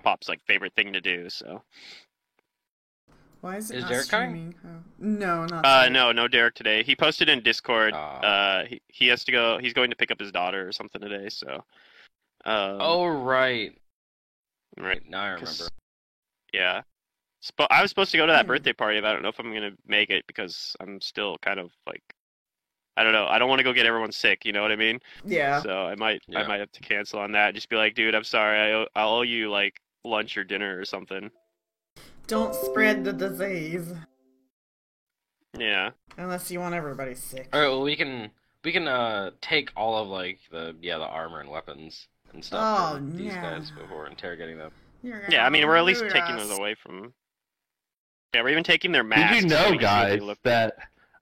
Pop's like favorite thing to do. So. Why is it Is not Derek coming? streaming? Oh. No, not today. No Derek today. He posted in Discord. Aw. He has to go. He's going to pick up his daughter or something today. So. Oh, right. Right. Now I remember. 'Cause- Yeah. I was supposed to go to that Hmm. birthday party, but I don't know if I'm gonna make it because I'm still kind of like, I don't know. I don't want to go get everyone sick. You know what I mean? Yeah. So I might Yeah. have to cancel on that. Just be like, dude, I'm sorry. I'll owe you like lunch or dinner or something. Don't spread the disease. Yeah. Unless you want everybody sick. All right. Well, we can take all of like the armor and weapons and stuff Oh, from these yeah. guys before interrogating them. Yeah. I mean, we're at least taking those those away from. Yeah, we're even taking their masks. Did you so know, we can see what they guys, look- that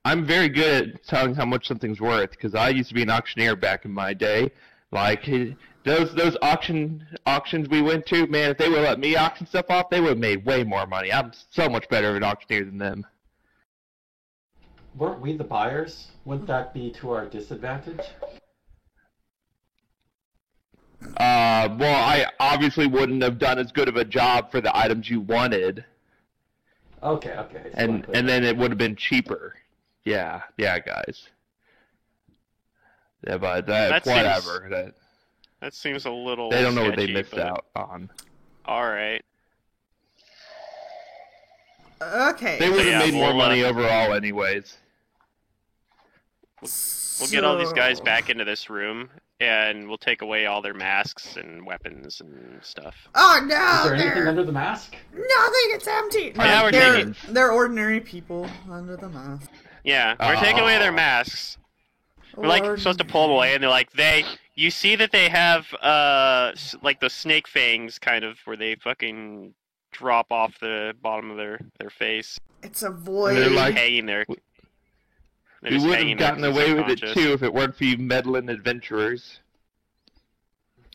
I'm very good at telling how much something's worth? Because I used to be an auctioneer back in my day. Like those auctions we went to, man, if they would let me auction stuff off, they would have made way more money. I'm so much better of an auctioneer than them. Weren't we the buyers? Wouldn't that be to our disadvantage? Well, I obviously wouldn't have done as good of a job for the items you wanted, Okay, okay. So and then it would have been cheaper. Yeah, guys. Yeah, but That seems- whatever. That seems a little. They don't know what they sketchy, missed but- out on. All right. Okay. They would have yeah, made more we'll, money overall, anyways. We'll get all these guys back into this room, and we'll take away all their masks and weapons and stuff. Oh no! Is there anything they're- under the mask? Nothing. It's empty. Oh, yeah, we're they're, taking- they're ordinary people under the mask. Yeah, we're taking away their masks. We're like supposed to pull them away, and they're like, you see that they have like the snake fangs kind of where they fucking drop off the bottom of their face. It's a They're void. like- Hanging there. They're We just would hanging have there gotten 'cause away they're with it unconscious. too if it weren't for you meddling adventurers.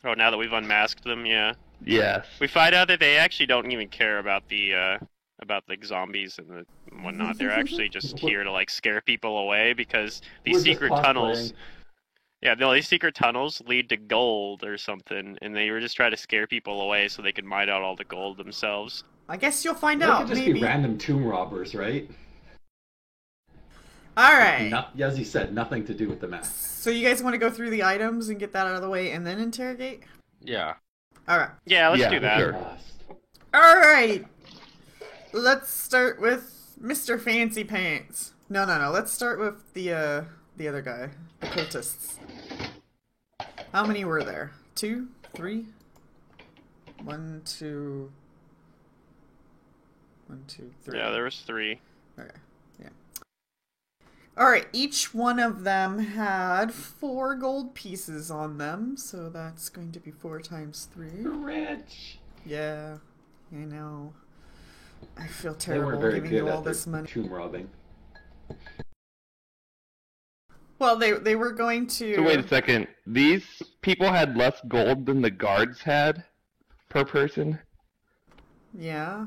Oh, now that we've unmasked them, yeah. Yes. We find out that they actually don't even care about the zombies and the whatnot. They're actually just here to like scare people away because these We're just secret cosplaying. tunnels. Yeah, no, these secret tunnels lead to gold or something, and they were just trying to scare people away so they could mine out all the gold themselves. I guess you'll find They out. could just Maybe. be random tomb robbers, right? All right. As you said, nothing to do with the mask. So you guys want to go through the items and get that out of the way, and then interrogate? Yeah. All right. Yeah, let's Yeah, do that. sure. All right. Let's start with Mr. Fancy Pants. No. Let's start with the other guy, the cultists. How many were there? 2, 3, 1, 2, 1, 2, 3. Yeah, there was 3. Okay. Yeah. All right. Each one of them had 4 gold pieces on them, so that's going to be 4 times 3. Rich. Yeah, I know. I feel They terrible weren't very giving good you all at this their money. tomb robbing. Well, they were going to. So wait a second. These people had less gold than the guards had per person? Yeah.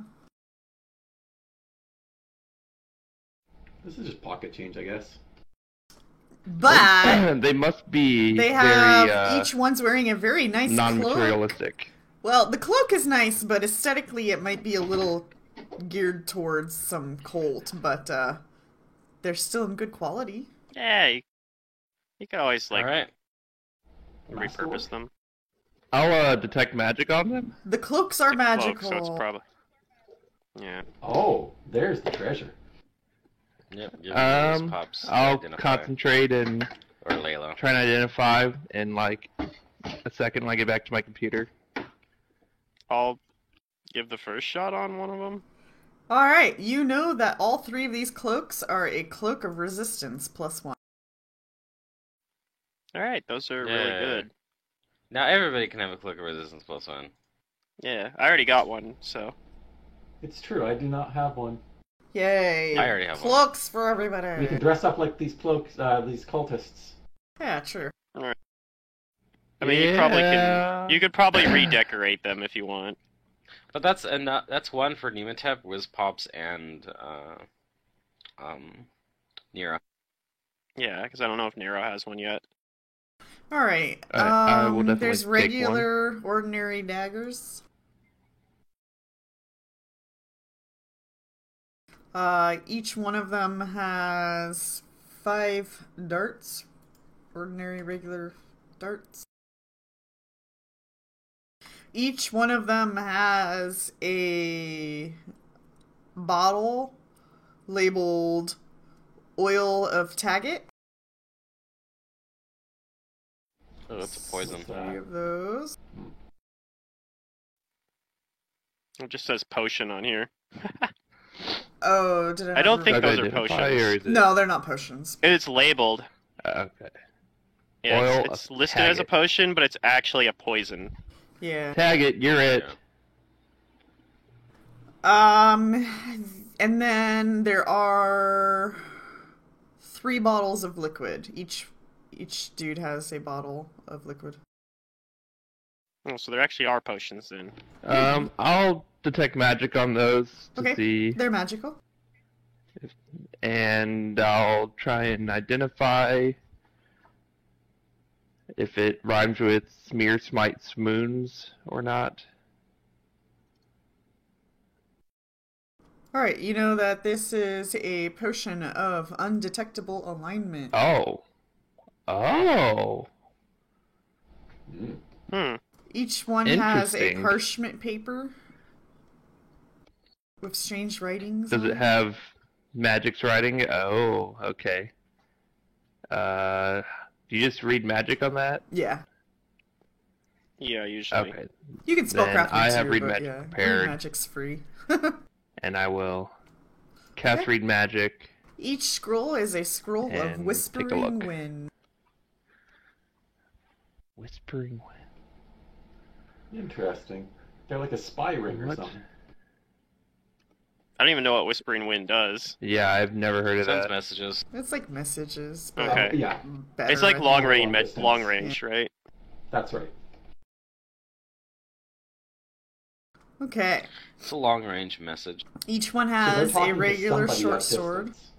This is just pocket change, I guess. But They must be they have very each one's wearing a very nice cloak. non-materialistic. Well, the cloak is nice, but aesthetically it might be a little geared towards some cult, but they're still in good quality. Yeah, you can always like All right. repurpose them. I'll detect magic on them. The cloaks are It's a cloak, magical. so it's probably. Yeah. Oh, there's the treasure. Yep. Give me these pops to I'll identify. concentrate and Or Layla. try and identify in like a second when I get back to my computer. I'll give the first shot on one of them. All right, you know that all 3 of these cloaks are a cloak of resistance +1. All right, those are Yeah. really good. Now everybody can have a cloak of resistance +1. Yeah, I already got one, so. It's true, I do not have one. Yay! I already have one. cloaks for everybody. We can dress up like these cloaks, these cultists. Yeah, true. I mean, you could probably redecorate them if you want. But that's enough. That's one for Nematep, Wizpops, and Nira. Yeah, because I don't know if Nero has one yet. All right. I will definitely There's take one. regular, ordinary daggers. Each one of them has 5 darts. Ordinary, regular darts. Each one of them has a bottle labeled Oil of Taggart. Oh, that's a poison. 3 of those. It just says potion on here. Oh, did I? I don't think Does those it are identify, potions. or is it- No, they're not potions. It's labeled. Okay. Yeah, Oil it's of listed as a Taggart. potion, but it's actually a poison. Yeah. Tag it. You're it. And then there are 3 bottles of liquid. Each dude has a bottle of liquid. Oh, so there actually are potions then. I'll detect magic on those to Okay. see, They're magical. and I'll try and identify if it rhymes with smear, smite, swoons or not. Alright, you know that this is a potion of undetectable alignment. Oh. Oh. Hmm. Each one has a Interesting. parchment paper with strange writings. Does on it have magic's writing? Oh, okay. Do you just read magic on that? Yeah. Yeah, usually. Okay. You can Then spellcraft I too, have read but magic yeah, prepared. read magic's free. And I will cast Okay. read magic. Each scroll is a scroll And of take a Whispering look. Wind. Whispering Wind. Interesting. They're like a spy ring or What? something. I don't even know what Whispering Wind does. Yeah, I've never heard of Sends that. messages. It's like messages, but Okay. Yeah, better, It's like I long think. range, distance. long range, right? that's right. Okay. It's a long range message. Each one So they're has talking a to regular somebody short at sword. distance.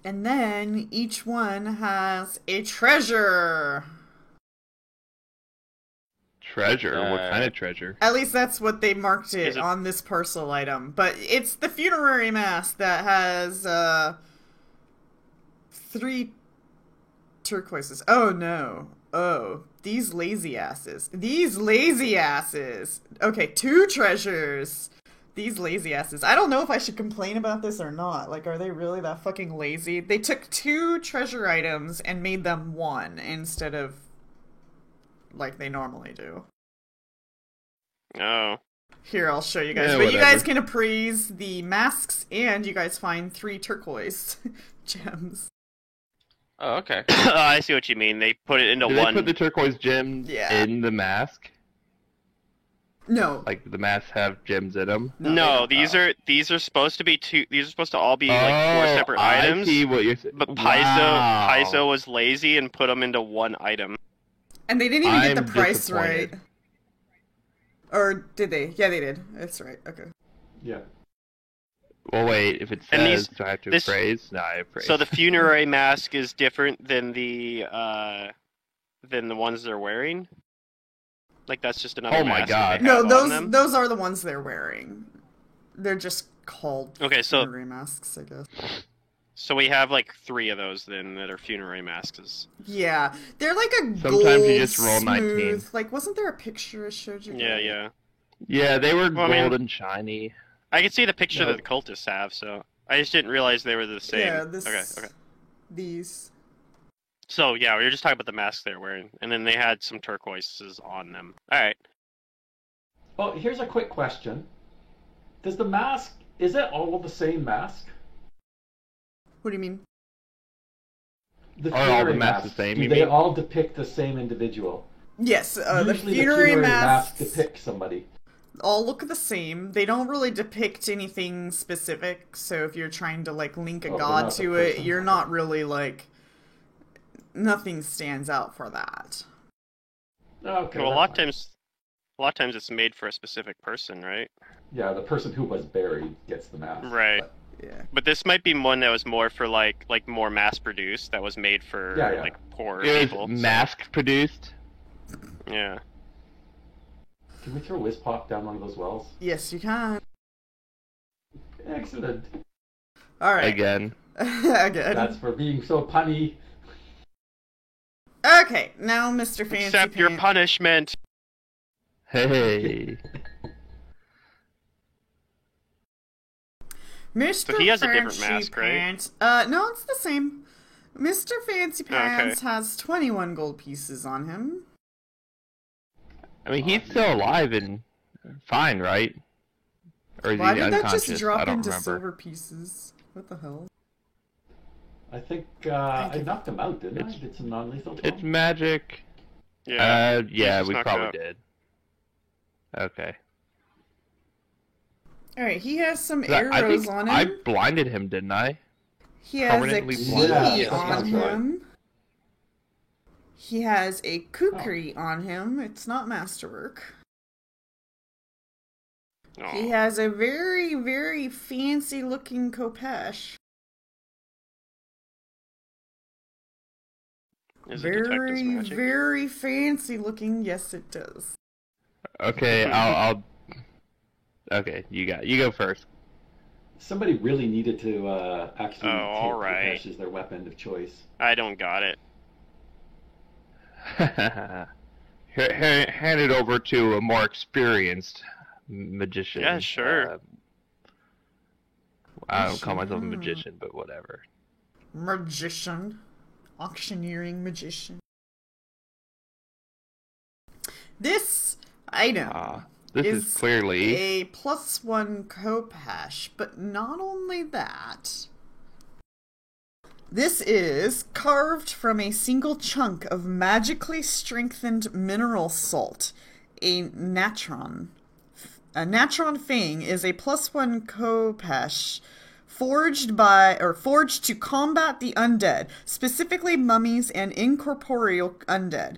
And then each one has a treasure. Treasure? What kind of treasure? At least that's what they marked Is it it- on this parcel item. But it's the funerary mask that has 3 turquoises. Oh no. Oh, these lazy asses. These lazy asses. Okay, 2 treasures. These lazy asses. I don't know if I should complain about this or not. Like, are they really that fucking lazy? They took 2 treasure items and made them 1 instead of like they normally do. Oh. Here, I'll show you guys. Yeah, but you guys whatever. can appraise the masks, and you guys find 3 turquoise gems. Oh, okay. I see what you mean. They put it into Do one. they put the turquoise gem Yeah. in the mask? No. Like the masks have gems in them? they No, don't. these are supposed to be 2. These are supposed to all be like 4 separate I items. see what you're saying. But Wow. Paizo was lazy and put them into one item. And they didn't even get I'm the price right. disappointed. Or did they? Yeah, they did. That's right. Okay. Yeah. Well, wait. If it And says, these- do I have to this- appraise? No, I appraise. So the funerary mask is different than the ones they're wearing. Like that's just another. Oh my mask God. that they No, have on those them? those are the ones they're wearing. They're just called Okay, so- funerary masks, I guess. So we have like 3 of those then that are funerary masks. Yeah, they're like a Sometimes gold, you just roll 19. smooth. Like, wasn't there a picture I showed you? Yeah, guys? yeah. Yeah, they were Well, I mean- gold and shiny. I can see the picture No. that the cultists have, so I just didn't realize they were the same. Yeah, this. Okay. These. So yeah, we were just talking about the masks they were wearing, and then they had some turquoises on them. All right. Well, here's a quick question. Does the mask, is it all the same mask? What do you mean? The Are all the funerary masks the masks, same, do you they mean? all depict the same individual? Yes, the Usually funerary mask masks depicts somebody. all look the same. They don't really depict anything specific. So if you're trying to like link a Oh, they're god not the to it, person. you're not really like. Nothing stands out for that. Okay. Well, a that's lot of fine. times it's made for a specific person, right? Yeah, the person who was buried gets the mask. Right. But- Yeah. But this might be one that was more for like more mass produced, that was made for Yeah. like poor It people. was so- mask produced. Yeah. Can we throw Whizpop down one of those wells? Yes, you can. Excellent. All right. Again. Again. That's for being so punny. Okay, now Mr. Fancy Accept your Pants. punishment. Hey. Mr. So he has a different Fancy mask, right? Pants. No, it's the same. Mr. Fancy Pants has 21 gold pieces on him. I mean, he's still alive and fine, right? Or is Why he did that unconscious? just drop I don't into remember. silver pieces? What the hell? I think I knocked him out, didn't I? Did some non-lethal to It's him? magic. Yeah. Yeah, just we knocked probably out. did. Okay. Alright, he has some I arrows think on him. I blinded him, didn't I? He has a permanently key blinded. Yeah, on that's right. him. He has a kukri on him. It's not masterwork. Aw. He has a very, very fancy looking Kopesh. Is it detect his Very, magic? very fancy looking. Yes, it does. Okay, I'll. Okay, you go first. Somebody really needed to actually Oh, take alright. Kopesh as their weapon of choice. I don't got it. Hand it over to a more experienced magician. Yeah, sure. I don't call myself a Hmm. magician, but whatever. Magician. Auctioneering magician. This item This is clearly a +1 Kopesh, but not only that. This is carved from a single chunk of magically strengthened mineral salt, a natron. A natron fang is a +1 Kopesh forged to combat the undead, specifically mummies and incorporeal undead.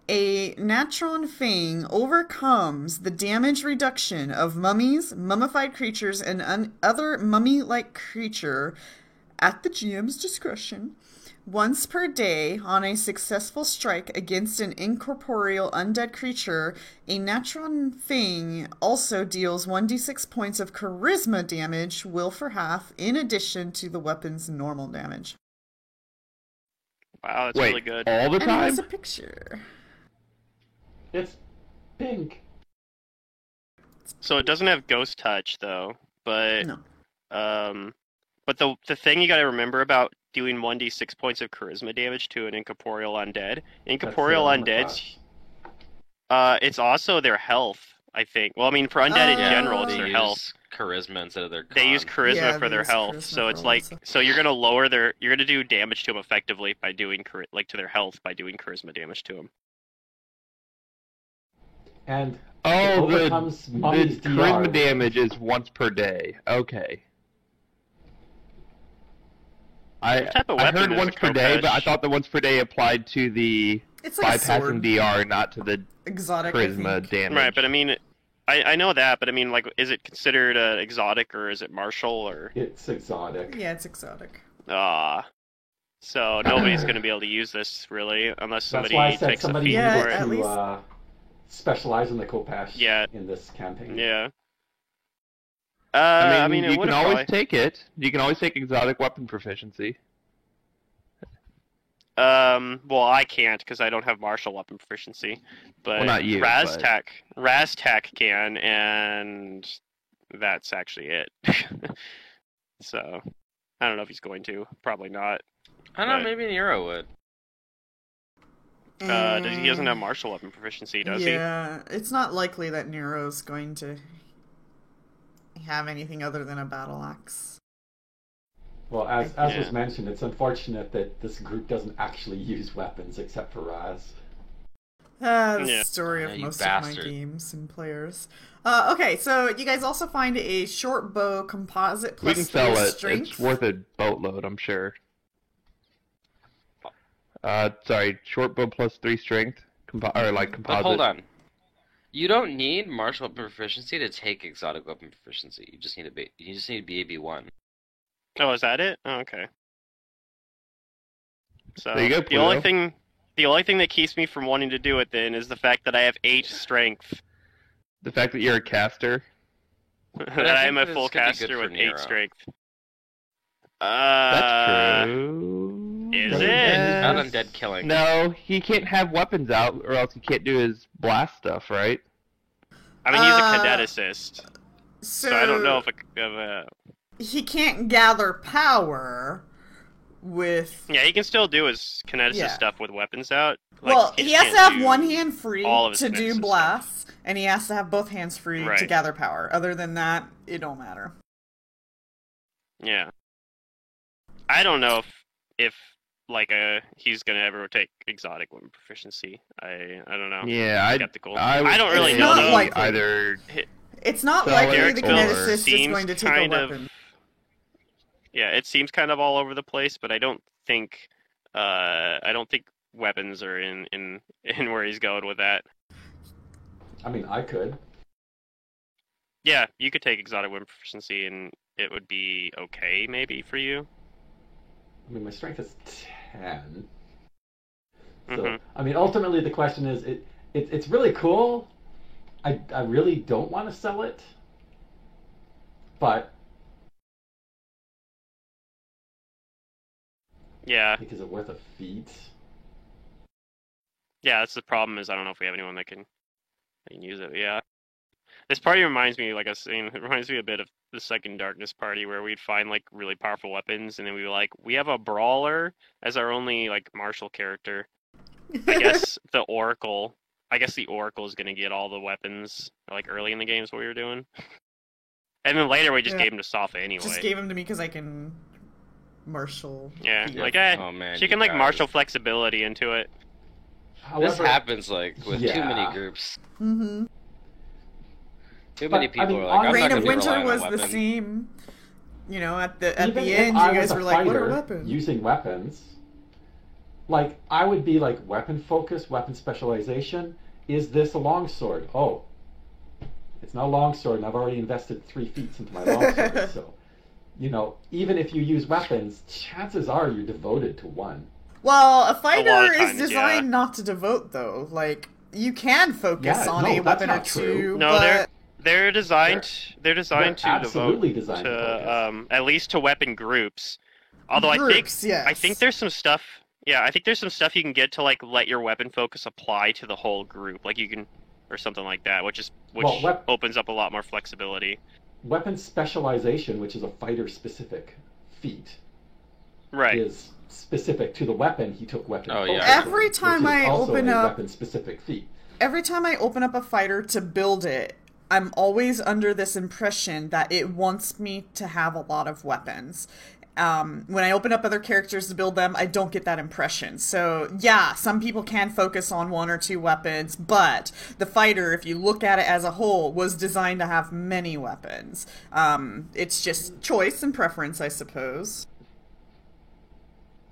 A natron fang overcomes the damage reduction of mummies, mummified creatures, and other mummy-like creature at the GM's discretion. Once per day, on a successful strike against an incorporeal undead creature, a natron fang also deals 1d6 points of charisma damage, will for half, in addition to the weapon's normal damage. Wow, that's wait really good. all the And time. there's a picture. It's pink. So it doesn't have ghost touch though, but No. but the thing you got to remember about doing 1d6 points of charisma damage to an incorporeal undead, incorporeal That's the undeads, it's also their health. I think. Well, I mean, for undead in Yeah, general, it's they their use health. charisma instead of their con. They use charisma Yeah, for they their use health, charisma so for it's all like that stuff. so you're gonna do damage to them effectively by doing to their health by doing charisma damage to them. And Oh, it the overcomes Mummy's charisma DR. damage is once per day. Okay. What type of I weapon heard is once a per day, but I Kopesh? thought the once per day applied to the It's like a bypassing sword. DR, not to the Exotic, I charisma think. damage. Right, but I mean, I know that, but I mean, like, is it considered exotic or is it martial or It's exotic. Yeah, it's exotic. So nobody's gonna be able to use this really unless That's somebody why I said takes a somebody fee Yeah, for needed it. at least- to specialize in the Kopesh Yeah. in this campaign. Yeah. I mean, it you would can have always probably... take it. You can always take exotic weapon proficiency. Well, I can't because I don't have martial weapon proficiency, but Well, not you, Raztak can, and that's actually it. So, I don't know if he's going to. Probably not. I don't know, But- maybe Nero would. He doesn't have martial weapon proficiency, does he? Yeah, it's not likely that Nero's going to have anything other than a battle axe. Well, as Yeah. was mentioned, it's unfortunate that this group doesn't actually use weapons except for Raz. The Yeah. story of Yeah, you most of my bastard. games and players. Okay, so you guys also find a short bow composite We plus can sell 3 it. strength. It's worth a boatload, I'm sure. Sorry, short bow plus 3 strength, But composite. hold on. You don't need martial weapon proficiency to take exotic weapon proficiency. You just need to be AB1. Oh, is that it? Oh, okay. So There you go, the only Pluto. thing that keeps me from wanting to do it then is the fact that I have 8 strength. The fact that you're a caster. That I am a think full this could be good caster for with 8 Nero. strength. That's true. Is Doesn't it? Not undead killing. No, he can't have weapons out, or else he can't do his blast stuff, right? I mean, he's a cadet assist, So, so I don't know if he can't gather power with. yeah, he can still do his kineticist Yeah. stuff with weapons out. Like, Well, just he has can't to have do one hand free all of his to kineticist do stuff. blasts, and he has to have both hands free to Right. gather power. Other than that, it don't matter. Yeah. I don't know if like he's gonna ever take exotic weapon proficiency. I don't know. Yeah, Skeptical. I don't really It's know not though. likely. either. It's not So likely Derek the Fuller kineticist is seems going to take a kind of- weapon. Yeah, it seems kind of all over the place, but I don't think weapons are in where he's going with that. I mean, I could. Yeah, you could take exotic weapon proficiency and it would be okay maybe for you. I mean, my strength is 10. So, Mhm. I mean, ultimately, the question is, it's really cool. I really don't want to sell it, but Yeah. is it worth a feat? Yeah, that's the problem is I don't know if we have anyone that can use it. Yeah. This party reminds me, like I was saying, it reminds me a bit of the second Darkness party where we'd find like really powerful weapons and then we were like, we have a brawler as our only like martial character. I guess the Oracle is gonna get all the weapons like early in the game is what we were doing. And then later we just Yeah. gave him to Safa anyway. Just gave him to me because I can martial. Yeah, feet. like Oh man, she you can like guys. martial flexibility into it. This However, happens like with too many Yeah. groups. Mm-hmm. Too But, many I people mean, are like, I'm Reign not of gonna be Winter relying on was the weapons. same. You know, at the even end, if you I guys was a were like, "What are fighter weapons?" using weapons, like I would be like weapon focus, weapon specialization. Is this a longsword? Oh, it's not a longsword, and I've already invested 3 feats into my longsword. So, you know, even if you use weapons, chances are you're devoted to one. Well, a lot fighter of is times, designed yeah. not to devote, though. Like, you can focus Yeah, on no, a that's weapon or not true. two, No, but they're designed They're to absolutely devote designed to to focus. at least to weapon groups. Although groups, yes. I think there's some stuff. Yeah, I think there's some stuff you can get to like let your weapon focus apply to the whole group, like you can, or something like that, which Well, opens up a lot more flexibility. Weapon specialization, which is a fighter-specific feat, Right. is specific to the weapon. He took weapon. Oh, yeah. focus, Every time which is I also open a up- weapon-specific feat. every time I open up a fighter to build it, I'm always under this impression that it wants me to have a lot of weapons. When I open up other characters to build them, I don't get that impression. So, yeah, some people can focus on 1 or 2 weapons, but the fighter, if you look at it as a whole, was designed to have many weapons. It's just choice and preference, I suppose.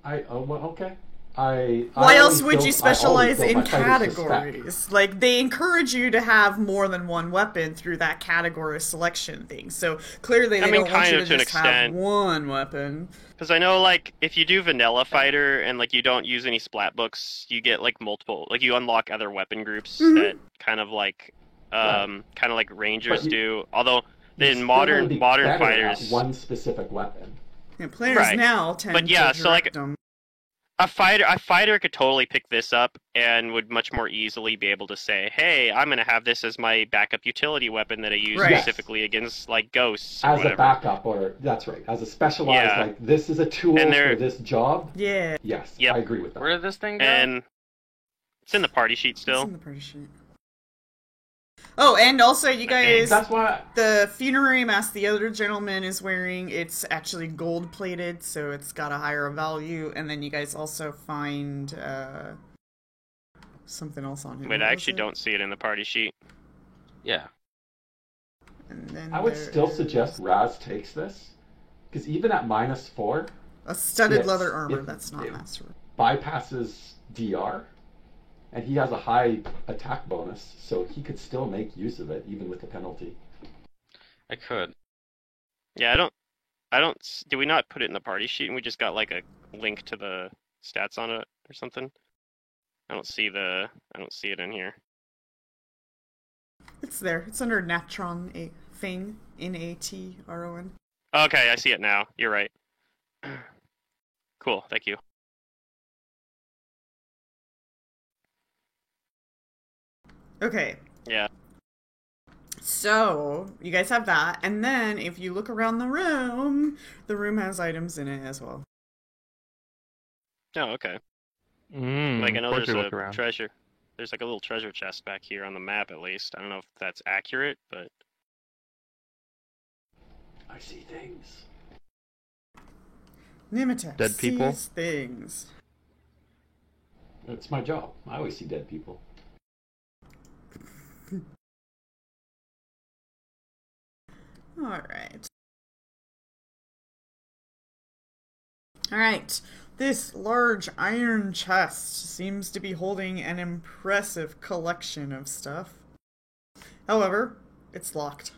Well, okay. I Why always else would build- you I specialize always in build my fighters to spec. categories? Like, they encourage you to have more than 1 weapon through that category selection thing. So, clearly they I mean, don't want kind you of to to an just have extent. 1 weapon. Because I know, like, if you do vanilla fighter and like you don't use any splat books, you get like multiple, like you unlock other weapon groups Mhm. that kind of like rangers But you- do. Although You're in still gonna be modern better fighters, at one specific weapon. And players Right. now tend But yeah, to so, like, direct them. a fighter could totally pick this up and would much more easily be able to say, "Hey, I'm going to have this as my backup utility weapon that I use Right. specifically against like ghosts or As whatever." a backup, or that's right, as a specialized, Yeah. like this is a tool And for they're- this job. Yeah. Yes, Yep. I agree with that. Where did this thing go? And it's in the party sheet It's still. in the party sheet. Oh, and also, you guys, That's why. the funerary mask the other gentleman is wearing, it's actually gold plated, so it's got a higher value. And then you guys also find something else on him. But What I was actually it? don't see it in the party sheet. Yeah. And then I would there still is suggest Raz takes this, because even at -4, a studded Yes, leather armor. if- That's not if- master. bypasses DR, and he has a high attack bonus, so he could still make use of it even with the penalty. I could. Yeah, I don't. Did we not put it in the party sheet and we just got like a link to the stats on it or something? I don't see it in here. It's there. It's under Natron a thing. Natron. Okay, I see it now. You're right. Cool, thank you. Okay. Yeah. So, you guys have that, and then if you look around the room has items in it as well. Oh, okay. Like I know there's a treasure. There's like a little treasure chest back here on the map, at least. I don't know if that's accurate, but... I see things. Nimitex Dead people? sees things. That's my job. I always see dead people. Alright. Alright. This large iron chest seems to be holding an impressive collection of stuff. However, it's locked.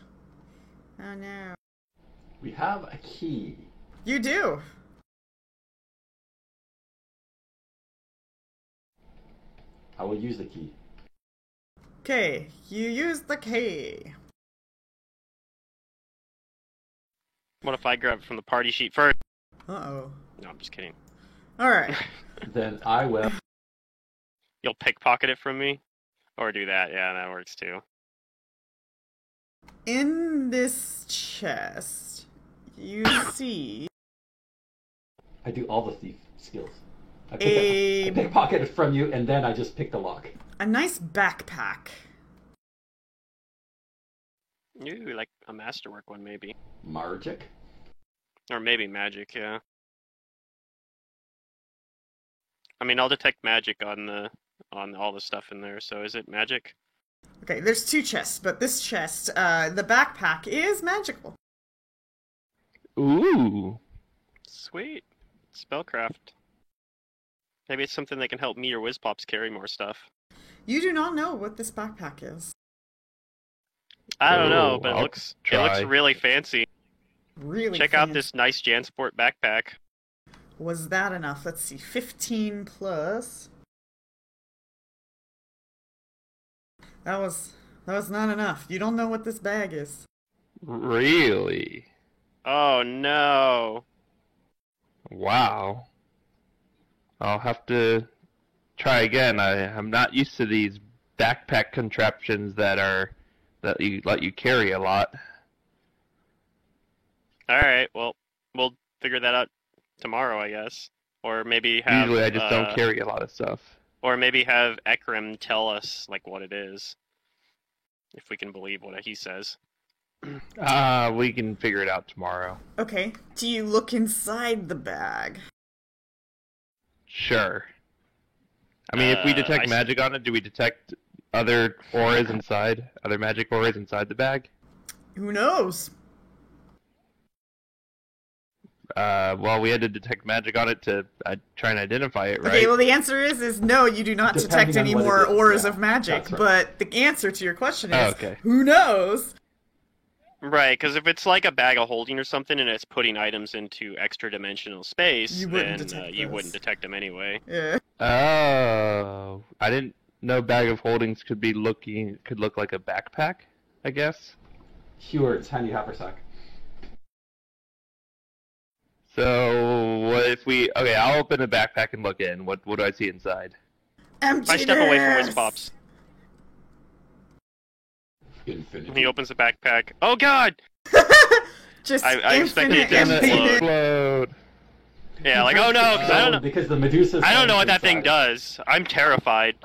Oh no. We have a key. You do! I will use the key. Okay, you use the key. What if I grab it from the party sheet first? Uh-oh. No, I'm just kidding. Alright. Then I will. You'll pickpocket it from me? Or do that, yeah, that works too. In this chest, you see I do all the thief skills. I A- pickpocket it from you, and then I just pick the lock. a nice backpack. Ooh, like a masterwork one, maybe. Magic? Or maybe magic, yeah. I mean, I'll detect magic on all the stuff in there, so is it magic? Okay, there's two chests, but this chest, the backpack is magical. Ooh. Sweet. Spellcraft. Maybe it's something that can help me or Whizpops carry more stuff. You do not know what this backpack is. I don't know, Oh, but it I'll looks try. really fancy. Really Check out fancy. this nice Jansport backpack. Was that enough? Let's see, 15 plus. That was not enough. You don't know what this bag is. Really? Oh no. Wow. I'll have to try again. I'm not used to these backpack contraptions that you let you carry a lot. Alright, well, we'll figure that out tomorrow, I guess. Or maybe have... Usually I just don't carry a lot of stuff. Or maybe have Ekrim tell us, like, what it is. If we can believe what he says. We can figure it out tomorrow. Okay, do you look inside the bag? Sure. I mean, if we detect I- magic on it, do we detect other auras inside? Other magic auras inside the bag? Who knows? Well, we had to detect magic on it to try and identify it, right? Okay, well the answer is no, you do not Depending detect on any what it more is, auras yeah, of magic, that's right. but the answer to your question is, Oh, okay. who knows? Right, because if it's like a bag of holding or something and it's putting items into extra dimensional space, You wouldn't then detect you those. wouldn't detect them anyway. Yeah. Oh, I didn't know bag of holdings could look like a backpack, I guess. Sure, it's handy haversack. So what if we? Okay, I'll open the backpack and look in. What do I see inside? Emptiness! I step away from Whizpops. Infinity. He opens the backpack. Oh god! Just I expected infinite it to Gonna emptiness. explode. Yeah, like, oh no, because I don't know. Because the Medusa's I don't know what that inside. thing does. I'm terrified.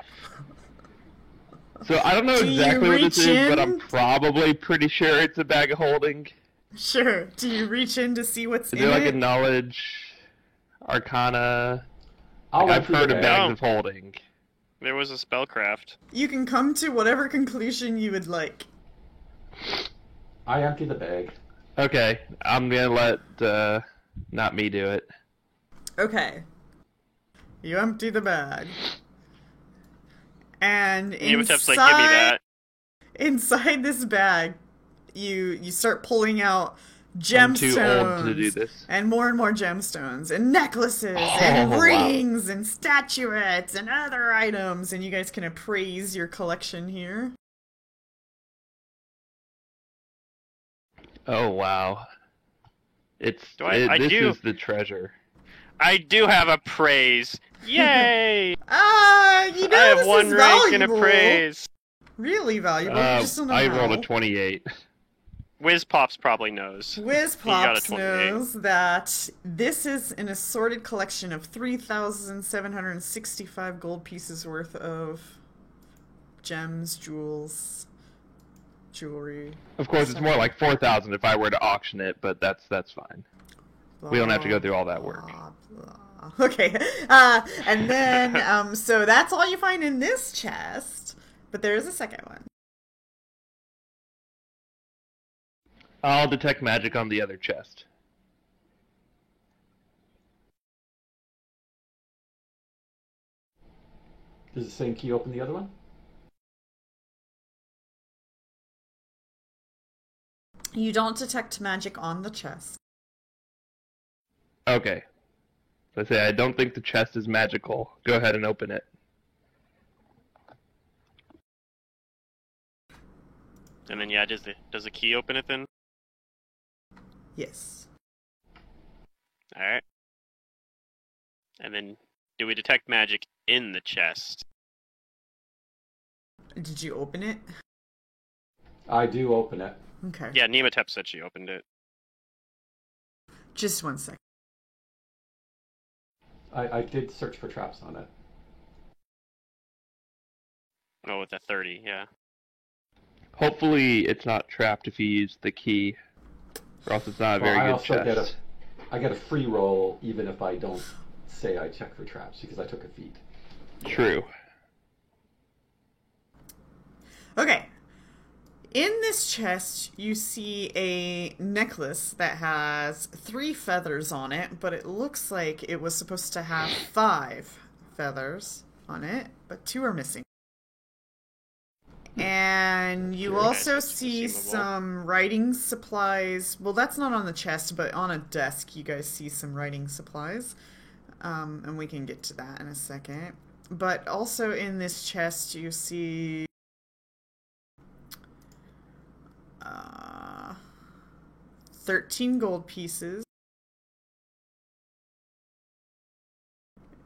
So I don't know Do you exactly what this reach is, but in? I'm probably pretty sure it's a bag of holding. Sure. Do you reach in to see what's Is in there like it? a knowledge, arcana? I'll I've empty heard the of bag. bags of holding. There was a spellcraft. You can come to whatever conclusion you would like. I empty the bag. Okay, I'm gonna let not me do it. Okay. You empty the bag. And Nematep's like, give me that. inside this bag, you start pulling out I'm gemstones. too old to do this. And more gemstones, and necklaces, Oh, and wow. rings, and statuettes, and other items. And you guys can appraise your collection here. Oh wow. I This do. is the treasure. I do have a praise. Yay! You I know have this one is rank and a valuable. praise. Really valuable. You just don't know I how. rolled a 28. Wiz Pops probably knows. Wiz He got a Pops 28. knows that this is an assorted collection of 3,765 gold pieces worth of gems, jewels, jewelry. Of course, it's more like 4,000 if I were to auction it, but that's fine. We don't have to go through all that work. Blah, blah. Okay, and then so that's all you find in this chest, but there is a second one. I'll detect magic on the other chest. Does the same key open the other one? You don't detect magic on the chest. Okay. So I say I don't think the chest is magical. Go ahead and open it. And then yeah, does the key open it then? Yes. All right. And then do we detect magic in the chest? Did you open it? I do open it. Okay. Yeah, Nematep said she opened it. Just 1 second. I did search for traps on it. Oh, with a 30, yeah. Hopefully it's not trapped if you use the key, or else it's not a very I good also chest. get a free roll even if I don't say I check for traps because I took a feat. True. Okay. In this chest, you see a necklace that has 3 feathers on it, but it looks like it was supposed to have 5 feathers on it, but 2 are missing. And you Okay, also that's see consumable. some writing supplies. Well, that's not on the chest, but on a desk, you guys see some writing supplies. And we can get to that in a second. But also in this chest, you see 13 gold pieces,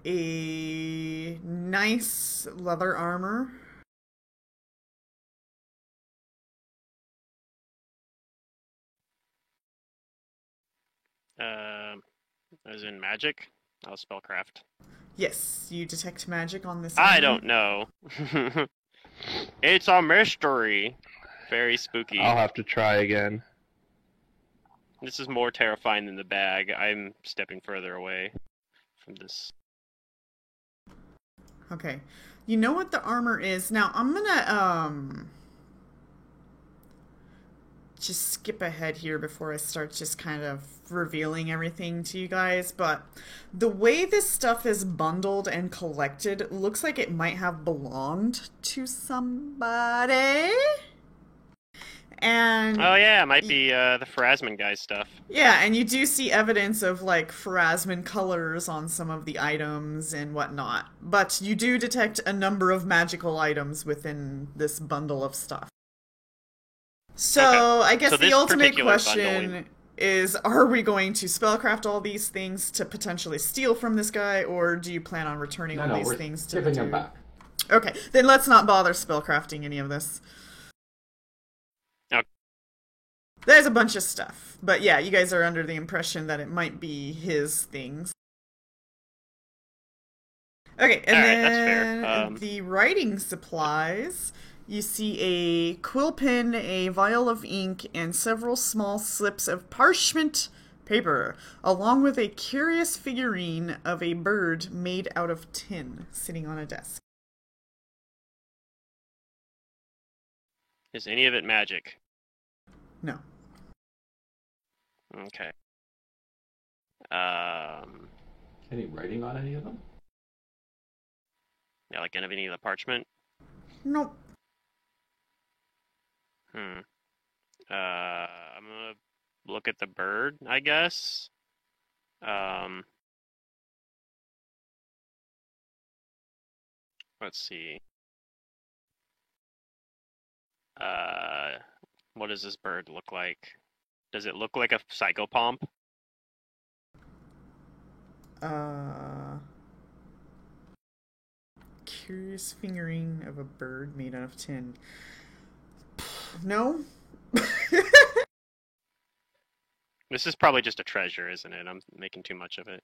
a nice leather armor, As in magic? I'll spellcraft. yes, you detect magic on this I armor. don't know. It's a mystery. Very spooky. I'll have to try again. This is more terrifying than the bag. I'm stepping further away from this. Okay. You know what the armor is. Now, I'm gonna, just skip ahead here before I start just kind of revealing everything to you guys, but the way this stuff is bundled and collected looks like it might have belonged to somebody. And Oh yeah, it might be the Pharasman guy's stuff. yeah, and you do see evidence of like Pharasman colors on some of the items and whatnot. But you do detect a number of magical items within this bundle of stuff. So Okay. I guess So the this ultimate particular question bundling- is, are we going to spellcraft all these things to potentially steal from this guy, or do you plan on returning all No, these we're things to giving the them dude? back. Okay, then let's not bother spellcrafting any of this. Okay. There's a bunch of stuff. But yeah, you guys are under the impression that it might be his things. Okay, and Alright, then that's fair. the writing supplies. You see a quill pen, a vial of ink, and several small slips of parchment paper, along with a curious figurine of a bird made out of tin sitting on a desk. Is any of it magic? No. Okay. Any writing on any of them? Yeah, like any of the parchment? Nope. I'm gonna look at the bird, I guess. Let's see. What does this bird look like? Does it look like a psychopomp? Curious fingering of a bird made out of tin. No? This is probably just a treasure, isn't it? I'm making too much of it.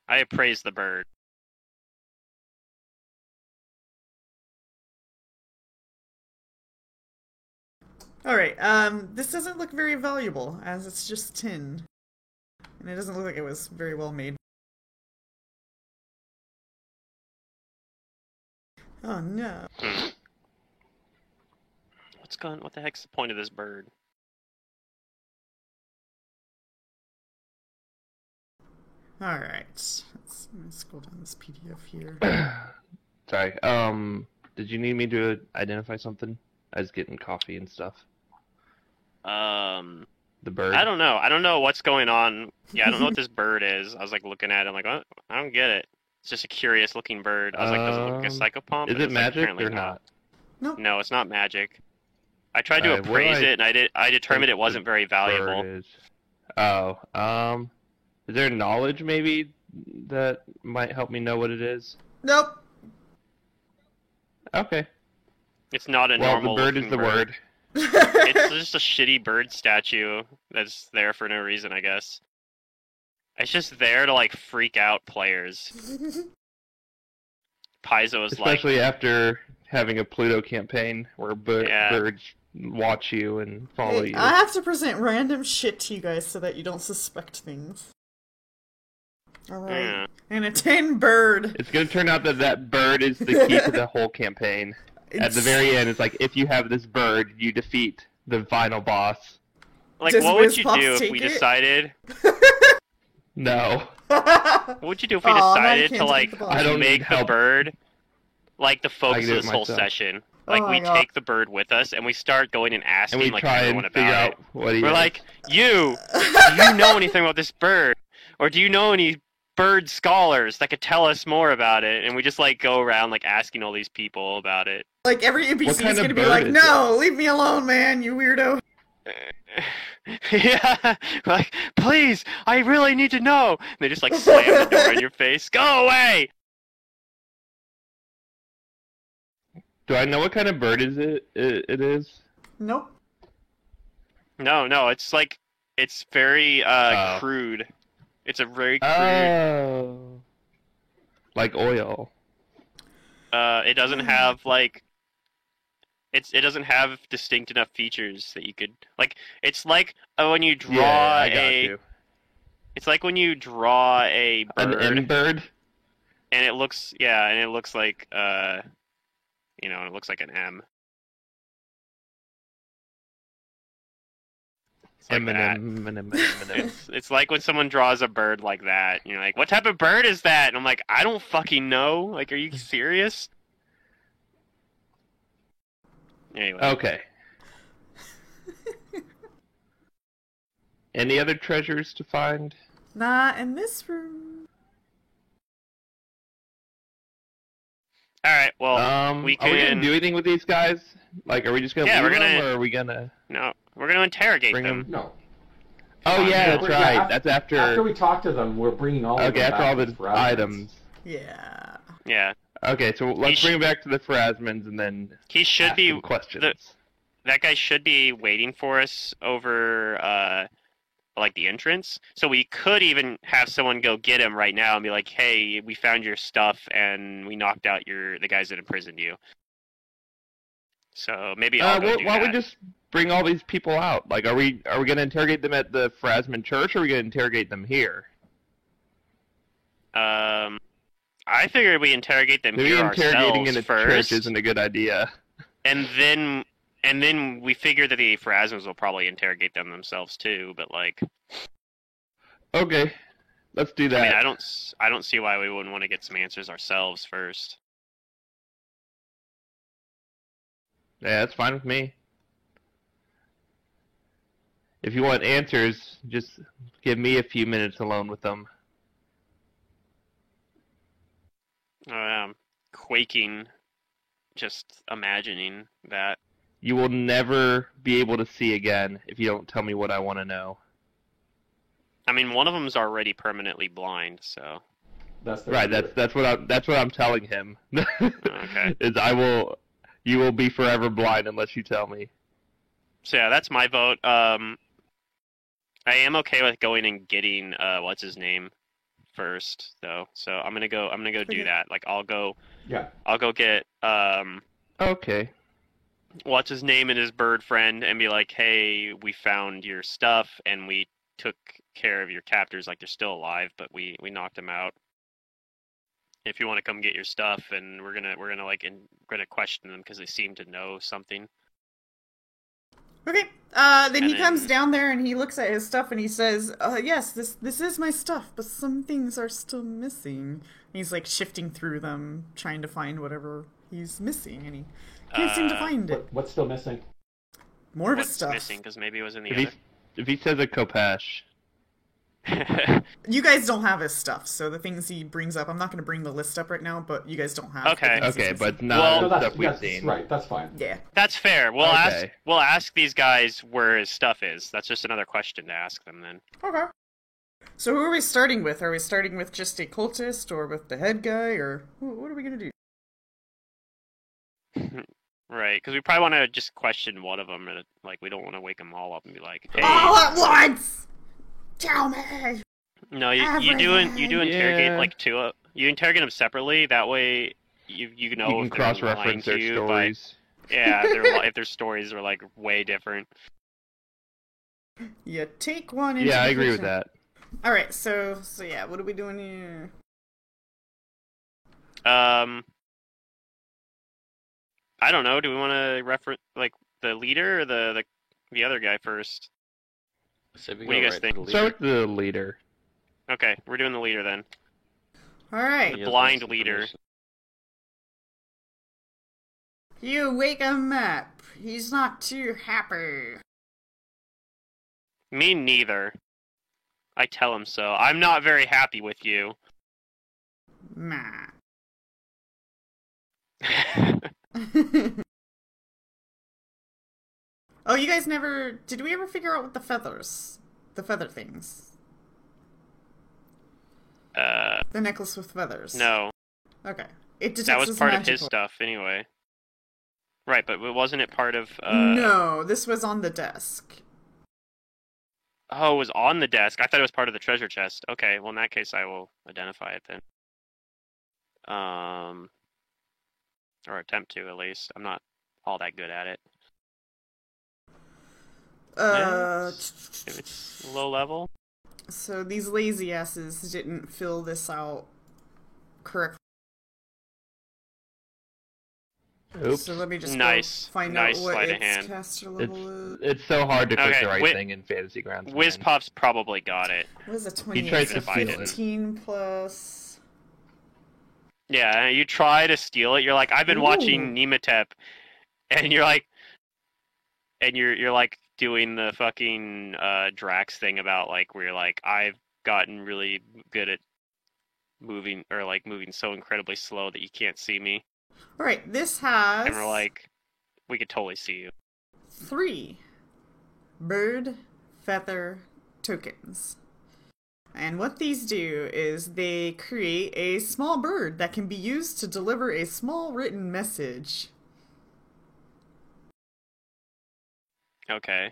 I appraise the bird. Alright, this doesn't look very valuable, as it's just tin. And it doesn't look like it was very well made. Oh no. What the heck's the point of this bird? Alright. Let's scroll down this PDF here. Sorry. Did you need me to identify something? I was getting coffee and stuff. The bird. I don't know. I don't know what's going on. Yeah, I don't know what this bird is. I was like looking at it. I'm like, what? I don't get it. It's just a curious looking bird. I was like, does it look like a psychopomp? Is And it it's like, magic apparently or not? Nope. No, it's not magic. I tried to Alright, what do appraise I it, and I determined think it wasn't very Bird valuable. is- Oh, is there knowledge maybe that might help me know what it is? Nope. Okay. It's not a Well, the normal. bird is looking the bird. word. It's just a shitty bird statue that's there for no reason, I guess. It's just there to like freak out players. Paizo is like, Especially after having a Pluto campaign where Yeah. birds watch you and follow Hey, you. I have to present random shit to you guys so that you don't suspect things. Alright. yeah. And a tin bird. It's gonna turn out that that bird is the key to the whole campaign. At the very end, it's like, if you have this bird, you defeat the final boss. Like, Does what would Wiz you Pops do if take we it? decided? No. What would you do if we Aw, now you decided can't to take like the boss. I don't need make the help. bird like the focus do of it this whole myself. session? Like, Oh we my God. take the bird with us and we start going and And asking we like try everyone and figure about out it. what he We're is. like, do you know anything about this bird? Or do you know any bird scholars that could tell us more about it? And we just like go around like asking all these people about it. Like, every NPC is kind of gonna be bird like, is no, leave me alone, man, you weirdo. Yeah, like, please, I really need to know. And they just like slam the door in your face. Go away! Do I know what kind of bird is it is? Nope. No, it's like, it's very Oh. crude. It's a very crude. Oh. Like oil. It doesn't have like, it doesn't have distinct enough features that you could like. It's like when you draw Yeah, I got a. you. It's like when you draw a An bird, N bird? and it looks like it looks like an M. It's like that. M&M. It's like when someone draws a bird like that. And you're like, what type of bird is that? And I'm like, I don't fucking know. Like, are you serious? Anyway. Okay. Any other treasures to find? Not in this room. All right. Well, we Are we can. gonna do anything with these guys? Like, are we just gonna Yeah, leave we're them, gonna- or are we gonna No, we're gonna interrogate bring them. them? No. Oh yeah, that's We're- right. yeah, That's After after. we talk to them, we're bringing all of Okay, them after back all to the Pharasmans. items. Yeah. Yeah, Okay, so let's He bring it back to the Pharasmans and then he should ask be. them questions. That guy should be waiting for us over like the entrance. So we could even have someone go get him right now and be like, "Hey, we found your stuff and we knocked out the guys that imprisoned you." So maybe I'll go do why don't that. we just bring all these people out? Like, are we gonna interrogate them at the Pharasman Church, or are we gonna interrogate them here? I figured we interrogate them Maybe here interrogating ourselves in a first, church isn't a good idea. and then we figure that the Pharasmans will probably interrogate them themselves too. But like, Okay, let's do that. I mean, I don't see why we wouldn't want to get some answers ourselves first. Yeah, that's fine with me. If you want answers, just give me a few minutes alone with them. Quaking, just imagining that. you will never be able to see again if you don't tell me what I want to know. I mean, one of them's already permanently blind, so. That's the Right. leader. That's what I'm telling him. Okay. Is you will be forever blind unless you tell me. So yeah, that's my vote. I am okay with going and getting what's his name first though. So I'm gonna go do Okay. that. Like I'll go Yeah. get Okay. what's his name and his bird friend and be like, hey, we found your stuff and we took care of your captors. Like they're still alive, but we knocked them out. If you want to come get your stuff, and we're gonna question them because they seem to know something. Okay. Then he And comes then- down there and he looks at his stuff and he says, yes, this is my stuff, but some things are still missing. And he's like shifting through them, trying to find whatever he's missing, and he can't seem to find it. What's still missing? More of his What's stuff. missing? Because maybe it was in the If he says a Kopesh, other. You guys don't have his stuff, so the things he brings up, I'm not going to bring the list up right now, but you guys don't have. the Okay. things he's okay, missing. but not Well- No, the that's, stuff we've that's seen. right. That's fine. Yeah. That's fair. Okay. We'll ask these guys where his stuff is. That's just another question to ask them then. Okay. So who are we starting with? Are we starting with just a cultist, or with the head guy, or what are we going to do? Right, because we probably want to just question one of them, and like we don't want to wake them all up and be like, "Hey, All at once! Tell me! no, you do interrogate Yeah. like two. You interrogate them separately. That way, you know You can if they're lying cross-reference to their you. But stories. yeah, if their stories are like way different. You take one into Yeah, I the agree with kitchen. that. Alright, so yeah, what are we doing here? I don't know. Do we want to reference like the leader or the other guy first? So we What do go you guys right think? to the Start leader. with the leader. Okay, we're doing the leader then. Alright, The He has blind most leader. information. you wake him up. He's not too happy. Me neither. I tell him so. I'm not very happy with you. Nah. Oh, you guys never... Did we ever figure out what the feather things? The necklace with feathers. No, Okay. It detects that was as part of his magical. stuff anyway. Right, but wasn't it part of? No, this was on the desk. Oh, it was on the desk. I thought it was part of the treasure chest. Okay, well in that case, I will identify it then. Or attempt to at least. I'm not all that good at it. If it's low level. So these lazy asses didn't fill this out correctly. Oops. So let me just Nice. go find Nice out what sleight of its hand. caster level is. It's so hard to click Okay, the right Wi- thing in Fantasy Grounds. Whiz man. Pop's probably got it. What is it? He 28? tries So to steal it. 15 plus. Yeah, you try to steal it. You're like, I've been watching Nematep, and you're like, you're like doing the fucking Drax thing about like where you're like, I've gotten really good at moving so incredibly slow that you can't see me, Alright, this has and we're like, we could totally see you. 3 bird feather tokens. And what these do is they create a small bird that can be used to deliver a small written message. Okay,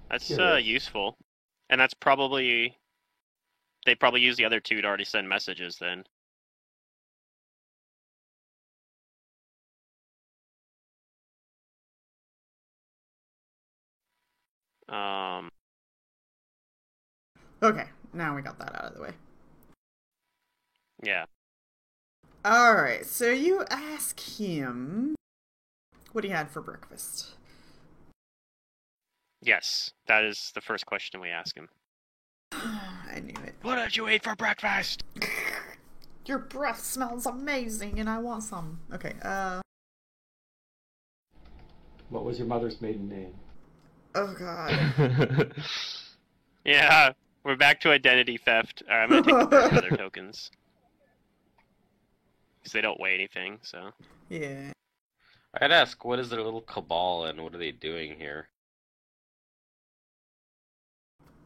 that's Curious. useful, and that's probably they probably use the other two to already send messages then. Okay, now we got that out of the way. Yeah. Alright, so you ask him what he had for breakfast. Yes, that is the first question we ask him. I knew it. What did you eat for breakfast? Your breath smells amazing and I want some. Okay, What was your mother's maiden name? oh god. Yeah, we're back to identity theft. Alright, I'm gonna take the bird feather tokens. Because they don't weigh anything, so. Yeah. I'd ask, what is their little cabal and what are they doing here?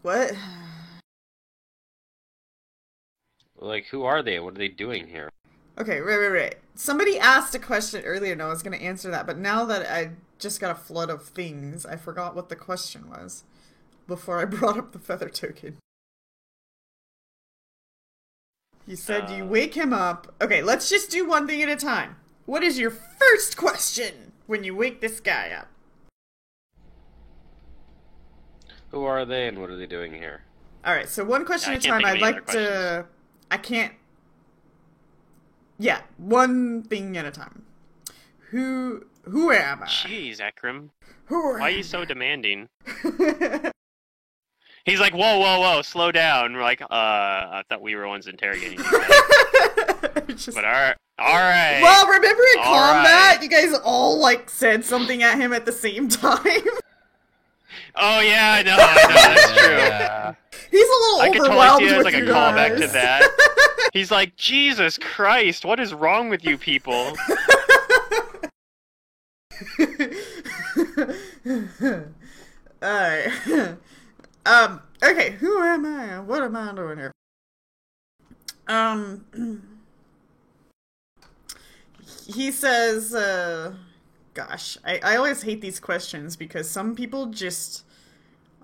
What? Like, who are they? What are they doing here? Okay, right. Somebody asked a question earlier, and I was going to answer that, but now that I just got a flood of things, I forgot what the question was before I brought up the feather token. You said you wake him up. Okay, let's just do one thing at a time. What is your first question when you wake this guy up? Who are they and what are they doing here? Alright, so one question I at a can't time. think of I'd any like other to... I can't... Yeah, one thing at a time. Who am I? Jeez, Ekram. Who Why are you so demanding? He's like, whoa, slow down. We're like, I thought we were the ones interrogating you guys. Just... But alright. Well, remember in All combat, right. you guys all, like, said something at him at the same time? Oh yeah, I know, that's true. Yeah. He's a little I could totally overwhelmed see it as with like a you callback to guys. that. He's like, Jesus Christ, what is wrong with you people? Alright. Okay, who am I? What am I doing here? He says, gosh, I always hate these questions because some people just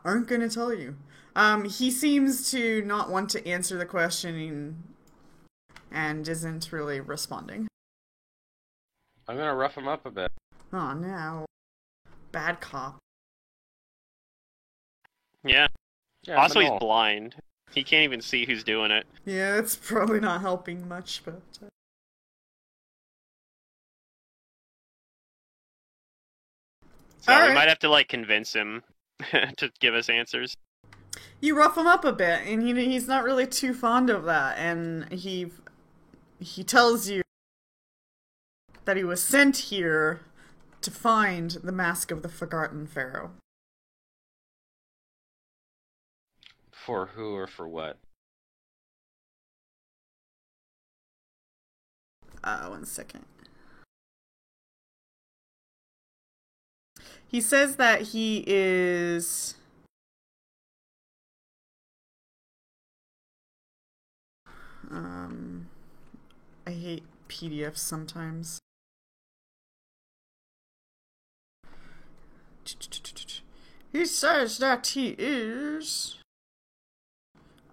aren't gonna tell you. He seems to not want to answer the question and isn't really responding. I'm gonna rough him up a bit. Oh no. Bad cop. Yeah. Yeah, Also, he's Manol. blind. He can't even see who's doing it. Yeah, it's probably not helping much, but... So we Alright. might have to, like, convince him to give us answers. You rough him up a bit, and he's not really too fond of that, and he tells you that he was sent here to find the Mask of the Forgotten Pharaoh. For who or for what? One second. He says that he is... I hate PDFs sometimes. He says that he is...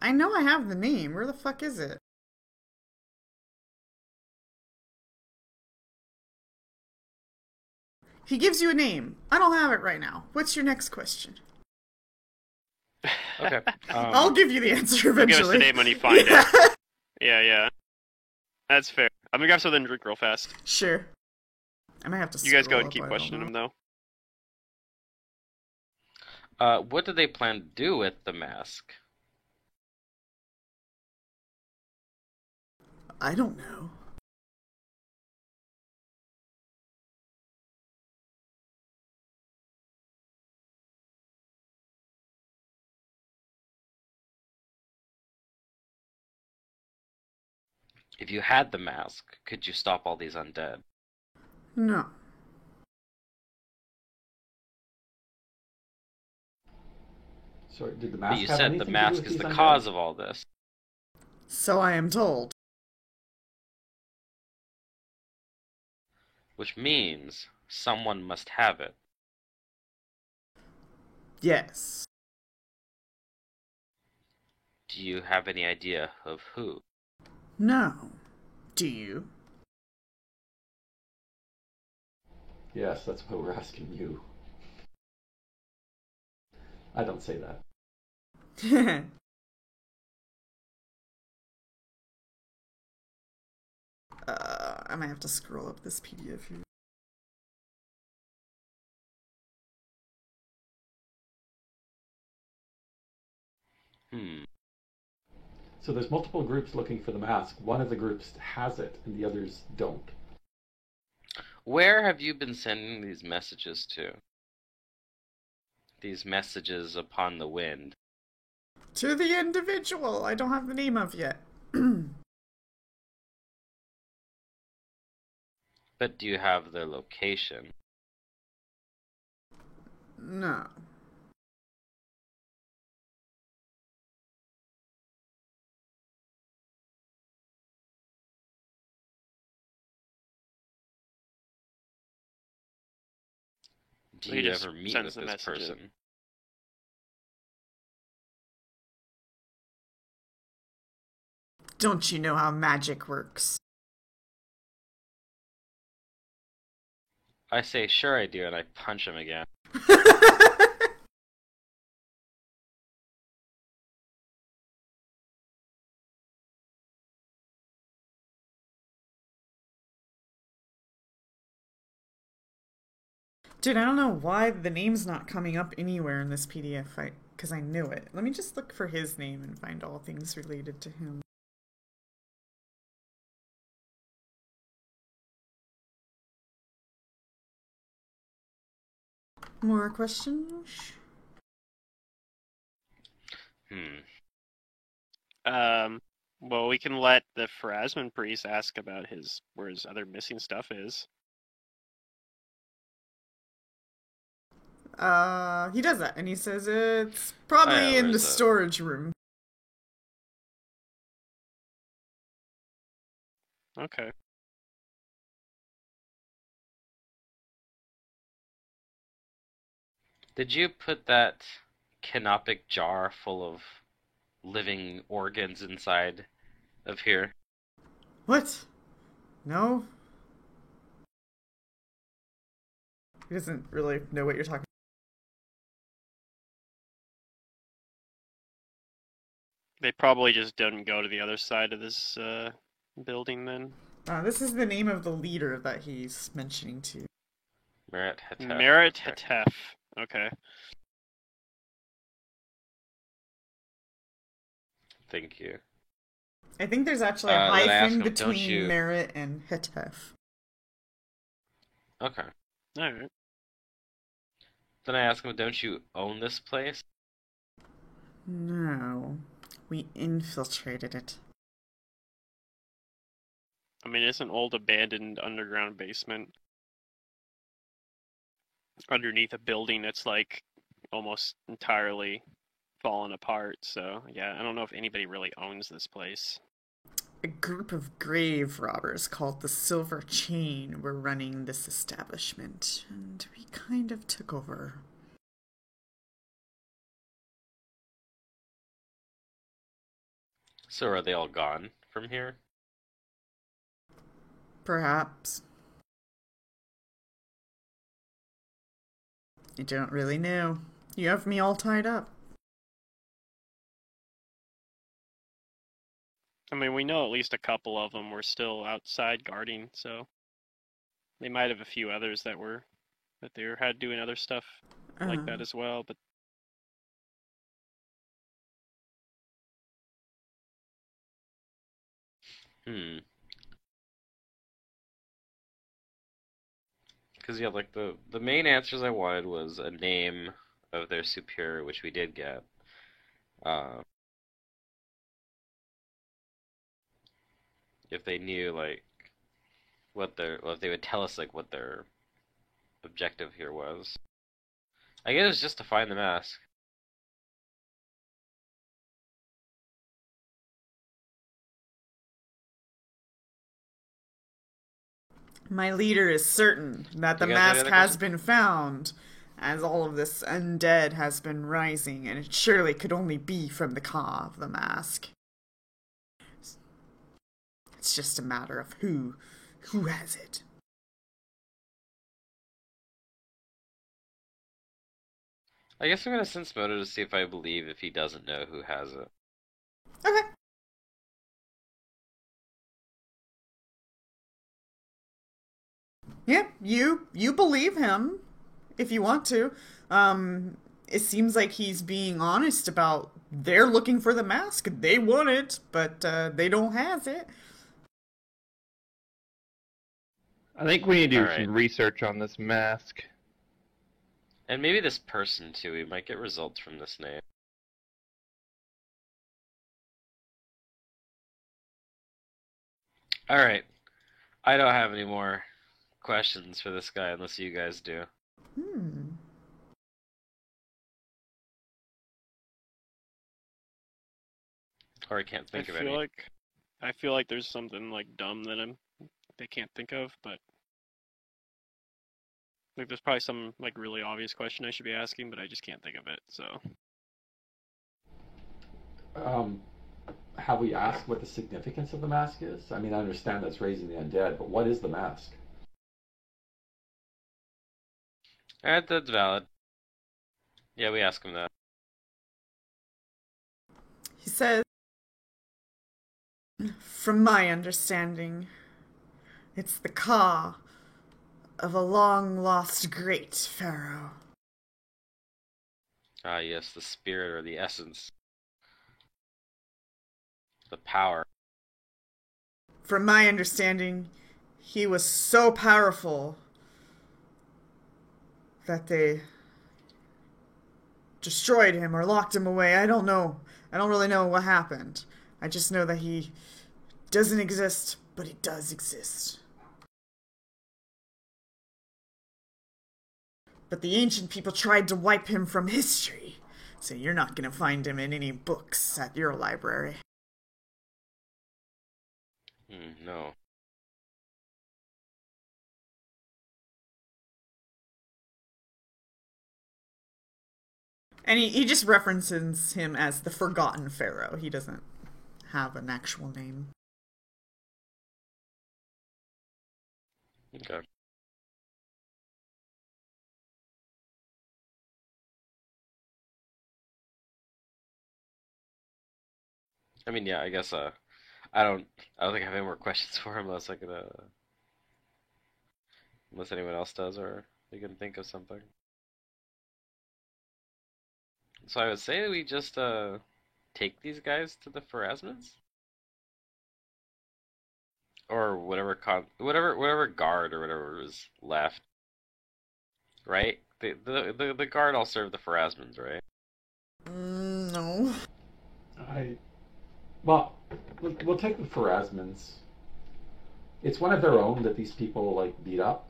I know I have the name. Where the fuck is it? He gives you a name. I don't have it right now. What's your next question? Okay. I'll give you the answer He'll give us eventually. the name when you find it. Yeah. That's fair. I'm gonna grab something to drink real fast. Sure. I might have to You guys go scroll and up, keep I don't questioning know. him, though. What do they plan to do with the mask? I don't know. If you had the mask, could you stop all these undead? No. Sorry, did the But mask you have said anything the to do mask with is these the undead? cause of all this. So I am told. Which means someone must have it. Yes. Do you have any idea of who? No. Do you? Yes, that's why we're asking you. I don't say that. I might have to scroll up this PDF here. So there's multiple groups looking for the mask. One of the groups has it, and the others don't. Where have you been sending these messages to? These messages upon the wind. To the individual I don't have the name of yet. But do you have their location? No. Do He you just ever meet sends with the this messages. person? Don't you know how magic works? I say, sure I do, and I punch him again. Dude, I don't know why the name's not coming up anywhere in this PDF fight, because I knew it. Let me just look for his name and find all things related to him. More questions? Well, we can let the Pharasman priest ask about where his other missing stuff is. He does that, and he says it's probably in the where's that? storage room. Okay. Did you put that canopic jar full of living organs inside of here? What? No? He doesn't really know what you're talking They probably just didn't go to the other side of this building then. about. This is the name of the leader that he's mentioning to. Merit Hetep. Merit Okay. Hetef. Okay. Thank you. I think there's actually a Then I ask hyphen him, "Don't between you-" Merit and Hetef. Okay. Alright. Then I ask him, don't you own this place? No. We infiltrated it. I mean, it's an old abandoned underground basement underneath a building that's like almost entirely fallen apart. So yeah, I don't know if anybody really owns this place. A group of grave robbers called the Silver Chain were running this establishment, and we kind of took over. So are they all gone from here? Perhaps. I don't really know. You have me all tied up. I mean, we know at least a couple of them were still outside guarding, so they might have a few others that they had doing other stuff like that as well. But Because yeah, like the main answers I wanted was a name of their superior, which we did get. If they knew like if they would tell us like what their objective here was. I guess it was just to find the mask. My leader is certain that the You guys have mask any has questions? been found, as all of this undead has been rising, and it surely could only be from the Ka of the mask. It's just a matter of who has it. I guess I'm gonna sense motive to see if I believe if he doesn't know who has it. Okay. Yeah, you believe him if you want to. It seems like he's being honest about they're looking for the mask. They want it, but they don't have it. I think we need to do Alright. some research on this mask. And maybe this person too. We might get results from this name. Alright. I don't have any more questions for this guy unless you guys do. Hmm. Or I can't think of I any. feel like there's something like dumb that they can't think of, but like there's probably some like really obvious question I should be asking, but I just can't think of it. So Have we asked what the significance of the mask is? I mean, I understand that's raising the undead, but what is the mask? Alright, that's valid. Yeah, we ask him that. He says, from my understanding, it's the Ka of a long-lost great pharaoh. Ah, yes, the spirit or the essence. The power. From my understanding, he was so powerful that they destroyed him or locked him away. I don't know. I don't really know what happened. I just know that he doesn't exist, but he does exist. But the ancient people tried to wipe him from history, so you're not going to find him in any books at your library. No. And he just references him as the Forgotten Pharaoh. He doesn't have an actual name. Okay. I mean, yeah, I guess, I don't think I have any more questions for him unless anyone else does or they can think of something. So I would say that we just, take these guys to the Pharasmans? Or whatever guard or whatever is left, right? The guard all serve the Pharasmans, right? No. Well, we'll take the Pharasmans. It's one of their own that these people like beat up.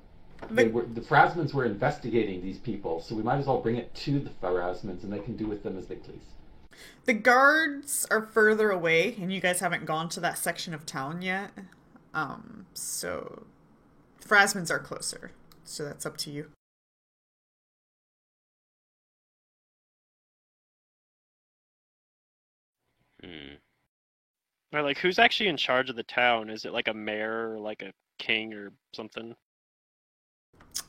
The Pharasmans were investigating these people, so we might as well bring it to the Pharasmans, and they can do with them as they please. The guards are further away, and you guys haven't gone to that section of town yet. So Pharasmans are closer, so that's up to you. or like who's actually in charge of the town? Is it like a mayor or like a king or something?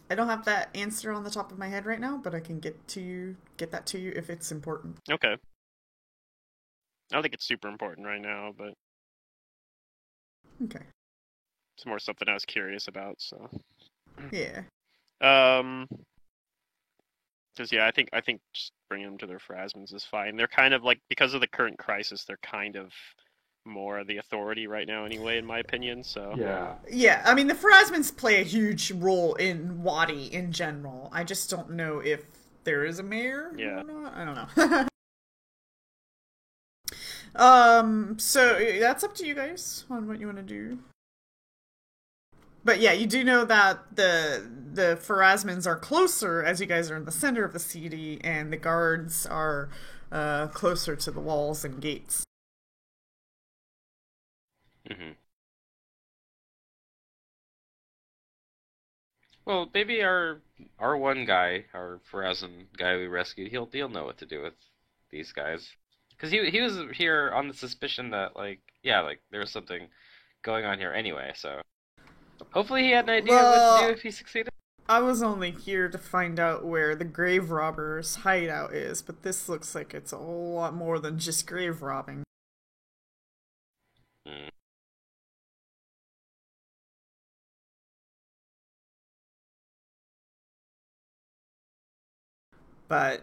I don't have that answer on the top of my head right now, but I can get that to you if it's important. Okay. I don't think it's super important right now, but Okay. it's more something I was curious about. So, Yeah. because yeah, I think just bringing them to their Pharasmans is fine. They're kind of like because of the current crisis, they're kind of more the authority right now, anyway, in my opinion. So Yeah. Yeah, I mean, the Pharasmans play a huge role in Wadi in general. I just don't know if there is a mayor Yeah. or not. I don't know. So that's up to you guys on what you want to do. But yeah, you do know that the Pharasmans are closer as you guys are in the center of the city, and the guards are closer to the walls and gates. Mm-hmm. Well, maybe our one guy, our Pharasman guy we rescued, he'll know what to do with these guys. Because he was here on the suspicion that like there was something going on here anyway. So hopefully he had an idea what to do if he succeeded. I was only here to find out where the grave robber's hideout is, but this looks like it's a whole lot more than just grave robbing. Mm. But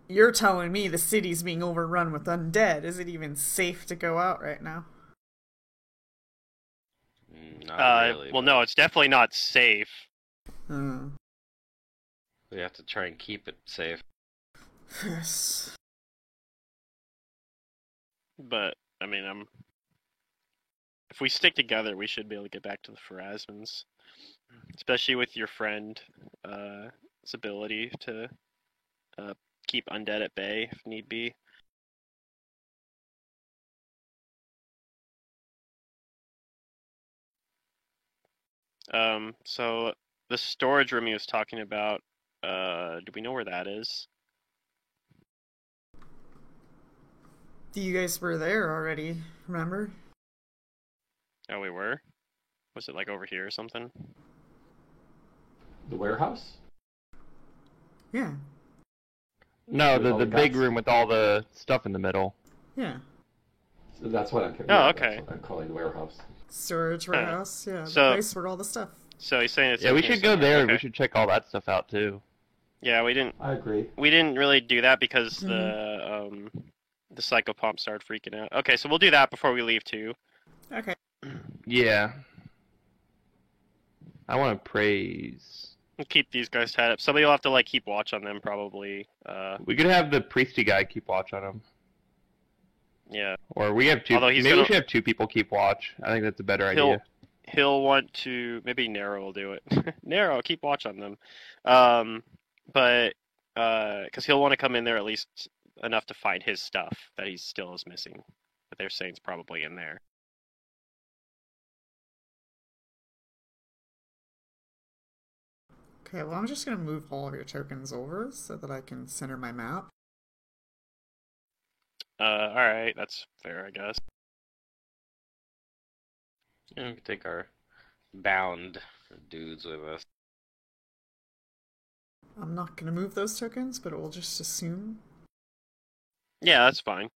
you're telling me the city's being overrun with undead. Is it even safe to go out right now? Not really. well, but no, it's definitely not safe. we have to try and keep it safe. Yes. But I mean, if we stick together, we should be able to get back to the Pharasmans. especially with your friend, his ability to keep undead at bay if need be. So the storage room he was talking about, do we know where that is? You guys were there already, remember? Oh, we were? Was it like over here or something? The warehouse? Yeah. No, With all the the big guts. room with all the stuff in the middle. Yeah. So that's what I'm. Oh, okay. That's what I'm calling the warehouse. Storage warehouse, yeah. So- The place where all the stuff. So he's saying it's Yeah, in we here should go somewhere. there. Okay. We should check all that stuff out too. Yeah, we didn't I agree. really do that because the psychopomp started freaking out. Okay, so we'll do that before we leave too. Okay. Yeah. I want to praise. We'll keep these guys tied up. Somebody will have to like keep watch on them probably. We could have the priesty guy keep watch on him, Yeah. or we have two. Although he's Maybe we gonna- should have two people keep watch. I think that's a better He'll- idea. He'll want to maybe Nero will do it. Nero, keep watch on them. But because he'll want to come in there at least enough to find his stuff that he still is missing. But they're saying it's probably in there. Okay, well, I'm just gonna move all of your tokens over so that I can center my map. All right, that's fair, I guess. Yeah, we can take our bound dudes with us. I'm not gonna move those tokens, but we'll just assume. Yeah, that's fine.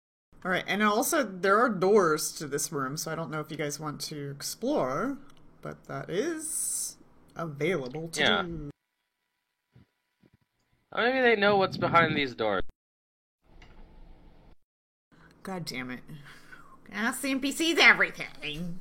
Alright, and also, there are doors to this room, so I don't know if you guys want to explore, but that is available to Yeah. do. Or maybe they know what's behind these doors. God damn it. Ask the NPCs everything.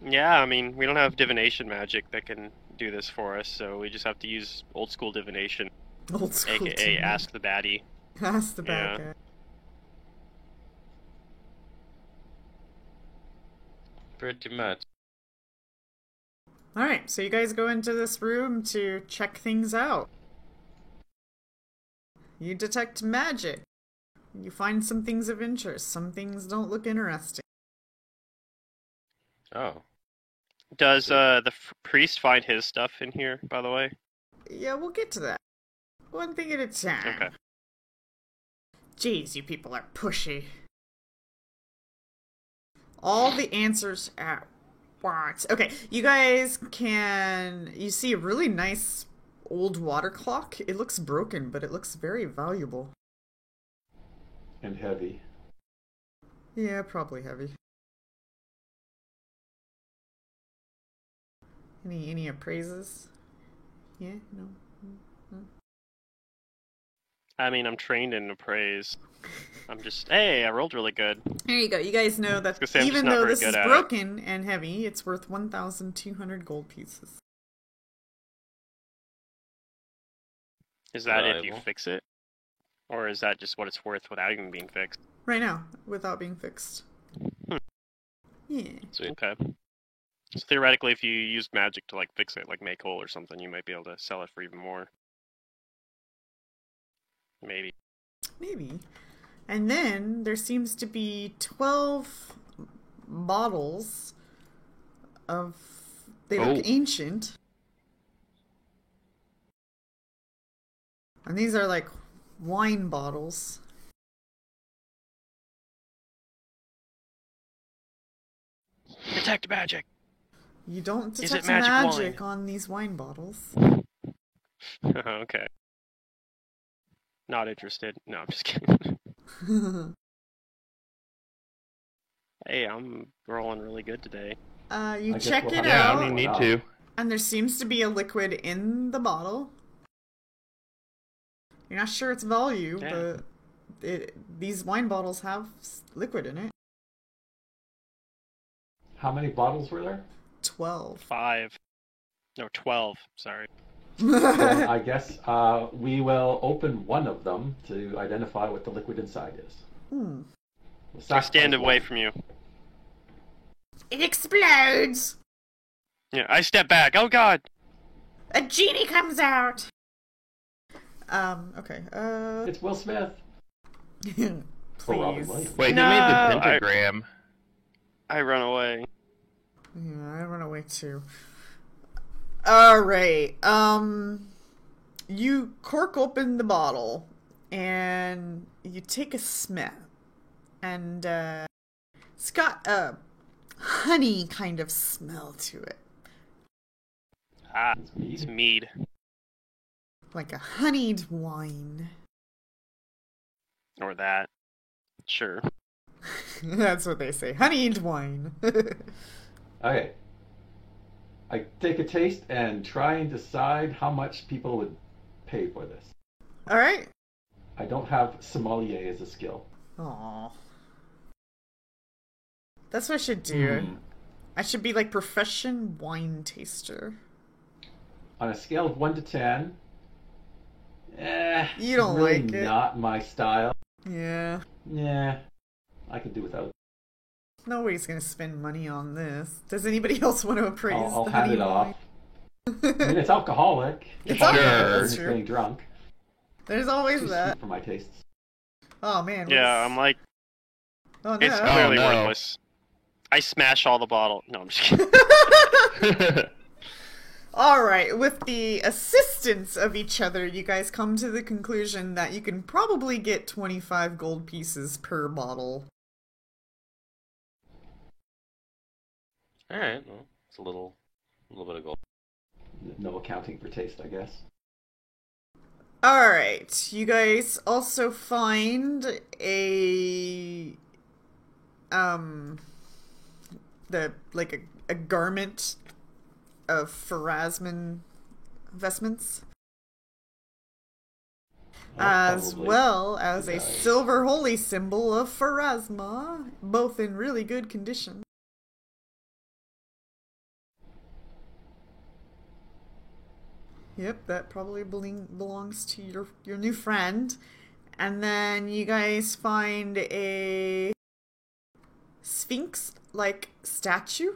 Yeah, I mean, we don't have divination magic that can do this for us, so we just have to use old school divination, Old school. aka team. ask the baddie. Ask the bad Yeah. guy. Pretty much. Alright, so you guys go into this room to check things out. You detect magic. You find some things of interest. Some things don't look interesting. Oh. Does the priest find his stuff in here, by the way? Yeah, we'll get to that. One thing at a time. Okay. Jeez, you people are pushy. All the answers at once. Okay, you guys can... You see a really nice old water clock. It looks broken, but it looks very valuable. And heavy. Yeah, probably heavy. Any appraises? Yeah, no. I mean, I'm trained in appraise. I'm just, hey, I rolled really good. There you go. You guys know that gonna say, I'm just even not though very this is good at it. broken and heavy, it's worth 1,200 gold pieces. Is that if you Reliable. fix it? Or is that just what it's worth without even being fixed? Right now, without being fixed. Yeah. Sweet. Okay. So theoretically, if you used magic to like fix it, like make whole or something, you might be able to sell it for even more. Maybe. Maybe. And then there seems to be 12 bottles of... They look Oh. ancient. And these are like wine bottles. Detect magic. You don't Is detect it magic magic wine? on these wine bottles. Okay. Not interested. No, I'm just kidding. Hey, I'm rolling really good today. You I guess check we'll it have Yeah, I out, don't even need Wow. to. and there seems to be a liquid in the bottle. You're not sure its value, Damn. but these wine bottles have liquid in it. How many bottles were there? 12. 5. No, 12. Sorry. Then I guess we will open one of them to identify what the liquid inside is. Hmm. We'll I stand sacrifice away one. from you. It explodes! Yeah, I step back. Oh god. A genie comes out! Okay, It's Will Smith. please. Or Robin Williams. Wait, No, who made the I- pentagram? I run away. Yeah, I run away too. Alright, you cork open the bottle, and you take a smell, and, it's got a honey kind of smell to it. Ah, It's me. it's mead. Like a honeyed wine. Or that. Sure. That's what they say. Honeyed wine. Okay. I take a taste and try and decide how much people would pay for this. Alright. I don't have sommelier as a skill. Aww. That's what I should do. Hmm. I should be like profession wine taster. On a scale of 1 to 10, You don't really like it. not my style. Yeah. Yeah, I could do without. Nobody's gonna spend money on this. Does anybody else want to appraise I'll the hand honey it off. wine? I mean, it's alcoholic. It's If I'm alcoholic, there that's and true. getting drunk. There's always Too that. sweet for my tastes. Oh man. Yeah, what's- I'm like, Oh no. it's clearly no. worthless. I smash all the bottle. No, I'm just kidding. Alright, with the assistance of each other, you guys come to the conclusion that you can probably get 25 gold pieces per bottle. Alright, well, it's a little bit of gold. No accounting for taste, I guess. Alright, you guys also find a a garment of Pharasman vestments, as Probably. well as a Nice. silver holy symbol of Pharasma, both in really good condition. Yep, that probably belongs to your new friend. And then you guys find a Sphinx-like statue.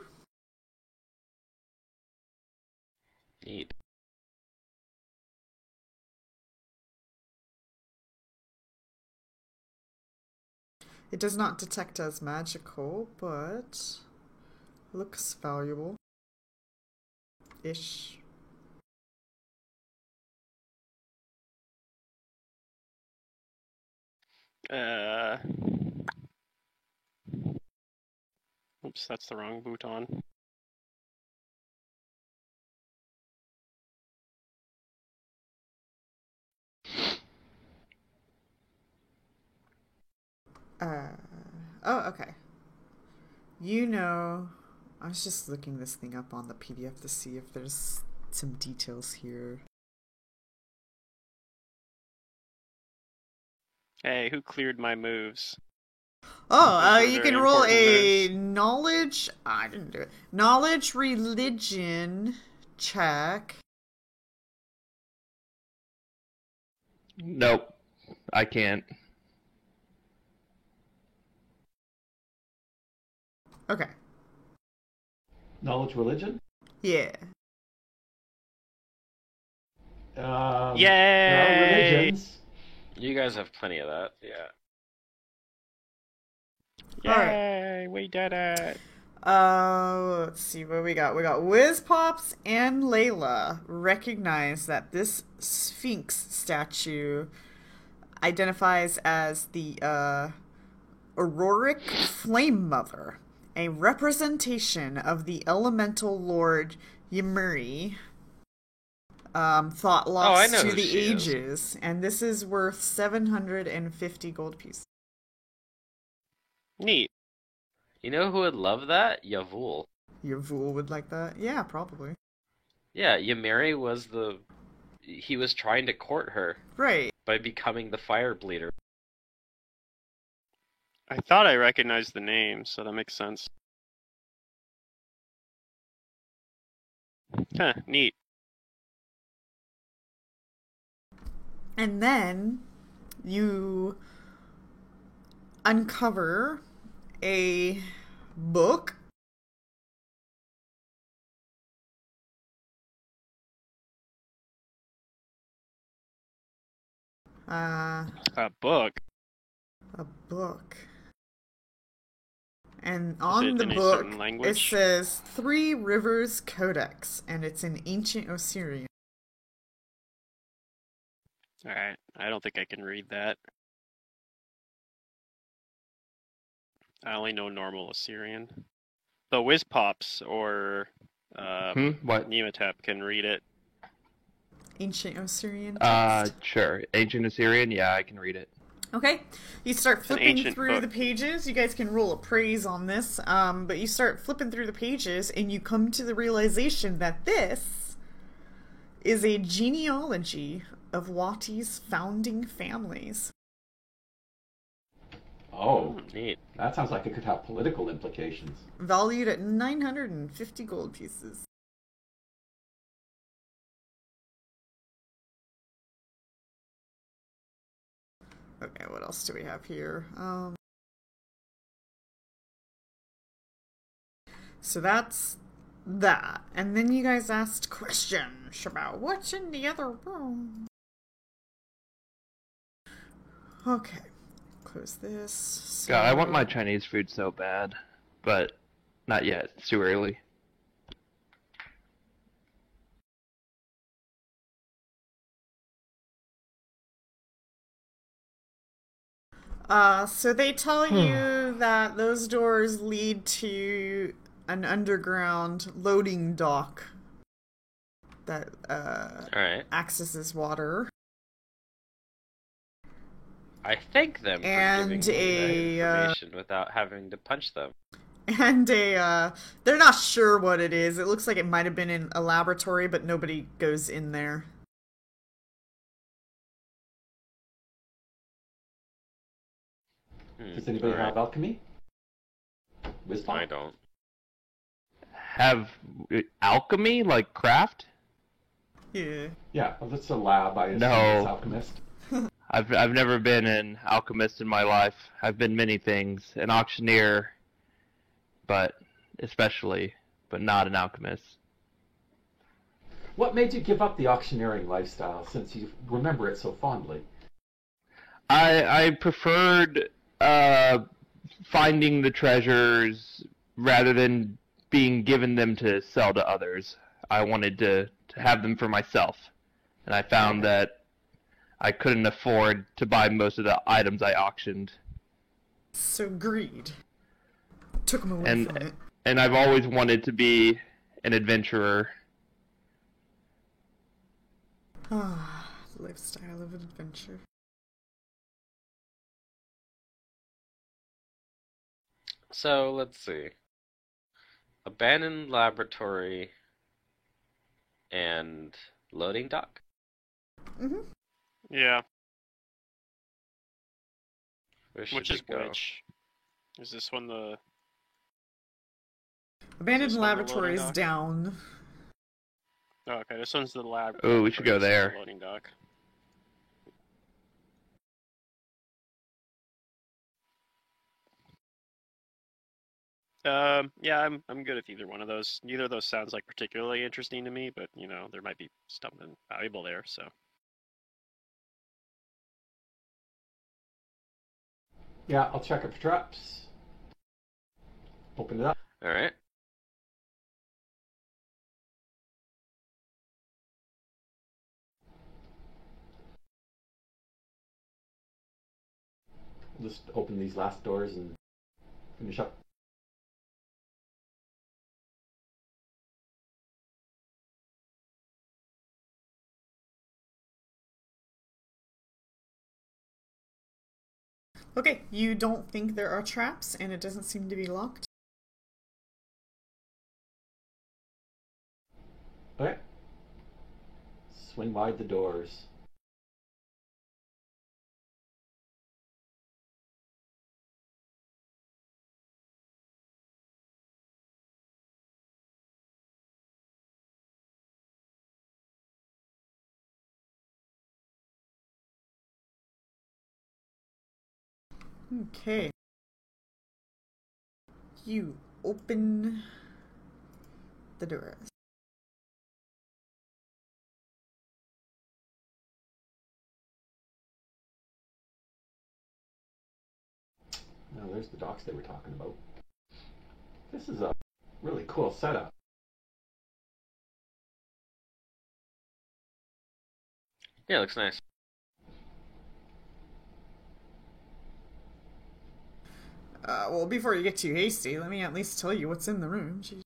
Neat. It does not detect as magical, but looks valuable. Ish. Oops, that's the wrong bouton. Oh, okay. You know, I was just looking this thing up on the PDF to see if there's some details here. Hey, who cleared my moves? Oh, Those are you very can roll important a moves. knowledge. I didn't do it. Knowledge religion check. Nope, I can't. Okay. Knowledge religion? Yeah. There are Yay! religions. You guys have plenty of that, yeah. Yay! We did it! Let's see what we got. We got Wiz Pops and Layla recognize that this Sphinx statue identifies as the Auroric Flame Mother, a representation of the elemental lord Ymiri, thought I lost know to who the she is. ages, and this is worth 750 gold pieces. Neat. You know who would love that? Yavul. Your fool would like that? Yeah, probably. Yeah, Ymiri was he was trying to court her Right. by becoming the fire bleeder. I thought I recognized the name, so that makes sense. Huh, neat. And then you uncover a book A book. A book. And on it the in a book, certain it language? says Three Rivers Codex, and it's in ancient Osirian. Alright, I don't think I can read that. I only know normal Assyrian. The Wizpops or What? Nematep can read it. Ancient Osirian text. Sure. Ancient Assyrian? Yeah, I can read it. Okay, you start an flipping ancient through book. the pages. You guys can roll appraise on this, but you start flipping through the pages, and you come to the realization that this is a genealogy of Wati's founding families. Oh, Neat. that sounds like it could have political implications. Valued at 950 gold pieces. Okay, what else do we have here? So that's that. And then you guys asked questions about what's in the other room. Okay, close this. God, I want So- my Chinese food so bad, but not yet. It's too early. So they tell you that those doors lead to an underground loading dock that Alright. accesses water. I thank them for And giving me that a, information without having to punch them. And they're not sure what it is. It looks like it might have been in a laboratory, but nobody goes in there. Does anybody alright. have alchemy? Wisdom? I don't. Have alchemy, like craft? Yeah. Yeah, well, that's a lab. I assume No. it's alchemist. I've never been an alchemist in my life. I've been many things, an auctioneer, but not an alchemist. What made you give up the auctioneering lifestyle since you remember it so fondly? I preferred finding the treasures rather than being given them to sell to others. I wanted to have them for myself, and I found that I couldn't afford to buy most of the items I auctioned. So greed took him away And- from it. And I've always wanted to be an adventurer. Ah, lifestyle of adventure. So, let's see. Abandoned laboratory and loading dock? Mm-hmm. Yeah, Where should which we is go? which? Is this one the... Abandoned Is this one the laboratory loading is dock? down. Oh, okay, this one's the lab. Oh, we should go this is the there. Loading dock. Yeah, I'm good with either one of those. Neither of those sounds like particularly interesting to me, but you know, there might be something valuable there, so. Yeah, I'll check it for traps. Open it up. Alright. We'll just open these last doors and finish up. Okay, you don't think there are traps, and it doesn't seem to be locked. Okay. Swing wide the doors. Okay. You open the doors. Oh, there's the docks they were talking about. This is a really cool setup. Yeah, it looks nice. Well, before you get too hasty, let me at least tell you what's in the room. Jeez.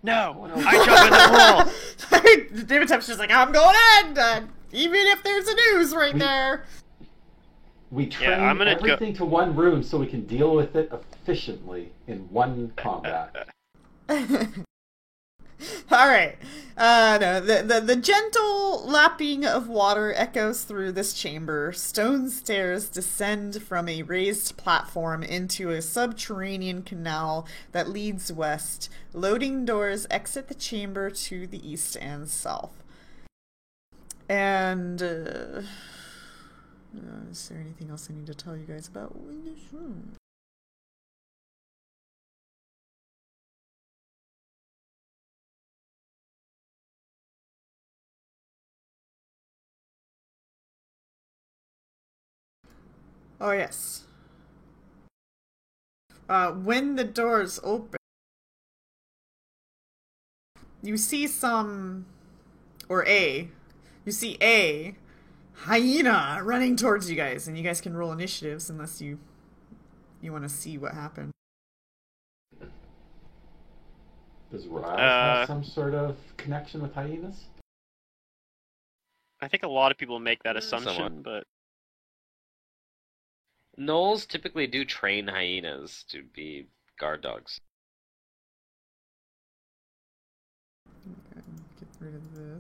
No, I jump in the pool. David Tep's just like, I'm going in, even if there's a news right there. We train I'm gonna everything to one room so we can deal with it efficiently in one combat. All right. No, the gentle lapping of water echoes through this chamber. Stone stairs descend from a raised platform into a subterranean canal that leads west. Loading doors exit the chamber to the east and south. And is there anything else I need to tell you guys about in this room? Oh, yes. When the doors open, you see you see a hyena running towards you guys, and you guys can roll initiatives unless you want to see what happened. Does Raz have some sort of connection with hyenas? I think a lot of people make that assumption, Somewhat. but Gnolls typically do train hyenas to be guard dogs. Okay, get rid of this.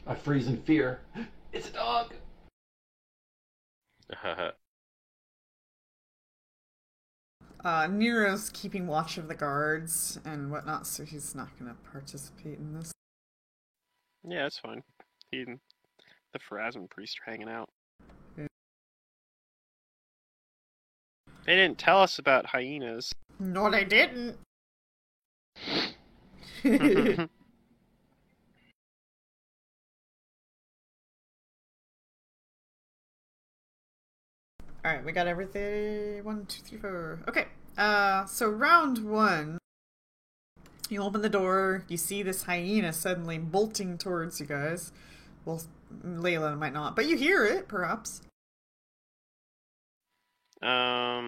I freeze in fear. It's a dog! Nero's keeping watch of the guards and whatnot, so he's not going to participate in this. yeah, it's fine. He and the Pharasma priest are hanging out. Yeah. They didn't tell us about hyenas. No, they didn't! Alright, we got everything. 1, 2, 3, 4. Okay. So round 1. You open the door, you see this hyena suddenly bolting towards you guys. Well, Layla might not, but you hear it, perhaps. Yeah.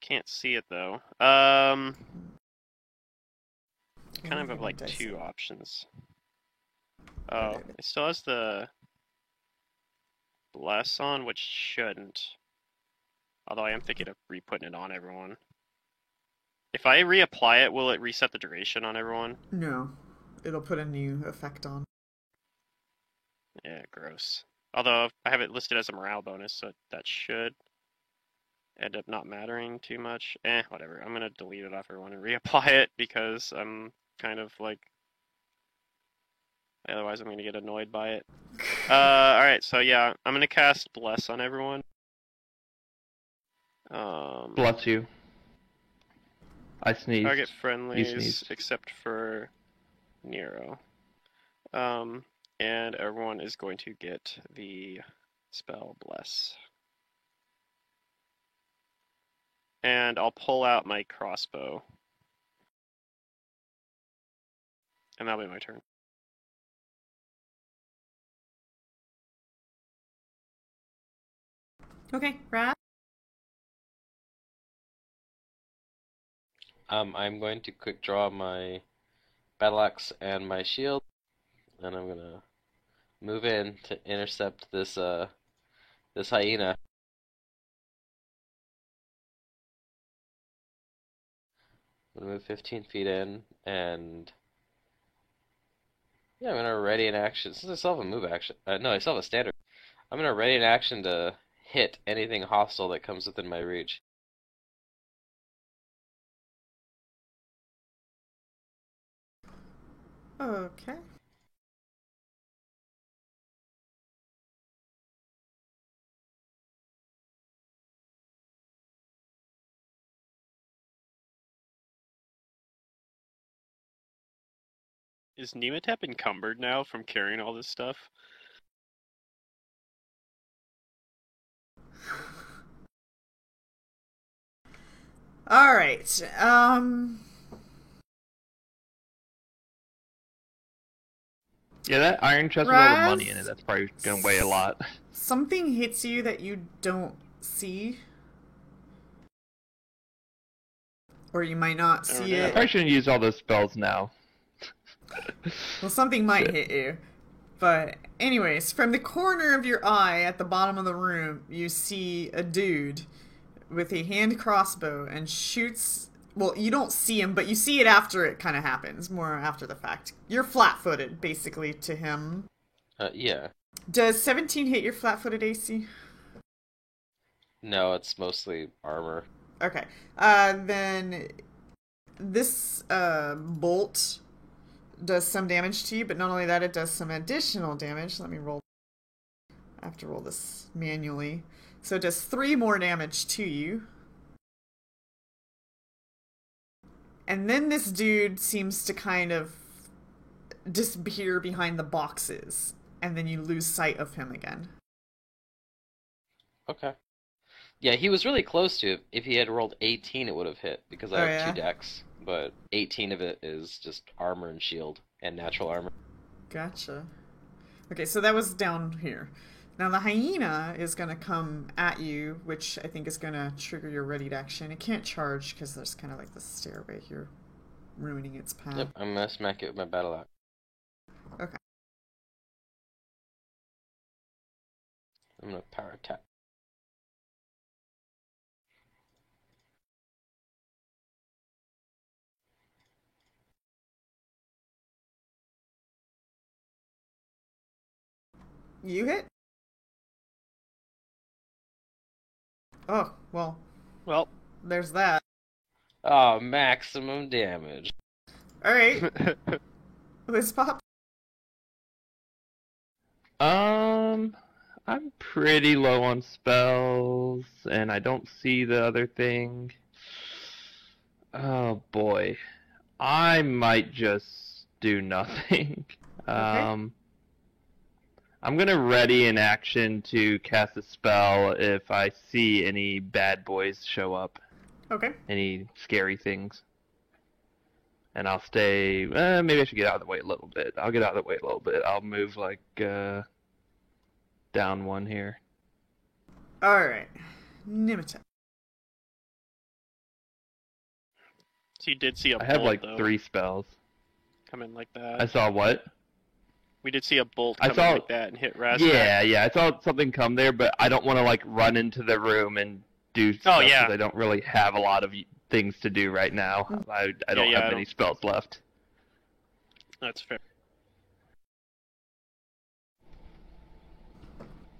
Can't see it though. Kind of have like two options. Oh, it still has the bless on, which shouldn't. Although I am thinking of re-putting it on everyone. If I reapply it, will it reset the duration on everyone? No. It'll put a new effect on. Yeah, gross. Although I have it listed as a morale bonus, so that should end up not mattering too much. Whatever. I'm gonna delete it off everyone and reapply it because I'm kind of like... Otherwise I'm gonna get annoyed by it. Alright, so yeah, I'm gonna cast Bless on everyone. Bless you. I sneezed. Target You friendlies sneezed. except for Nero. And everyone is going to get the spell Bless. And I'll pull out my crossbow. And that'll be my turn. Okay, Rat. I'm going to quick draw my battle axe and my shield, and I'm gonna move in to intercept this this hyena. I'm gonna move 15 feet in, and yeah, I'm gonna ready an action. Since I still have a move action, no, I still have a standard. I'm gonna ready an action to hit anything hostile that comes within my reach. Okay. Is Nematep encumbered now from carrying all this stuff? Alright, Yeah, that iron chest with all the Raz? money in it, that's probably gonna weigh a lot. something hits you that you don't see. Or you might not see know. I it. probably shouldn't use all those spells now. Well, something might Shit. hit you. But, anyways, from the corner of your eye at the bottom of the room, you see a dude with a hand crossbow and shoots. Well, you don't see him, but you see it after it kind of happens, more after the fact. You're flat footed, basically, to him. Yeah. Does 17 hit your flat footed AC? No, it's mostly armor. Okay. Then this bolt does some damage to you, but not only that, it does some additional damage. Let me roll. I have to roll this manually. So it does 3 more damage to you. And then this dude seems to kind of disappear behind the boxes, and then you lose sight of him again. Okay. Yeah, he was really close to it. If he had rolled 18, it would have hit, because I Oh, have yeah? 2 decks, but 18 of it is just armor and shield, and natural armor. Gotcha. Okay, so that was down here. Now the hyena is going to come at you, which I think is going to trigger your readied action. It can't charge because there's kind of like this stairway here ruining its path. Yep, I'm gonna smack it with my battle axe. Okay. I'm gonna power attack. You hit? Oh, well, Well, there's that. Oh, maximum damage. Alright, Liz Pop. I'm pretty low on spells, and I don't see the other thing. Oh boy. I might just do nothing. I'm gonna ready an action to cast a spell if I see any bad boys show up, Okay. any scary things. And I'll stay, maybe I should get out of the way a little bit. I'll get out of the way a little bit. I'll move like, down 1 here. Alright. Nematep. so you did see a I have bolt, like though, 3 spells. come in like I that. saw what? We did see a bolt I come saw- in like that and hit Raz. Yeah, I saw something come there, but I don't want to like run into the room and do stuff yeah. 'cause I don't really have a lot of things to do right now. I don't Yeah, have I many don't- spells left. That's fair.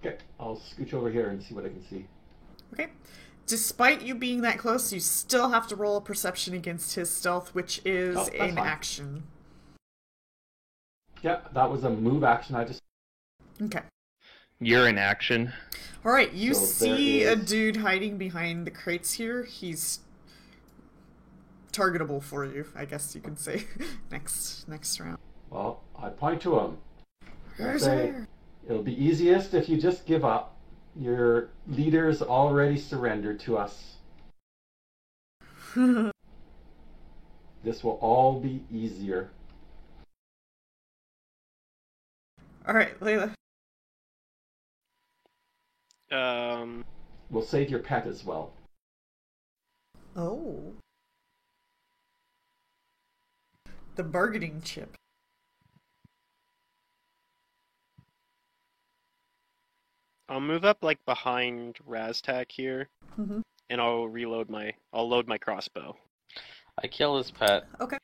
Okay, I'll scooch over here and see what I can see. Okay. Despite you being that close, you still have to roll a perception against his stealth, which is Oh, that's an fine. action. Yeah, that was a move action. I just Okay. You're in action. Alright, you So there see a is- dude hiding behind the crates here. He's targetable for you, I guess you can say. next round. well, I point to him. I Where's say, there? it'll be easiest if you just give up. Your leaders already surrendered to us. This will all be easier. Alright, Layla. We'll save your pet as well. Oh. The bargaining chip. I'll move up like behind Raztak here, Mm-hmm. and I'll load my crossbow. I kill his pet. Okay.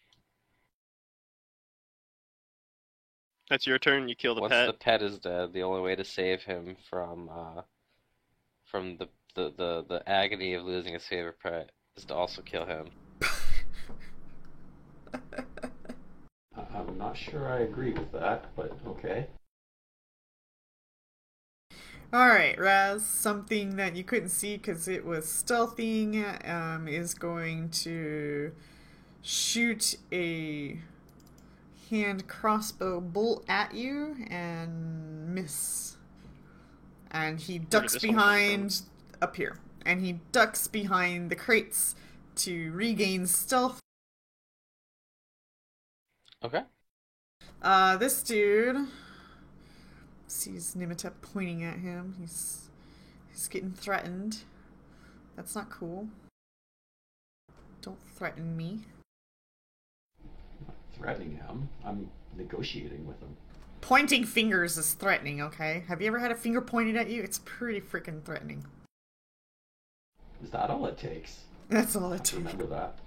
That's your turn. You kill the Once pet. the pet is dead, the only way to save him from the agony of losing his favorite pet is to also kill him. I'm not sure I agree with that, but okay. Alright, Raz, something that you couldn't see because it was stealthing is going to shoot a hand crossbow bolt at you and miss. And he ducks this one come from? behind up here. And he ducks behind the crates to regain stealth. Okay. This dude sees Nimitep pointing at him. He's getting threatened. That's not cool. Don't threaten me. I'm not threatening him. I'm negotiating with him. Pointing fingers is threatening, okay? Have you ever had a finger pointed at you? It's pretty freaking threatening. Is that all it takes? That's all I it have to takes. remember that.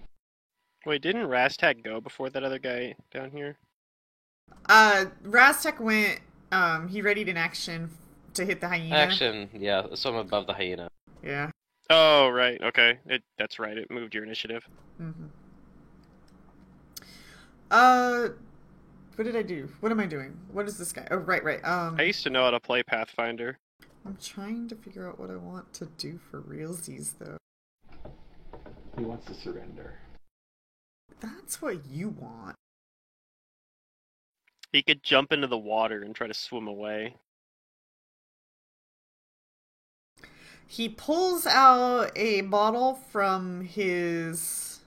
Wait, didn't Rastak go before that other guy down here? Raztek went, he readied an action to hit the hyena. Action, yeah, so I'm above the hyena. Yeah. Oh, right. Okay. That's right. It moved your initiative. Mm-hmm. What did I do? What am I doing? What is this guy? Oh, right. I used to know how to play Pathfinder. I'm trying to figure out what I want to do for realsies, though. He wants to surrender. That's what you want. He could jump into the water and try to swim away. He pulls out a bottle from his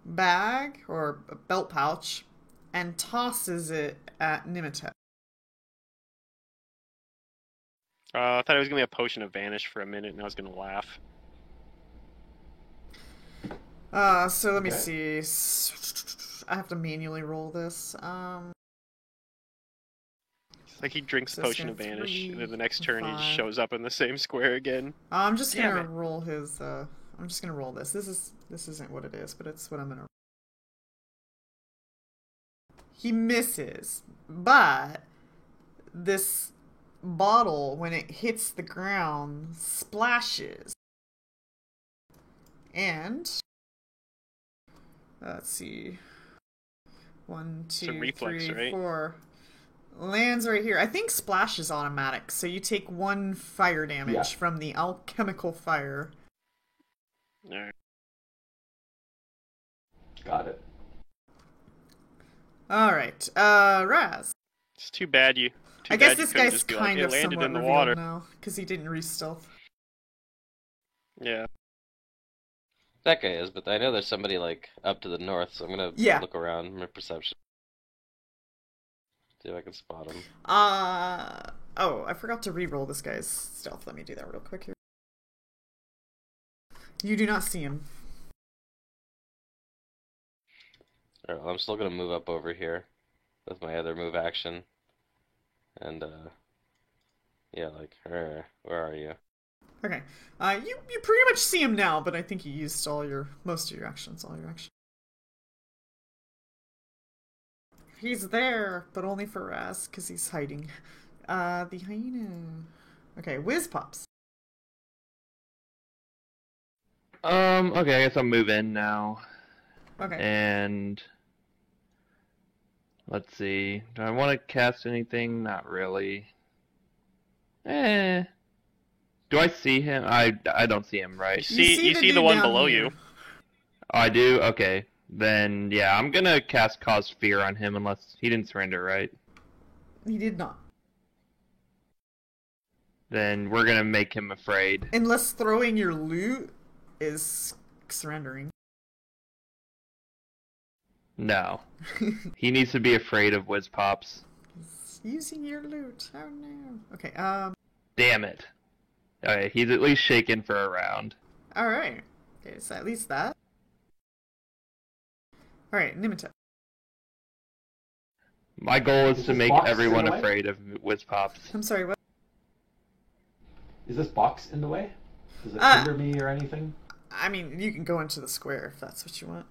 bag or a belt pouch and tosses it at Nimitep. I thought it was going to be a potion of vanish for a minute, and I was going to laugh. So let me Okay. see. I have to manually roll this. It's like he drinks So potion it's of gonna vanish, and then the 3, next turn he 5. just shows up in the same square again. I'm just Damn gonna it. roll his. I'm just gonna roll this. This isn't what it is, but it's what I'm gonna. He misses, but this bottle, when it hits the ground, splashes, and let's see, 1, 2, a reflex, 3, right? 4. Lands right here. I think splash is automatic, so you take 1 fire damage Yeah. from the alchemical fire. Alright. Got it. Alright, Raz. It's too bad you. I Too guess bad you this couldn't guy's just be like, kind it of landed somewhat in the revealed water. now, because he didn't re-stealth. Yeah. That guy is, but I know there's somebody like up to the north, so I'm gonna Yeah. look around my perception. See if I can spot him. Oh, I forgot to re-roll this guy's stealth. Let me do that real quick here. You do not see him. Alright, well, I'm still gonna move up over here with my other move action. And yeah, like, where are you? Okay. You pretty much see him now, but I think you used most of your actions, all your actions. He's there, but only for Raz, because he's hiding. The hyena. Okay, Whiz pops. Okay, I guess I'll move in now. Okay. And let's see. Do I want to cast anything? Not really. Do I see him? I don't see him, You right? see the dude one down below here. you. Oh, I do? Okay. Then, yeah, I'm gonna cast Cause Fear on him unless he didn't surrender, right? He did not. Then we're gonna make him afraid. Unless throwing your loot is surrendering. No. He needs to be afraid of Whiz Pops. Using your loot. Oh no. Okay, Damn it. Okay, he's at least shaken for a round. alright. Okay, so at least that. Alright, Nimitep. My goal is Is to this make box everyone in the way? afraid of Whiz Pops. I'm sorry, what? Is this box in the way? Does it Ah. hinder me or anything? I mean, you can go into the square if that's what you want.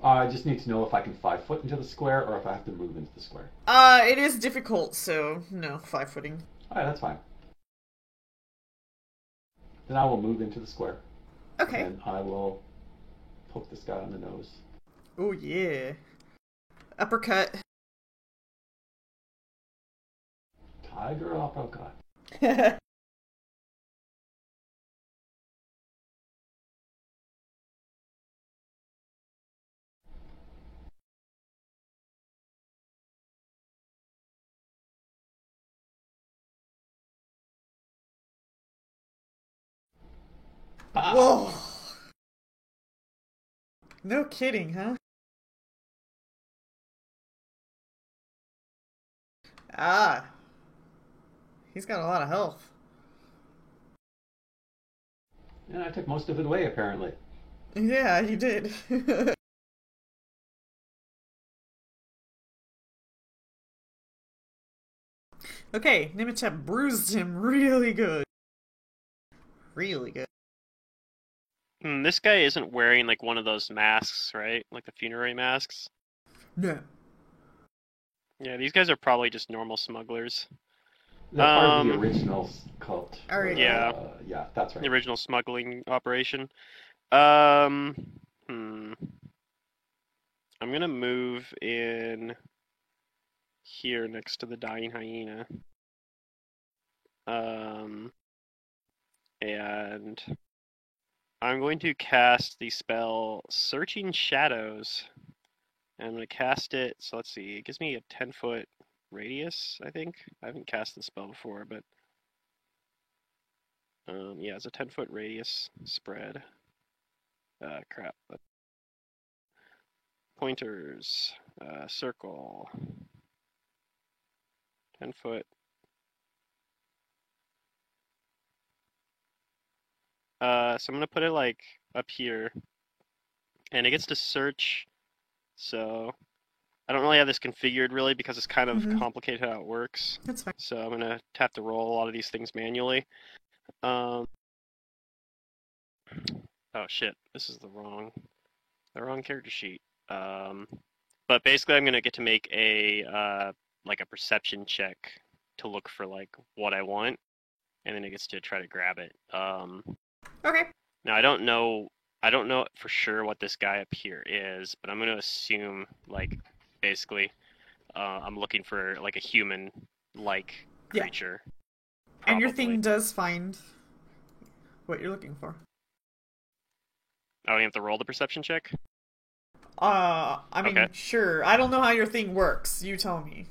I just need to know if I can 5 foot into the square or if I have to move into the square. It is difficult, so no, 5-footing. Alright, that's fine. Then I will move into the square. Okay. And I will poke this guy on the nose. Oh yeah. Uppercut. Tiger uppercut. Whoa! No kidding, huh? Ah. He's got a lot of health. And I took most of it away, apparently. Yeah, you did. Okay, Nimachep bruised him really good. Really good. This guy isn't wearing like one of those masks, right? Like the funerary masks. No. Yeah, these guys are probably just normal smugglers. They're part of the original cult. Alright. Yeah. Yeah, that's right. The original smuggling operation. I'm gonna move in here next to the dying hyena. And I'm going to cast the spell Searching Shadows. And I'm going to cast it, so let's see, it gives me a 10-foot radius, I think. I haven't cast the spell before, but yeah, it's a 10-foot radius spread. Crap. Pointers, circle, 10 foot. So I'm gonna put it like up here, and it gets to search. So I don't really have this configured really because it's kind of complicated how it works. That's fine. So I'm gonna have to roll a lot of these things manually. Oh shit, this is the wrong character sheet. But basically I'm gonna get to make a like a perception check to look for like what I want, and then it gets to try to grab it. Okay. Now I don't know for sure what this guy up here is, but I'm gonna assume like basically I'm looking for like a human like creature. And your probably. thing does find what you're looking for. Oh, you have to roll the perception check? I mean, Okay. sure. I don't know how your thing works. You tell me.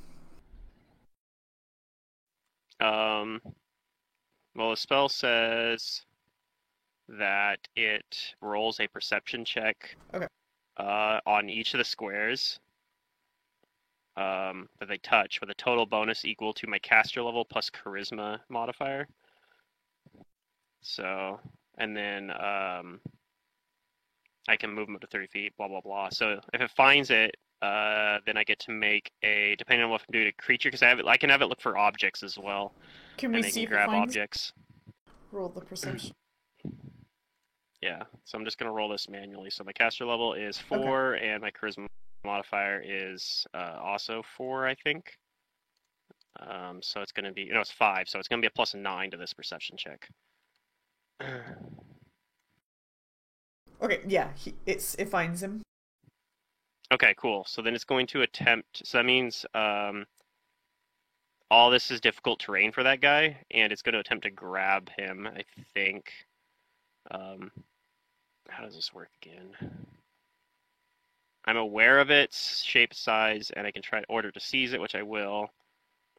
Well, the spell says that it rolls a perception check on each of the squares that they touch with a total bonus equal to my caster level plus charisma modifier. So, and then I can move them up to 30 feet, blah, blah, blah. So if it finds it, then I get to make a, depending on what I'm doing to creature, because I can have it look for objects as well. Can we and they see can if it grab finds objects. Roll the perception. Yeah, so I'm just going to roll this manually. So my caster level is 4, and my charisma modifier is also 4, I think. So it's going to be, no, it's 5, so it's going to be a plus 9 to this perception check. Okay, yeah, it finds him. Okay, cool. So then it's going to attempt, so that means all this is difficult terrain for that guy, and it's going to attempt to grab him, I think. How does this work again? I'm aware of its shape, size, and I can try to order to seize it, which I will.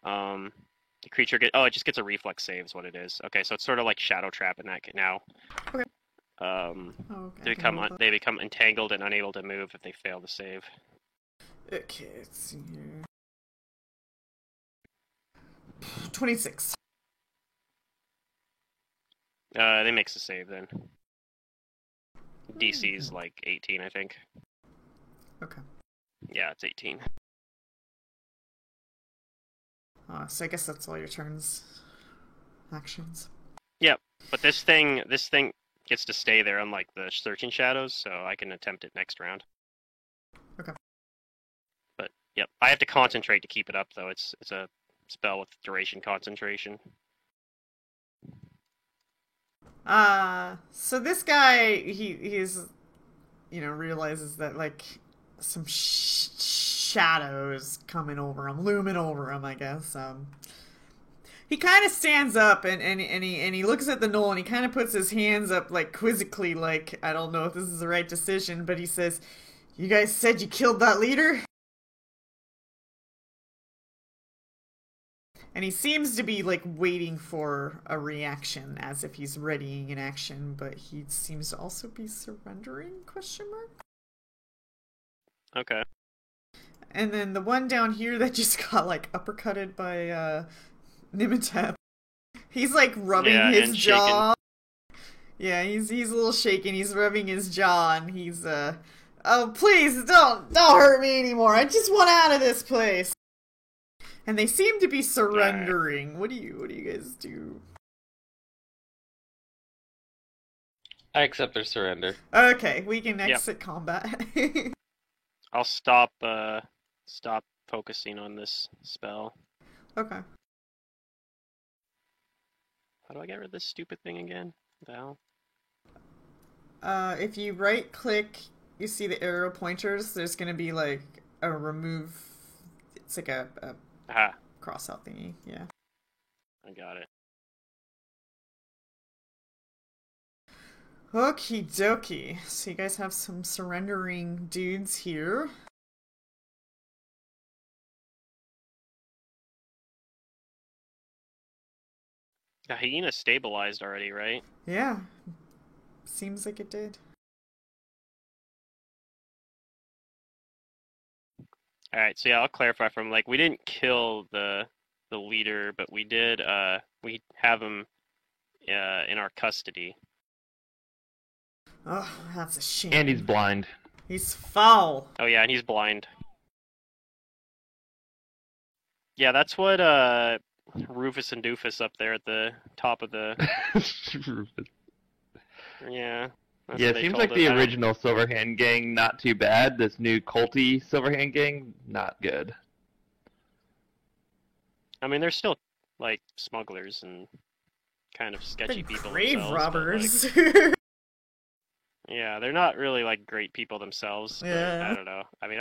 The creature it just gets a reflex save is what it is. Okay, so it's sort of like Shadow Trap in that now. Okay. They become entangled and unable to move if they fail to save. Okay, let's see here. 26. They makes a save then. DC's like 18, I think. Okay. Yeah, it's 18. So I guess that's all your turns. Actions. Yep, but this thing gets to stay there, unlike the Searching Shadows, so I can attempt it next round. Okay. But yep, I have to concentrate to keep it up, though. It's a spell with duration concentration. So this guy, he's, realizes that, like, some shadows coming over him, looming over him, I guess. He kind of stands up and he looks at the knoll and he kind of puts his hands up, like, quizzically, like, I don't know if this is the right decision, but he says, "You guys said you killed that leader?" And he seems to be, like, waiting for a reaction, as if he's readying an action, but he seems to also be surrendering, question mark? Okay. And then the one down here that just got, like, uppercutted by, Nimitep. He's, like, rubbing his jaw. Yeah, he's a little shaken. He's rubbing his jaw, and he's, oh, please, don't hurt me anymore. I just want out of this place. And they seem to be surrendering. What do you guys do? I accept their surrender. Okay, we can exit combat. I'll stop focusing on this spell. Okay. How do I get rid of this stupid thing again? What the hell? If you right click, you see the arrow pointers, there's gonna be like a remove, it's like a Aha. cross out thingy, yeah. I got it. Okie dokie. So you guys have some surrendering dudes here. The hyena stabilized already, right? Yeah. Seems like it did. Alright, so yeah, I'll clarify from like we didn't kill the leader, but we did we have him in our custody. Oh, that's a shame. And he's blind. He's foul. Oh yeah, and he's blind. Yeah, that's what Rufus and Doofus up there at the top of the yeah. That's Yeah, what it they seems told like the us. original Silverhand gang, not too bad. This new culty Silverhand gang, not good. I mean, they're still like smugglers and kind of sketchy They're people grave themselves, robbers. But, like, yeah, they're not really like great people themselves. But Yeah. I don't know. I mean,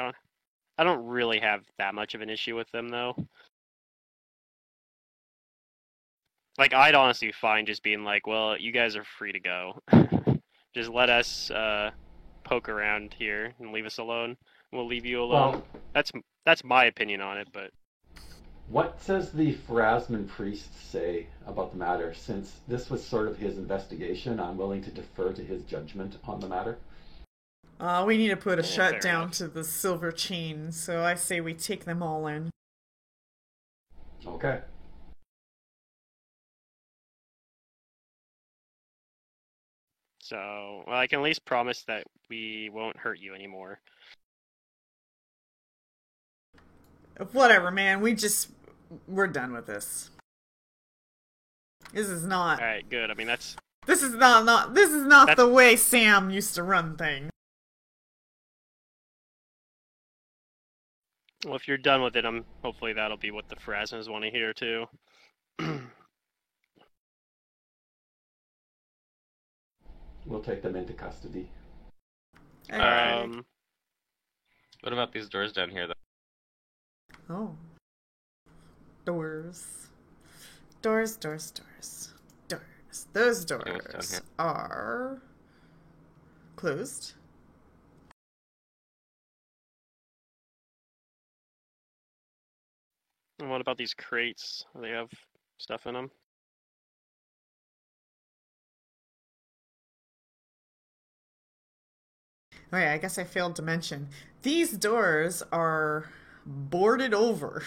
I don't really have that much of an issue with them though. Like, I'd honestly be fine just being like, well, you guys are free to go. Just let us poke around here and leave us alone. We'll leave you alone. Well, That's my opinion on it, but what does the Pharasman priest say about the matter? Since this was sort of his investigation, I'm willing to defer to his judgment on the matter. We need to put a Yeah, shutdown enough. to the silver chain, so I say we take them all in. Okay. so well, I can at least promise that we won't hurt you anymore. Whatever, man. We're done with this. This is not. All right, good. I mean, This is not. This is not the way Sam used to run things. well, if you're done with it, hopefully that'll be what the Pharasmas want to hear too. We'll take them into custody. Alright. What about these doors down here, though? Oh. Doors. Doors. Those what's down doors here? are closed. And what about these crates? Do they have stuff in them? Oh yeah, I guess I failed to mention. These doors are boarded over.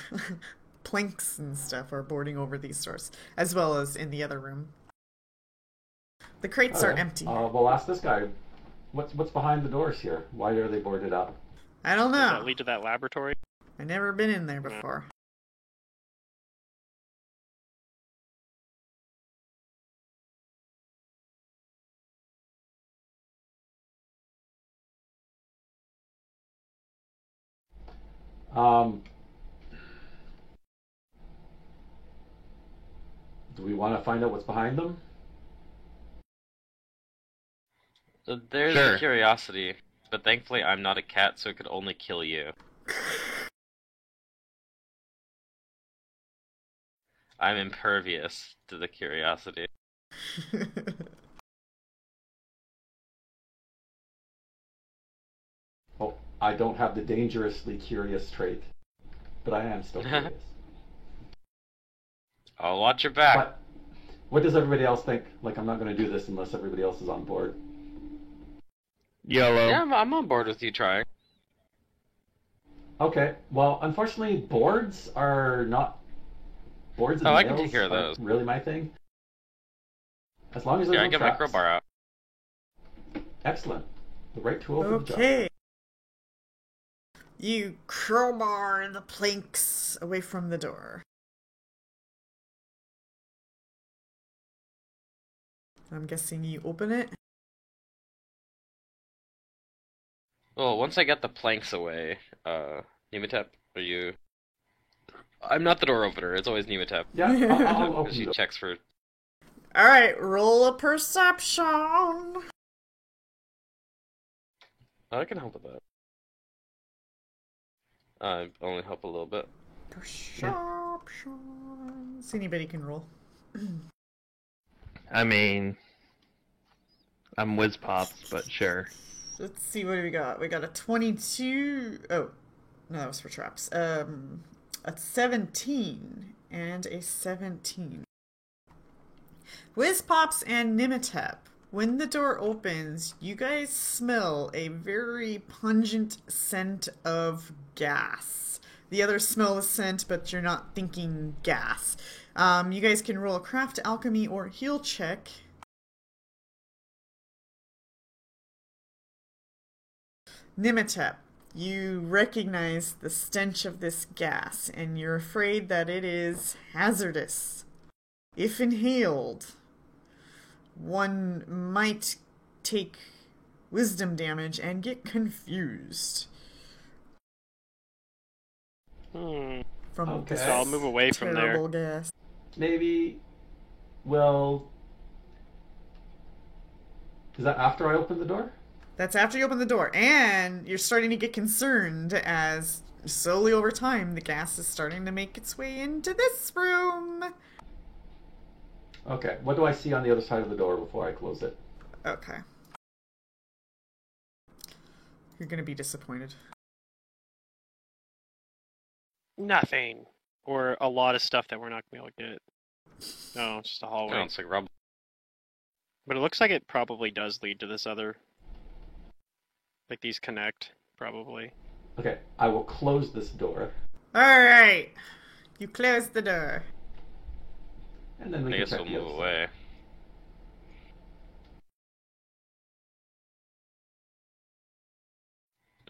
Planks and stuff are boarding over these doors, as well as in the other room. The crates are Okay. empty. We'll ask this guy. What's behind the doors here? Why are they boarded up? I don't Does that know. lead to that laboratory? I've never been in there before. Do we want to find out what's behind them? There's Sure. the curiosity, but thankfully I'm not a cat, so it could only kill you. I'm impervious to the curiosity. Oh, I don't have the dangerously curious trait, but I am still curious. I'll watch your back. But what does everybody else think? Like, I'm not going to do this unless everybody else is on board. YOLO. Yeah, I'm on board with you trying. Okay. Well, unfortunately, boards and I can nails take care of aren't those. really my thing. As long as there's Yeah, I no get my traps. crowbar out. Excellent. The right tool for the job. Okay. You crowbar the planks away from the door. I'm guessing you open it. Well, once I get the planks away, Nematep, are you... I'm not the door opener, it's always Nematep. Yeah, I'll open She the door. checks for... Alright, roll a perception. I can help with that. I only help a little bit. Perception. See, anybody can roll. I mean, I'm whiz pops, but sure. Let's see what we got. We got a 22. Oh, no, that was for traps. A 17 and a 17. Whizpops and Nimitep. When the door opens, you guys smell a very pungent scent of gas. The others smell the scent, but you're not thinking gas. You guys can roll a craft, alchemy, or heal check. Nimitep, you recognize the stench of this gas, and you're afraid that it is hazardous. If inhaled, one might take wisdom damage and get confused from Okay. this So I'll move away from there. terrible gas. Maybe we'll... Is that after I open the door? That's after you open the door, and you're starting to get concerned as slowly over time the gas is starting to make its way into this room. Okay. What do I see on the other side of the door before I close it? Okay. You're gonna be disappointed. Nothing. Or a lot of stuff that we're not going to be able to get. No, it's just a hallway. Sounds like rubble. But it looks like it probably does lead to this other... Like these connect, probably. Okay. I will close this door, Alright. You close the door. and then we I can guess check we'll the move other away.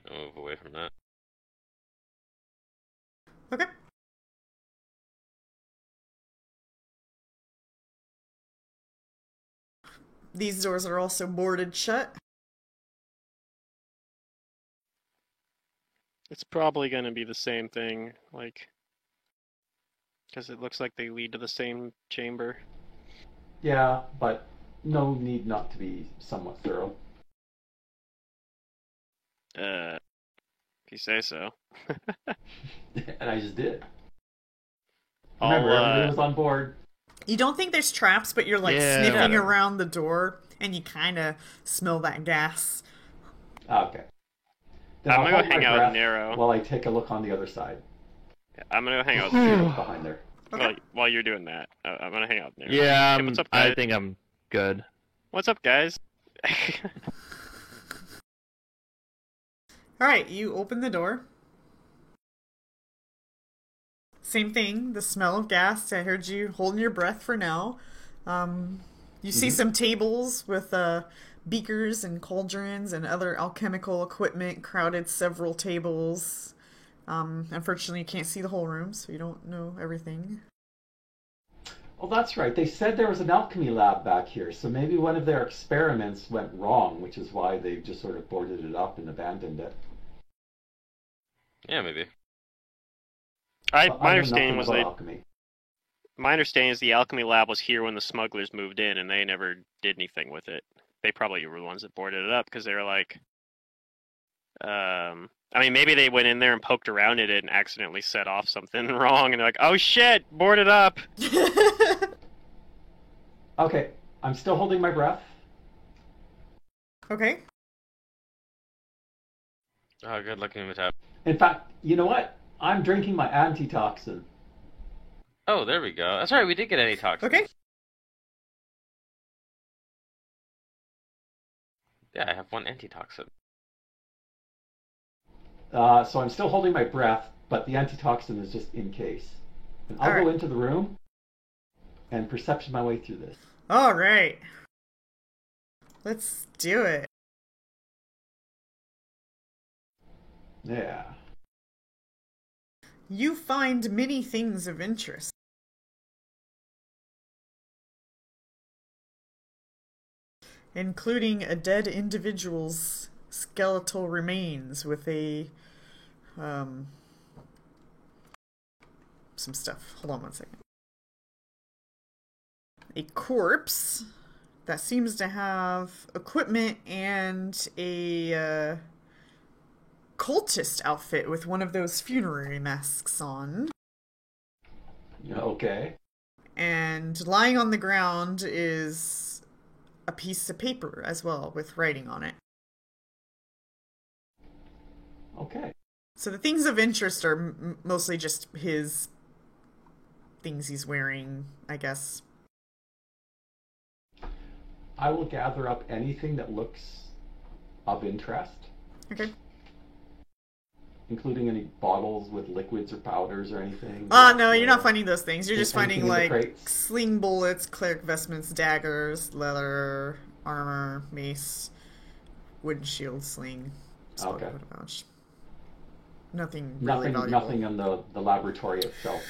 I'll move away from that. Okay. These doors are also boarded shut. It's probably going to be the same thing, like... Because it looks like they lead to the same chamber. Yeah, but no need not to be somewhat thorough. If you say so. And I just did. I'll, Remember, everybody was on board. You don't think there's traps, but you're like Yeah, sniffing whatever. around the door, and you kind of smell that gas. Okay. Then I'm I'll gonna go hold my hang out with breath Nero. while I take a look on the other side. I'm going to hang out with See Nero. what's behind there. Okay. While you're doing that. I'm going to hang out with Nero. Yeah, Hey, what's up, I guys? think I'm good. What's up, guys? Alright, you open the door. Same thing, the smell of gas. I heard you holding your breath for now. You see some tables with beakers and cauldrons and other alchemical equipment crowded several tables. Unfortunately, you can't see the whole room, so you don't know everything. Oh, that's right. They said there was an alchemy lab back here, so maybe one of their experiments went wrong, which is why they've just sort of boarded it up and abandoned it. Yeah, maybe. But My I know understanding nothing was about they... alchemy. My understanding is the alchemy lab was here when the smugglers moved in, and they never did anything with it. They probably were the ones that boarded it up because they were like, I mean, maybe they went in there and poked around it and accidentally set off something wrong, and they're like, "Oh shit, board it up." Okay, I'm still holding my breath. Okay. Oh, good looking Nematep. In fact, you know what? I'm drinking my antitoxin. Oh, there we go. That's right, we did get antitoxins. Okay. Yeah, I have one antitoxin. So I'm still holding my breath, but the antitoxin is just in case. And I'll All go right. into the room and perception my way through this. All right. Let's do it. Yeah. You find many things of interest. Including a dead individual's skeletal remains with some stuff. Hold on one second. A corpse that seems to have equipment and a cultist outfit with one of those funerary masks on. Okay. And lying on the ground is a piece of paper as well with writing on it. Okay. So the things of interest are mostly just his things he's wearing, I guess. I will gather up anything that looks of interest, Okay. including any bottles with liquids or powders or anything. No, you're not finding those things. You're just Anything finding, in the like, crates? sling bullets, cleric vestments, daggers, leather, armor, mace, wooden shield, sling, Okay. pouch. Nothing really valuable. Nothing in the laboratory itself,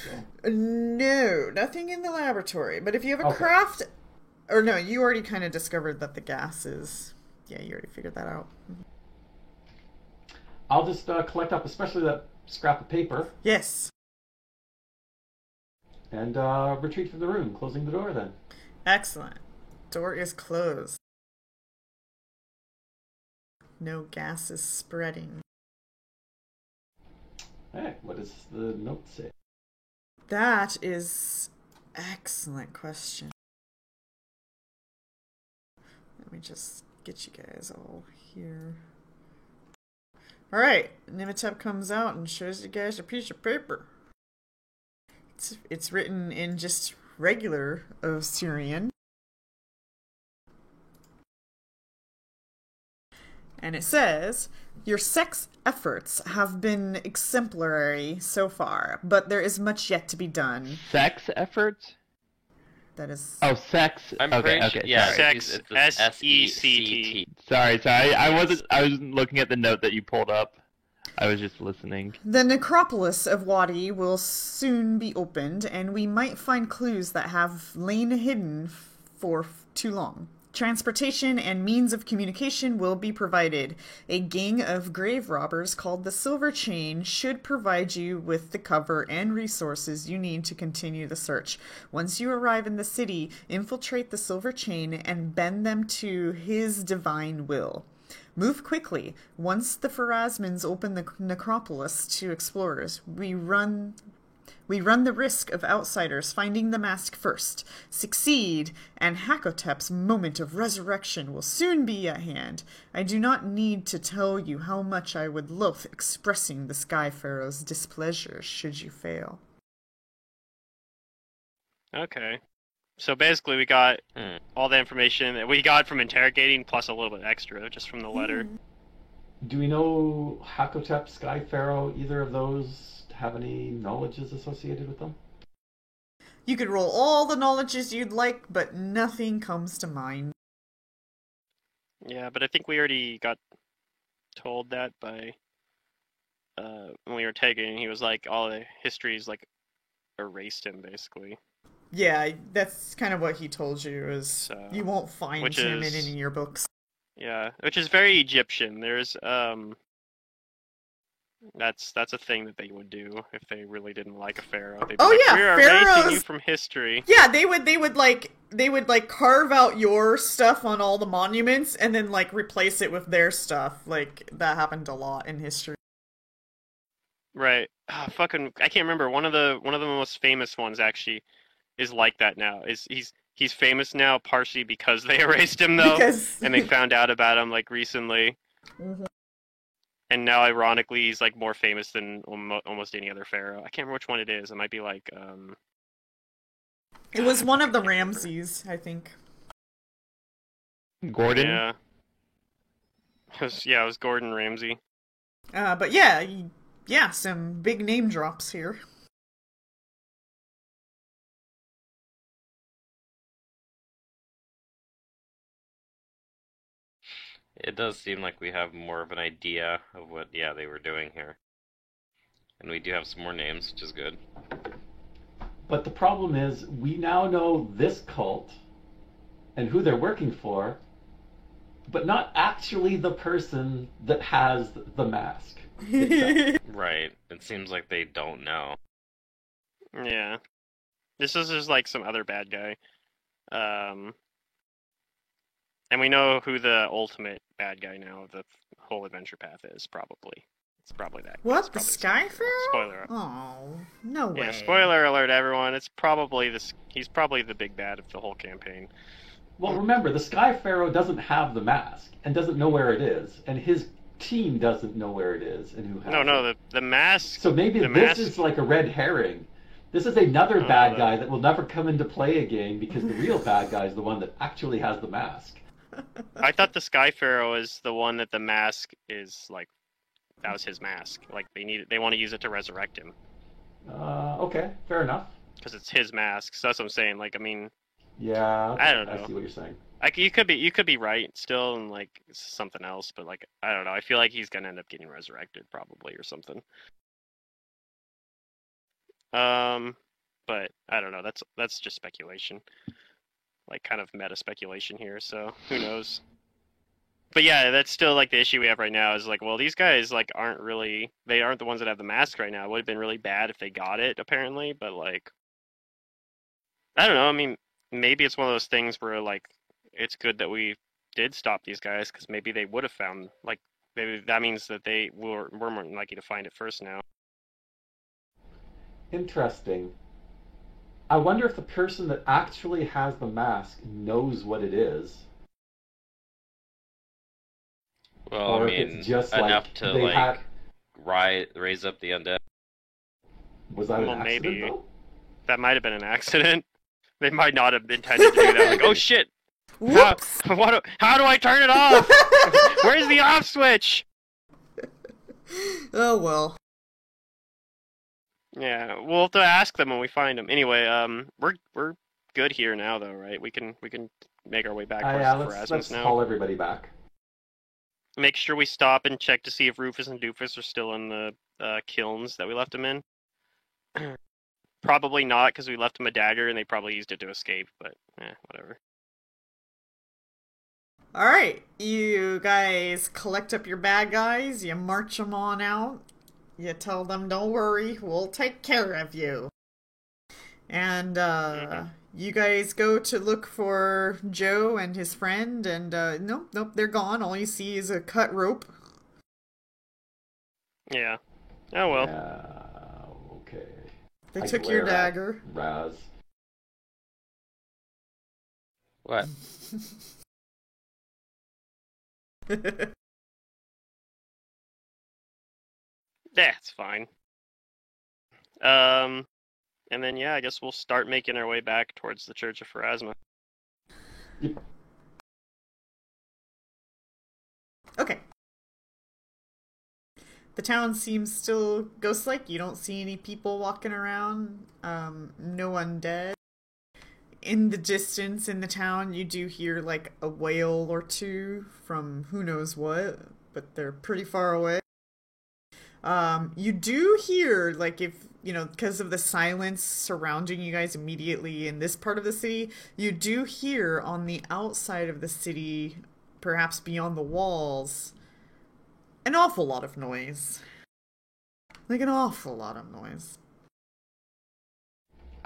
though. No, nothing in the laboratory. But if you have a Okay. craft... Or no, you already kind of discovered that the gas is... Yeah, you already figured that out. I'll just collect up, especially that scrap of paper, Yes. and retreat from the room, closing the door then. Excellent. Door is closed. No gas is spreading. Hey, what does the note say? That is excellent question. Let me just get you guys all here. Alright, Nimitep comes out and shows you guys a piece of paper. It's written in just regular Osirian. And it says, your sex efforts have been exemplary so far, but there is much yet to be done. Sex efforts? That is... Oh, sex. I'm okay, pretty okay. sure, yeah, sorry. Sex, it's just S-E-C-T. Sorry. I wasn't looking at the note that you pulled up. I was just listening. The necropolis of Wadi will soon be opened, and we might find clues that have lain hidden for too long. Transportation and means of communication will be provided. A gang of grave robbers called the Silver Chain should provide you with the cover and resources you need to continue the search. Once you arrive in the city, infiltrate the Silver Chain and bend them to his divine will. Move quickly. Once the Pharasmans open the necropolis to explorers, we run the risk of outsiders finding the mask first. Succeed, and Hakotep's moment of resurrection will soon be at hand. I do not need to tell you how much I would loathe expressing the Sky Pharaoh's displeasure should you fail. Okay. So basically we got all the information that we got from interrogating, plus a little bit extra, just from the letter. Do we know Hakotep, Sky Pharaoh, either of those have any knowledges associated with them? You could roll all the knowledges you'd like, but nothing comes to mind. Yeah, but I think we already got told that by when we were taking. He was like, all the histories like erased him basically. Yeah, that's kind of what he told you, is So, you won't find which him in is- any of your books. Yeah, which is very Egyptian. There's that's a thing that they would do if they really didn't like a pharaoh. They'd be Oh, like, yeah, we're erasing you pharaohs- from history. Yeah, they would carve out your stuff on all the monuments and then like replace it with their stuff. Like that happened a lot in history. Right. Fucking, I can't remember. One of the most famous ones actually is like that now. He's famous now partially because they erased him though, Because and they found out about him like recently. Mhm. And now, ironically, he's like more famous than almost any other pharaoh. I can't remember which one it is. It might be like It was one of the Ramses, I think. Gordon. Yeah. It was Gordon Ramsay. But yeah, some big name drops here. It does seem like we have more of an idea of what, they were doing here. And we do have some more names, which is good. But the problem is, we now know this cult and who they're working for, but not actually the person that has the mask itself. Right. It seems like they don't know. Yeah. This is just like some other bad guy. And we know who the ultimate bad guy now of the whole adventure path is, probably. It's probably that. What? The It's Sky probably Pharaoh? Spoiler. Oh, no way. Yeah, spoiler alert, everyone. It's probably this. He's probably the big bad of the whole campaign. Well, remember, the Sky Pharaoh doesn't have the mask and doesn't know where it is, and his team doesn't know where it is and who has it. No, the mask. So maybe the this mask, is like a red herring. This is another bad guy that will never come into play again because the real bad guy is the one that actually has the mask. I thought the Sky Pharaoh is the one that the mask is like. That was his mask. Like they want to use it to resurrect him. Okay, fair enough. Because it's his mask. So that's what I'm saying. Like, I mean, Yeah, okay, I don't know. I see what you're saying. like you could be right still, and like it's something else. But like I don't know. I feel like he's gonna end up getting resurrected probably or something. But I don't know. That's just speculation. Like kind of meta speculation here. So who knows? But yeah, that's still like the issue we have right now is like, well, these guys like aren't the ones that have the mask right now. It would have been really bad if they got it, apparently, but like I don't know, I mean, maybe it's one of those things where like it's good that we did stop these guys because maybe they would have found like maybe that means that we're more likely to find it first now. Interesting. I wonder if the person that actually has the mask knows what it is. Well, Or I if mean, it's just enough like to they like had... raise up the undead. Was that an Well, accident, maybe. though? That might have been an accident. They might not have intended to do that. Like, oh shit! Whoops! How do I turn it off? Where's the off switch? Oh well. Yeah, we'll have to ask them when we find them. Anyway, we're good here now, though, right? We can make our way back towards Yeah, the let's Pharasmus now. haul everybody back. Make sure we stop and check to see if Rufus and Doofus are still in the kilns that we left them in. Probably not, because we left them a dagger and they probably used it to escape, but whatever. Alright, you guys collect up your bad guys, you march them on out, you tell them, don't worry, we'll take care of you. And, you guys go to look for Joe and his friend, and, nope, they're gone. All you see is a cut rope. Yeah. Oh well. Yeah, okay. They I took your glare at dagger. Raz. What? Yeah, it's fine. And then I guess we'll start making our way back towards the Church of Pharasma. Yep. Okay. The town seems still ghost-like. You don't see any people walking around. No undead. In the distance in the town, you do hear like a wail or two from who knows what, but they're pretty far away. You do hear, like, if, because of the silence surrounding you guys immediately in this part of the city, you do hear on the outside of the city, perhaps beyond the walls, an awful lot of noise. Like, an awful lot of noise.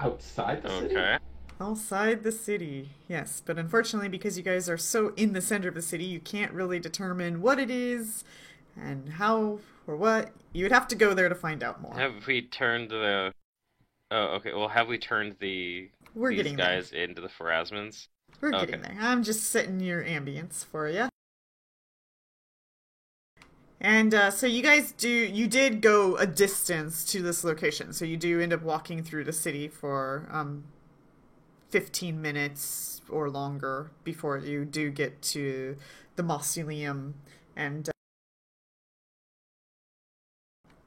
Outside the city? Okay. Outside the city, yes. But unfortunately, because you guys are so in the center of the city, you can't really determine what it is and how or what. You would have to go there to find out more. Have we turned the... Oh, okay. Well, have we turned We're these getting there. guys into the Pharasmans? We're Okay. getting there. I'm just setting your ambience for you. And so you guys did go a distance to this location. So you do end up walking through the city for 15 minutes or longer before you do get to the mausoleum, and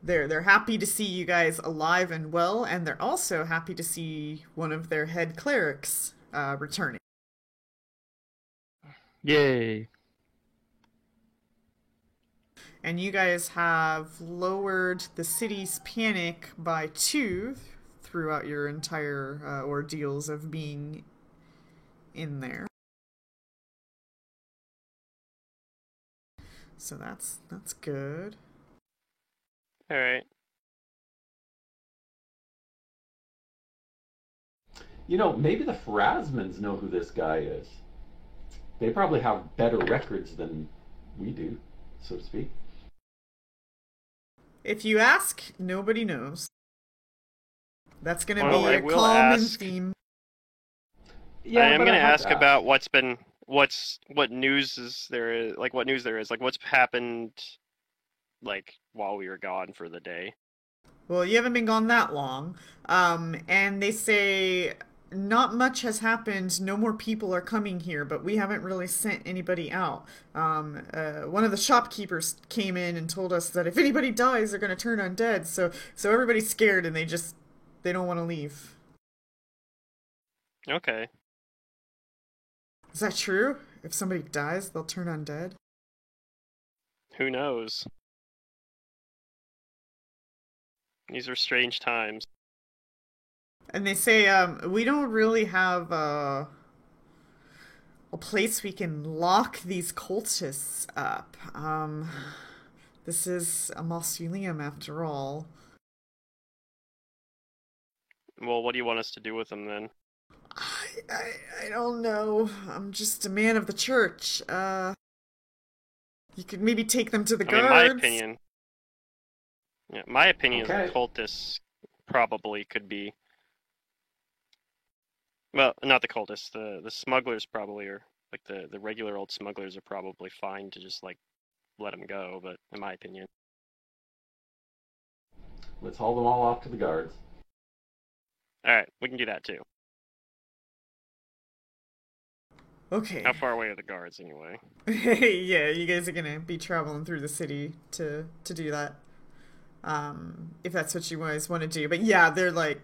they're happy to see you guys alive and well, and they're also happy to see one of their head clerics returning. Yay. And you guys have lowered the city's panic by 2 throughout your entire ordeals of being in there. So that's good. All right. You know, maybe the Pharasmans know who this guy is. They probably have better records than we do, so to speak. If you ask, nobody knows. That's gonna Well, be I a will common ask. theme. Yeah, I am but going to have ask about what news is there is, like what news there is, like what's happened, like while we were gone for the day. Well, you haven't been gone that long. And they say not much has happened. No more people are coming here, but we haven't really sent anybody out. One of the shopkeepers came in and told us that if anybody dies, they're going to turn undead. So everybody's scared and they don't want to leave. Okay. Is that true? If somebody dies, they'll turn undead? Who knows? These are strange times. And they say, we don't really have a place we can lock these cultists up. This is a mausoleum after all. Well, what do you want us to do with them then? I don't know. I'm just a man of the church. You could maybe take them to the guards. My opinion is Okay. the cultists probably could be. Well, not the cultists. The smugglers probably are, like the regular old smugglers are probably fine to just like let them go. But in my opinion, Let's haul them all off to the guards. all right, we can do that too. Okay. How far away are the guards anyway? Yeah, you guys are gonna be traveling through the city to do that. If that's what you guys want to do. But yeah, they're like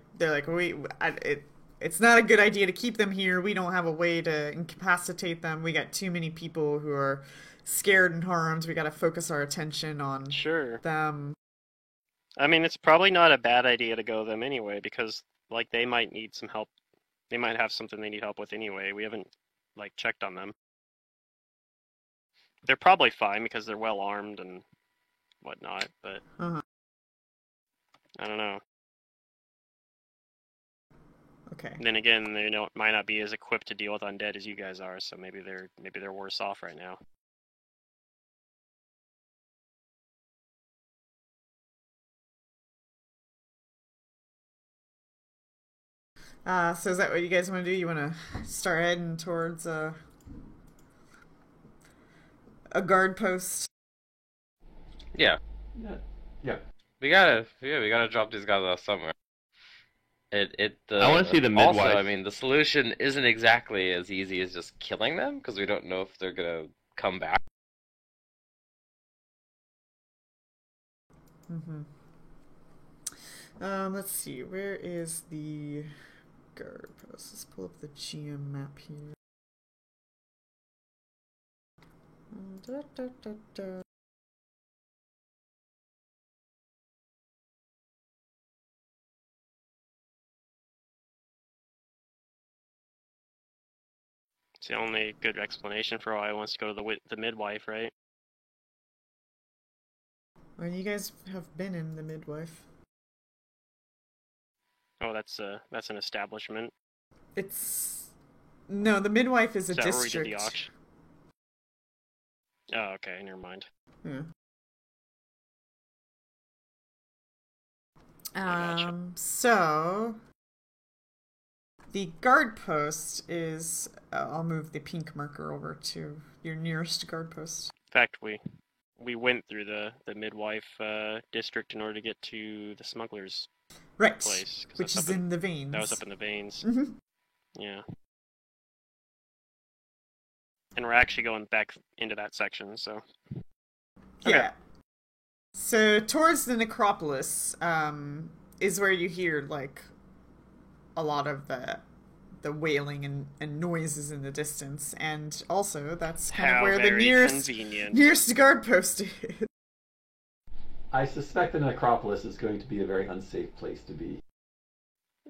it's not a good idea to keep them here. We don't have a way to incapacitate them. We got too many people who are scared and harmed. We got to focus our attention on Sure. them. I mean, it's probably not a bad idea to go them anyway because like they might need some help. They might have something they need help with anyway. We haven't like checked on them. They're probably fine because they're well armed and whatnot, but Uh-huh. I don't know. Okay. Then again, they might not be as equipped to deal with undead as you guys are, so maybe they're worse off right now. So is that what you guys want to do? You want to start heading towards a guard post? Yeah, Yeah. we gotta drop these guys off somewhere. I wanna see the Also, midwife. I mean, the solution isn't exactly as easy as just killing them because we don't know if they're gonna come back. Mm-hmm. Let's see. Where is the guard post? Let's pull up the GM map here. Da, da, da, da. It's the only good explanation for why he wants to go to the midwife, right? Well, you guys have been in the midwife. Oh, that's an establishment. No, the midwife is a Is that where we district. did the auction? Oh, okay, never mind. Yeah. gotcha. So the guard post is. I'll move the pink marker over to your nearest guard post. In fact, we went through the midwife district in order to get to the smugglers Right. place. 'Cause Which that's is up in the veins. That was up in the veins. Mm-hmm. Yeah. And we're actually going back into that section, so. Okay. Yeah. So towards the necropolis is where you hear like a lot of the wailing and noises in the distance, and also that's kind How of where the very nearest convenient. guard post is. I suspect the necropolis is going to be a very unsafe place to be.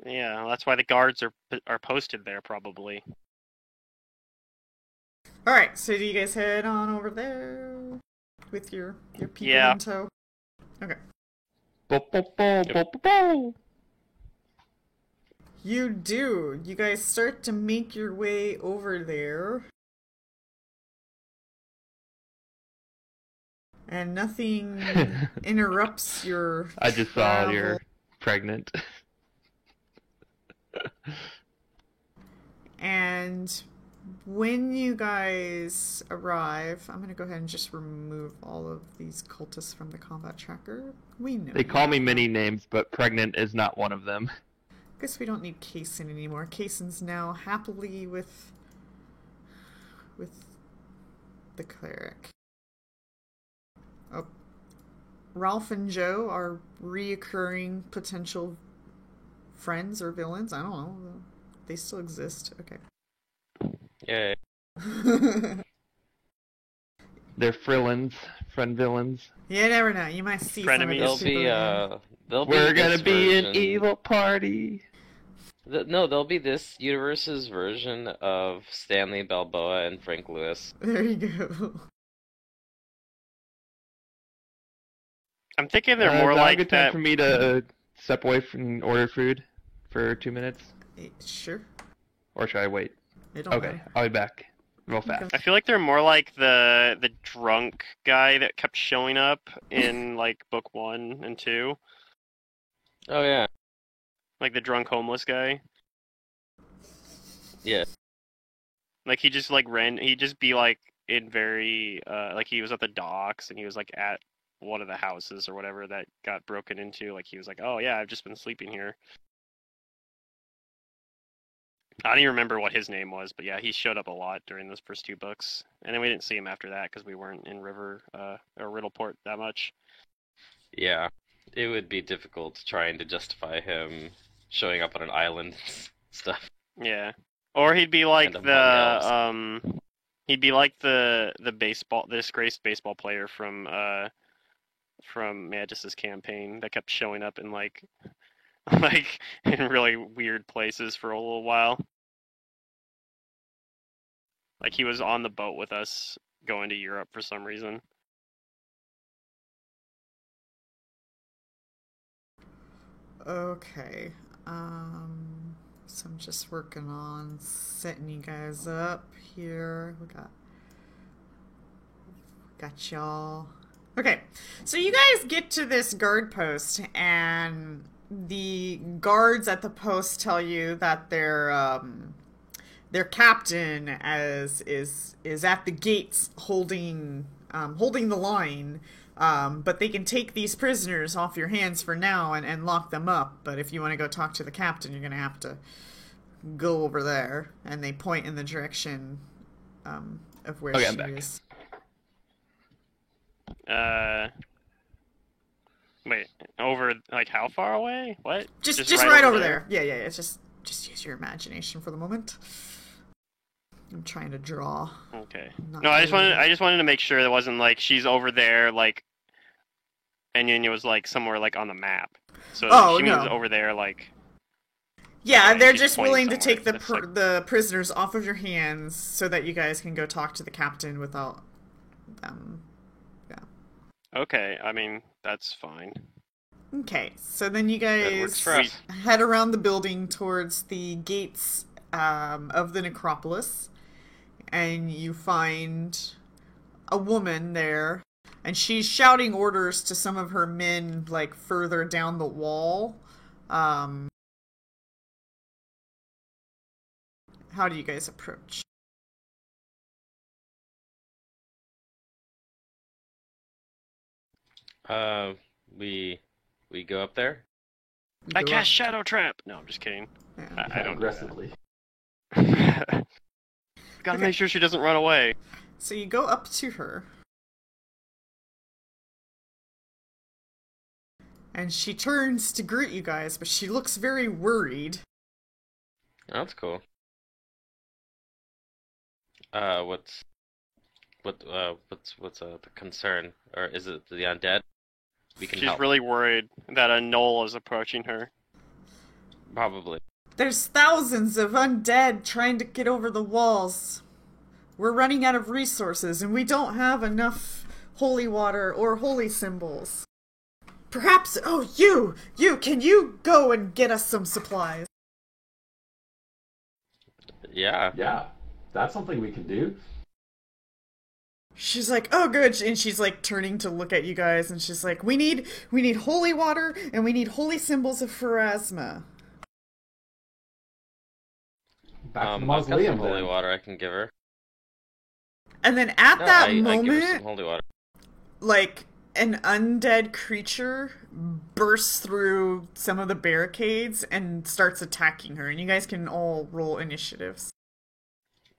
Yeah, that's why the guards are posted there, probably. All right, so do you guys head on over there with your people Yeah. in tow? Okay. Bo, bo, bo, bo, bo, bo. You do. You guys start to make your way over there. And nothing interrupts your I just saw travel. you're pregnant. And when you guys arrive, I'm going to go ahead and just remove all of these cultists from the combat tracker. We know. They call me many names, but pregnant is not one of them. Guess we don't need Kaysen anymore. Kaysen's now happily with the cleric. Oh, Ralph and Joe are reoccurring potential friends or villains. I don't know. They still exist. Okay. Yeah. They're frillins, friend villains. You never know. You might see some of Frenemies. these people again. We're gonna this be an version- evil party. No, there'll be this universe's version of Stanley Balboa and Frank Lewis. There you go. I'm thinking they're Is more that a like good time that. for me to step away from order food for 2 minutes, Sure. or should I wait? It don't Okay, matter. I'll be back real fast. Okay. I feel like they're more like the drunk guy that kept showing up in like book 1 and 2, Oh yeah, like the drunk homeless guy. yeah. Like he just like he'd just be like in very like he was at the docks and he was like at one of the houses or whatever that got broken into. Like he was like, oh yeah, I've just been sleeping here. I don't even remember what his name was, but yeah, he showed up a lot during those first 2 books, and then we didn't see him after that because we weren't in River or Riddleport that much. Yeah, it would be difficult trying to justify him showing up on an island and stuff. Yeah, or he'd be like And among he'd be like the disgraced baseball player from Magis's campaign that kept showing up in like like in really weird places for a little while. Like he was on the boat with us going to Europe for some reason. Okay. So I'm just working on setting you guys up here. We got y'all. Okay. So you guys get to this guard post, and the guards at the post tell you that their captain is at the gates holding the line. But they can take these prisoners off your hands for now and lock them up. But if you want to go talk to the captain, you're going to have to go over there. And they point in the direction of where Okay, she I'm back. is. Wait, over like how far away? What? Just right over there. Yeah. It's just use your imagination for the moment. I'm trying to draw. Okay. Not No, I just really. wanted to make sure that wasn't like she's over there like, and then it was like somewhere like on the map. So Oh, she means no. over there like. Yeah, Okay, they're she's just pointing willing to take somewhere. That's the prisoners off of your hands so that you guys can go talk to the captain without them. Okay, I mean that's fine. Okay, so then you That works guys for us. head around the building towards the gates of the necropolis, and you find a woman there, and she's shouting orders to some of her men, like, further down the wall. How do you guys approach? We go up there. I Go cast up- Shadow Trap. No, I'm just kidding. Yeah. I don't do that. aggressively. Gotta Okay. make sure she doesn't run away. So you go up to her. And she turns to greet you guys, but she looks very worried. That's cool. What's the concern, or is it the undead? We can She's help. really worried that a knoll is approaching her. Probably. There's thousands of undead trying to get over the walls. We're running out of resources, and we don't have enough holy water or holy symbols. Perhaps, can you go and get us some supplies? Yeah. Yeah, that's something we can do. She's like, oh good, and she's like turning to look at you guys, and she's like, we need holy water, and we need holy symbols of Pharasma. Back to the I've got mausoleum some holy then. water I can give her. And then at that I give her some moment, holy water. like, an undead creature bursts through some of the barricades and starts attacking her, and you guys can all roll initiatives.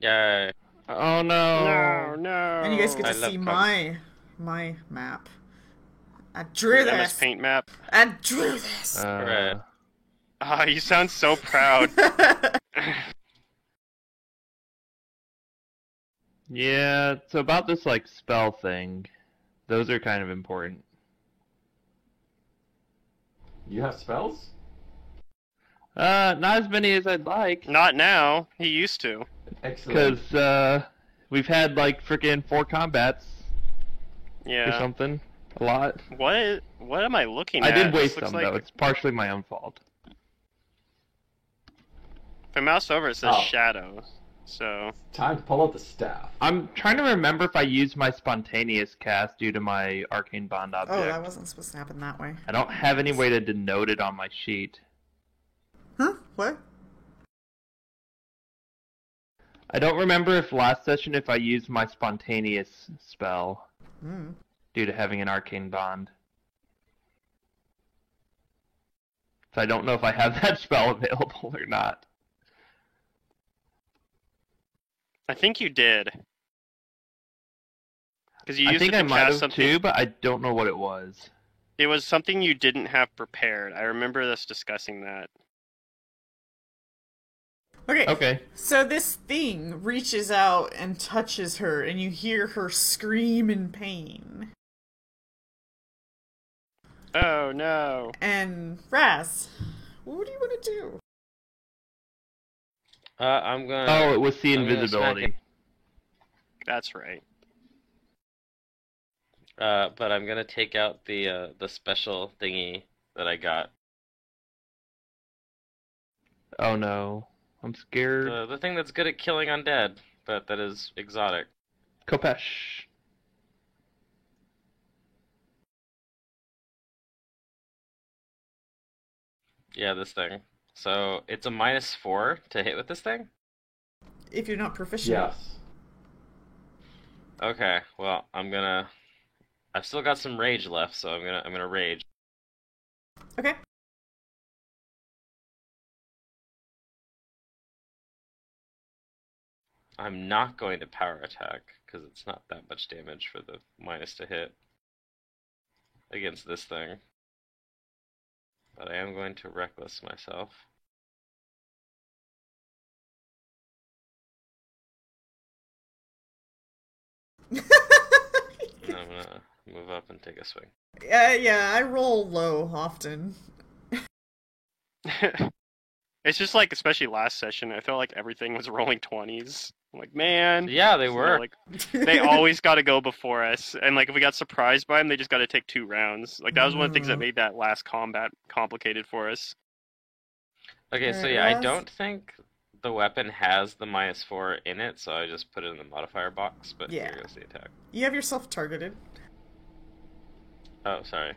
Yay. Oh no. No. And you guys get I to love see puns. my map. I drew MS this. Paint map. I drew this. Right. Ah, you sound so proud. Yeah, so about this like spell thing, those are kind of important. You have spells? Not as many as I'd like, Not now. He used to. Excellent. because we've had like freaking 4 combats or Yeah. something. A lot. What am I looking I at? did This waste looks them like- though. It's partially my own fault. If I mouse over, it says Oh. shadow. So Time to pull out the staff. I'm trying to remember if I used my spontaneous cast due to my arcane bond object. Oh, that wasn't supposed to happen that way. I don't have any way to denote it on my sheet. Huh? What? I don't remember if last session if I used my spontaneous spell Hmm. due to having an arcane bond. So I don't know if I have that spell available or not. I think you did. Because you I used think it I to might cast have something. too, but I don't know what it was. It was something you didn't have prepared. I remember us discussing that. Okay. Okay. So this thing reaches out and touches her, and you hear her scream in pain. Oh no. And Raz, what do you want to do? I'm gonna. Oh, it was the I'm gonna invisibility. smack That's right. But I'm gonna take out the special thingy that I got. Oh no. I'm scared. The thing that's good at killing undead, but that is exotic. Kopesh. Yeah, this thing. So it's a -4 to hit with this thing? If you're not proficient. Yes. Okay, well, I've still got some rage left, so I'm gonna rage. Okay. I'm not going to power attack, because it's not that much damage for the minus to hit against this thing. But I am going to reckless myself. And I'm gonna move up and take a swing. Yeah, I roll low often. It's just like, especially last session, I felt like everything was rolling 20s. I'm like, man. Yeah, they you know, were. like, they always got to go before us, and like if we got surprised by them, they just got to take 2 rounds. Like that was one of the things that made that last combat complicated for us. Okay, so Alright, yeah, I Ross? don't think the weapon has the -4 in it, so I just put it in the modifier box, but Yeah. here goes the attack. You have yourself targeted. Oh, sorry.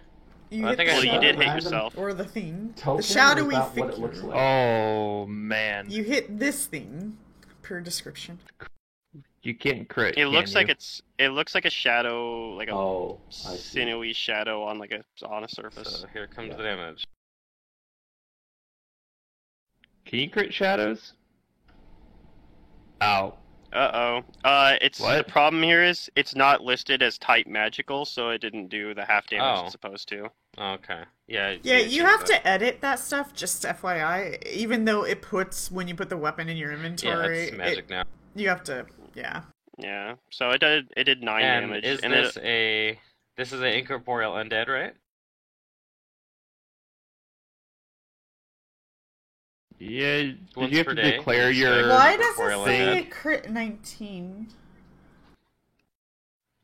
You Well, I hit think the I Well, you shadow- did hit Random yourself. Or the thing. Token, the shadowy or is that figure. what it looks like? Oh man. You hit this thing, per description. You can't crit. It looks like you? it looks like a shadow, like a Oh, I see. sinewy shadow on a surface. So here comes Yeah. the damage. Can you crit shadows? Ow. It's the What? problem here is it's not listed as type magical, so it didn't do the half damage Oh. it's supposed to. Okay. Yeah. Yeah, you change have that. to edit that stuff, just FYI. Even though it puts, when you put the weapon in your Yeah, inventory, it's magic now. you have to, yeah. Yeah. So it did 9 And damage. is and this this is an incorporeal undead, right? Yeah, did Once you have per to day, declare it's your... like- Why does it Incorporeal say undead. crit 19?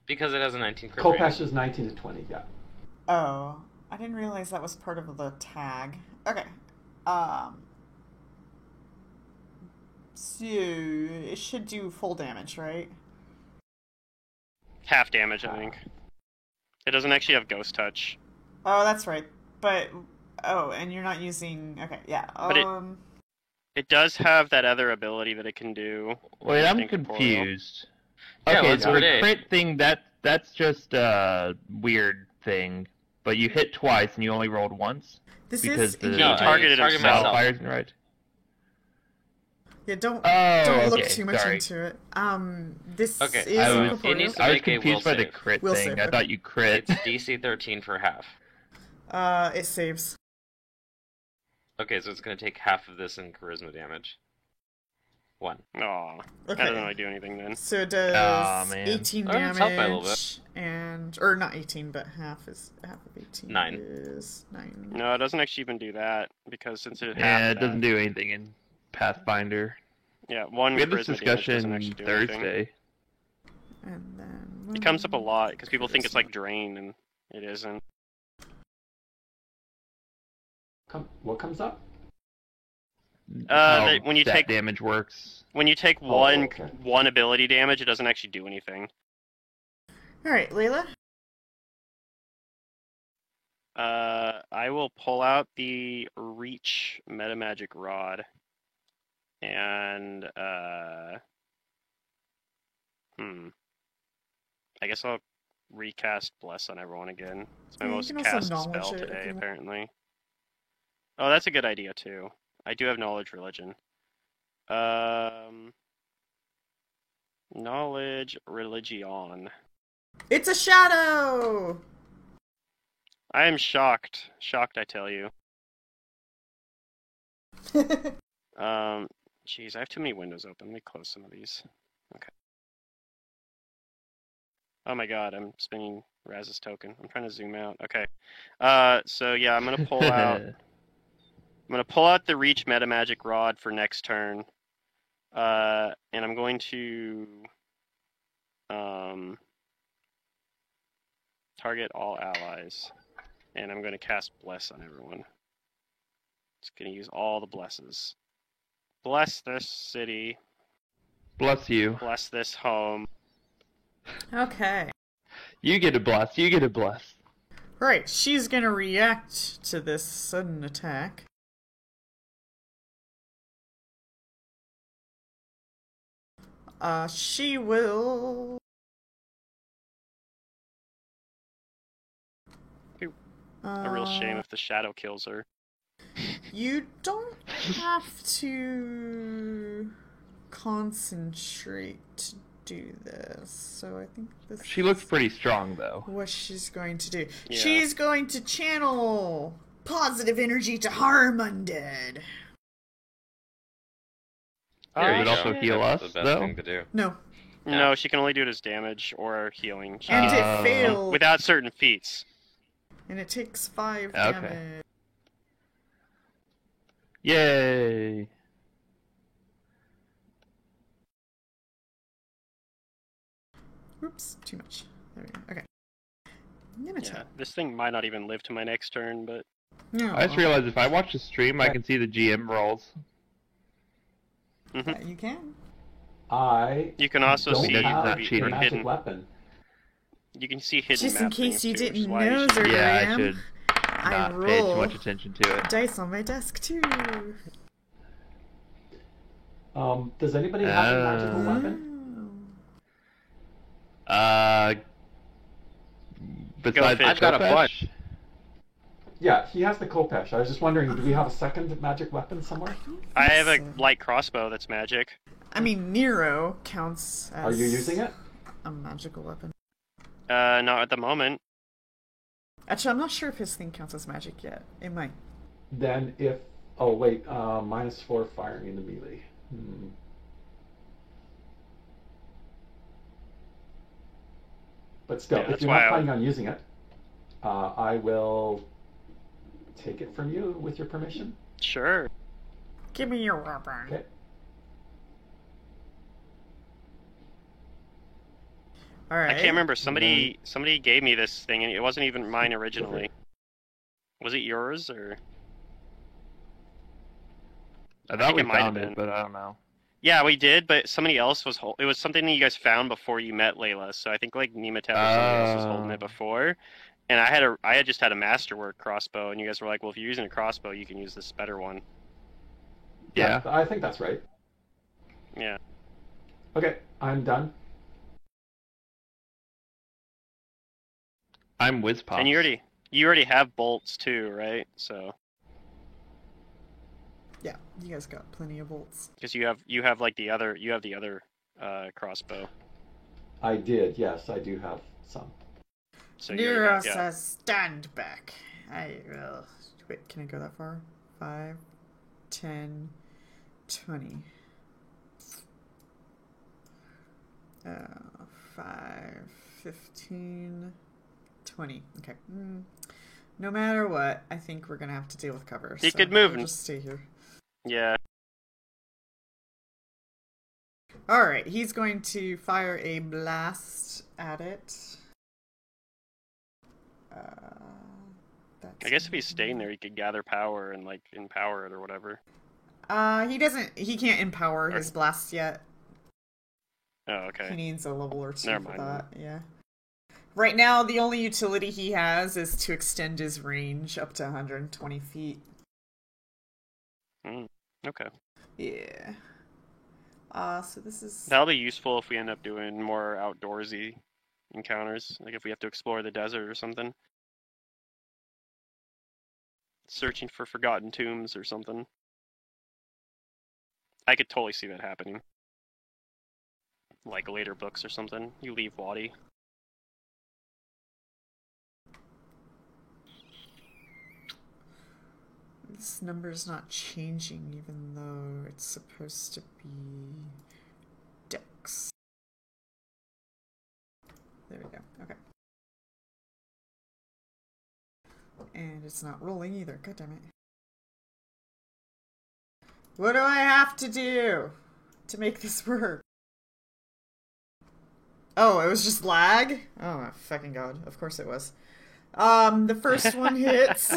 Because it has a 19 crit Kopesh rating. is 19 to 20, yeah. Oh, I didn't realize that was part of the tag. Okay. So it should do full damage, right? half damage, I think. It doesn't actually have ghost touch. Oh, that's right. But and you're not using. Okay, yeah. But it does have that other ability that it can do. Wait, I'm Incorporeal. confused. Yeah, Okay, once so per the day. crit thing, that's just a weird thing. But you hit twice and you only rolled once? this Because is the No, I targeted target himself. myself. fires and right. Yeah, don't Oh, look okay, too much sorry. into it. This Okay, is I was- incorporeal. it needs to I was make a will confused by the save. crit Will thing. save, I okay. thought you crit. It's DC 13 for half. It saves. Okay, so it's gonna take half of this in charisma damage. 1. Aw. That Okay. doesn't really do anything then. So it does Aw, man. 18 Oh, it's up by a little damage, or not 18, but half of 18 9. is 9. No, it doesn't actually even do that, because since it Yeah, it doesn't do anything in Pathfinder. Yeah, 1 We had this charisma damage doesn't discussion actually do anything. Thursday. And then It comes up a lot, because people think it's like drain, and it isn't. What comes up? How when you that take damage works. When you take Oh, okay. one ability damage, it doesn't actually do anything. Alright, Layla? I will pull out the Reach Metamagic Rod. And, I guess I'll recast Bless on everyone again. It's my Yeah, you most can also cast knowledge spell it if today, you want. apparently. Oh, that's a good idea, too. I do have Knowledge Religion. Knowledge Religion. It's a shadow! I am shocked. Shocked, I tell you. Jeez, I have too many windows open. Let me close some of these. Okay. Oh my god, I'm spinning Raz's token. I'm trying to zoom out. Okay. So yeah, I'm gonna pull out. I'm gonna pull out the Reach Metamagic Rod for next turn. And I'm going to target all allies. And I'm gonna cast Bless on everyone. Just gonna use all the blesses. Bless this city. Bless you. Bless this home. Okay. You get a bless. You get a bless. Right, she's gonna react to this sudden attack. She will... A real shame if the shadow kills her. You don't have to concentrate to do this, so I think this She looks pretty strong, though. what she's going to do. Yeah. She's going to channel positive energy to harm undead. There Would you also go. heal That's us, the best though? thing to do. No. No, she can only do it as damage or healing. She And can't- it failed. without certain feats. And it takes 5 Okay. damage. Yay! Oops, too much. There we go. Okay. Minotaur. Yeah, this thing might not even live to my next turn, but No. I just realized if I watch the stream, I can see the GM rolls. You can. I you can also don't see She's have not the cheating. a magic hidden. weapon. You can see hidden. Just in map case things you too, which is didn't why you know, should- Zerg. Yeah, I am. should I not pay too roll much attention to it. dice on my desk too. Does anybody have a magical weapon? Besides Fitch. I've got a Kopesh? bunch. Yeah, he has the Kopesh. I was just wondering, do we have a second magic weapon somewhere? I have a light crossbow that's magic. I mean, Nero counts as... Are you using it? A magical weapon. Not at the moment. Actually, I'm not sure if his thing counts as magic yet. It might. Then if... Oh, wait. -4 firing into melee. But still, Yeah, if you're not planning on using it, I will take it from you with your permission. Sure. Give me your weapon. Okay. All right. I can't remember. Somebody gave me this thing, and it wasn't even mine originally. Was it yours or? I thought we it might have found been. it, but I don't know. Yeah, we did, but somebody else was it was something that you guys found before you met Layla. So I think like Nematep or somebody else was holding it before. And I had just had a masterwork crossbow, and you guys were like, well, if you're using a crossbow, you can use this better one. Yeah. I think that's right. Yeah. Okay, I'm done. I'm Whizpops. And you already have bolts too, right? So Yeah, you guys got plenty of bolts. because you have like the other crossbow. I did, yes, I do have some. So Nero yeah. says, stand back. I will... Wait, can I go that far? 5, 10, 20. 5, 15, 20. Okay. No matter what, I think we're gonna have to deal with cover. He so could move we'll and- just stay here. Yeah. Alright, he's going to fire a blast at it. I guess if he's staying there, he could gather power and like empower it or whatever. He can't empower his blast yet. Oh, okay. He needs a level or 2 Never for mind. that, yeah. Right now, the only utility he has is to extend his range up to 120 feet. Okay. Yeah. So this is... That'll be useful if we end up doing more outdoorsy encounters, like if we have to explore the desert or something. Searching for forgotten tombs or something. I could totally see that happening. Like later books or something. You leave Wadi. This number's not changing even though it's supposed to be Dex. There we go. Okay. And it's not rolling either. God damn it. What do I have to do to make this work? Oh, it was just lag? Oh my fucking god. Of course it was. The first one hits.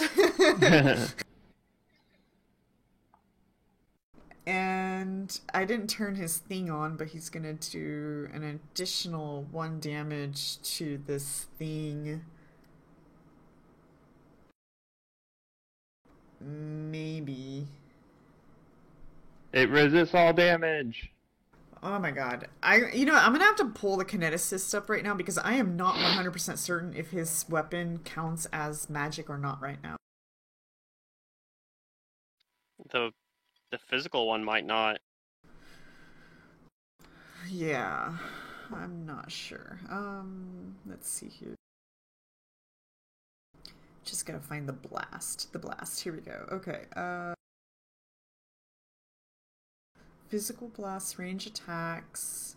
And I didn't turn his thing on, but he's gonna do an additional 1 damage to this thing. Maybe. It resists all damage. Oh my god. I'm gonna have to pull the kineticist up right now because I am not 100% certain if his weapon counts as magic or not right now. The physical one might not. Yeah. I'm not sure. Let's see here. Just gotta find the blast. The blast. Here we go. Okay. Physical blast, range attacks.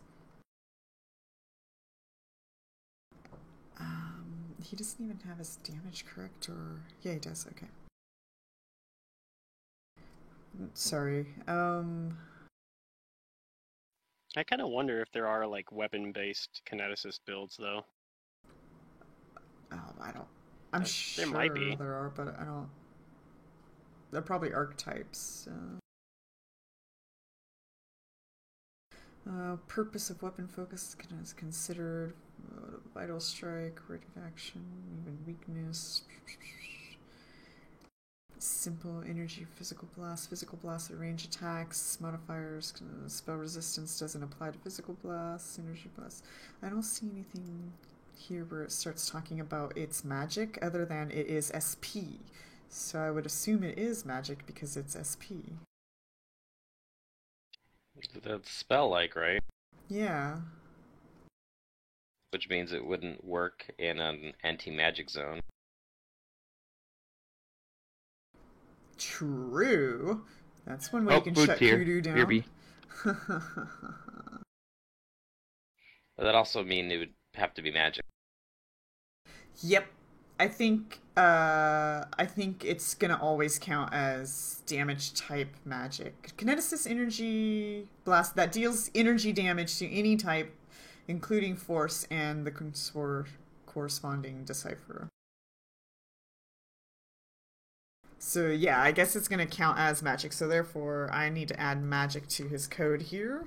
He doesn't even have his damage correct, or... Yeah, he does. Okay. Sorry. I kind of wonder if there are like weapon-based kineticist builds, though. I don't... I'm sure there might be. there are, but I don't... They're probably archetypes. Purpose of weapon focus is considered. Vital strike, rate of action, even weakness. Simple energy, physical blast at range attacks, modifiers, spell resistance doesn't apply to physical blasts, energy blast. I don't see anything here where it starts talking about its magic other than it is SP. So I would assume it is magic because it's SP. That's spell-like, right? Yeah. Which means it wouldn't work in an anti-magic zone. True. That's one way Oh, you can food's shut here. Kudu down. BRB. But that also mean it would have to be magic. Yep. I think it's gonna always count as damage type magic. Kineticist energy blast that deals energy damage to any type, including force and the corresponding decipherer. So yeah, I guess it's gonna count as magic. So therefore, I need to add magic to his code here,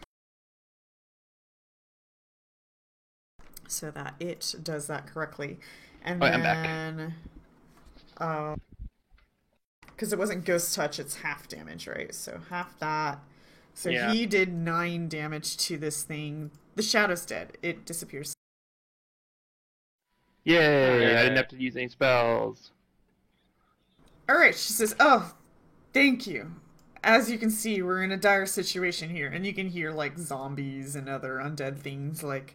so that it does that correctly. And Oh, I'm back. then, because it wasn't ghost touch, it's half damage, right? So half that. So Yeah. he did 9 damage to this thing. The shadow's dead. It disappears. Yay! Yeah. I didn't have to use any spells. All right, she says, "Oh, thank you." As you can see, we're in a dire situation here, and you can hear like zombies and other undead things like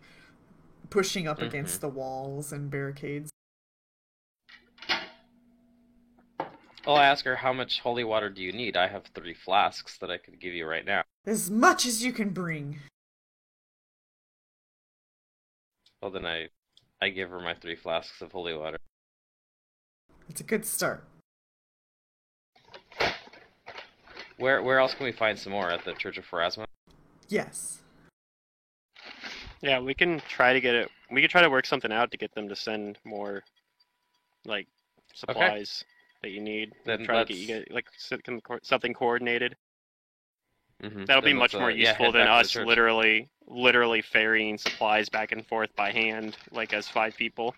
pushing up against the walls and barricades. I'll ask her, how much holy water do you need? I have 3 flasks that I could give you right now. As much as you can bring. Well, then I give her my 3 flasks of holy water. It's a good start. Where else can we find some more? At the Church of Pharasma? Yes. Yeah, we can try to get it. We could try to work something out to get them to send more, like, supplies that you need. Then Try to get like something coordinated. Mm-hmm. That'll be much more useful than us literally ferrying supplies back and forth by hand, like as 5 people.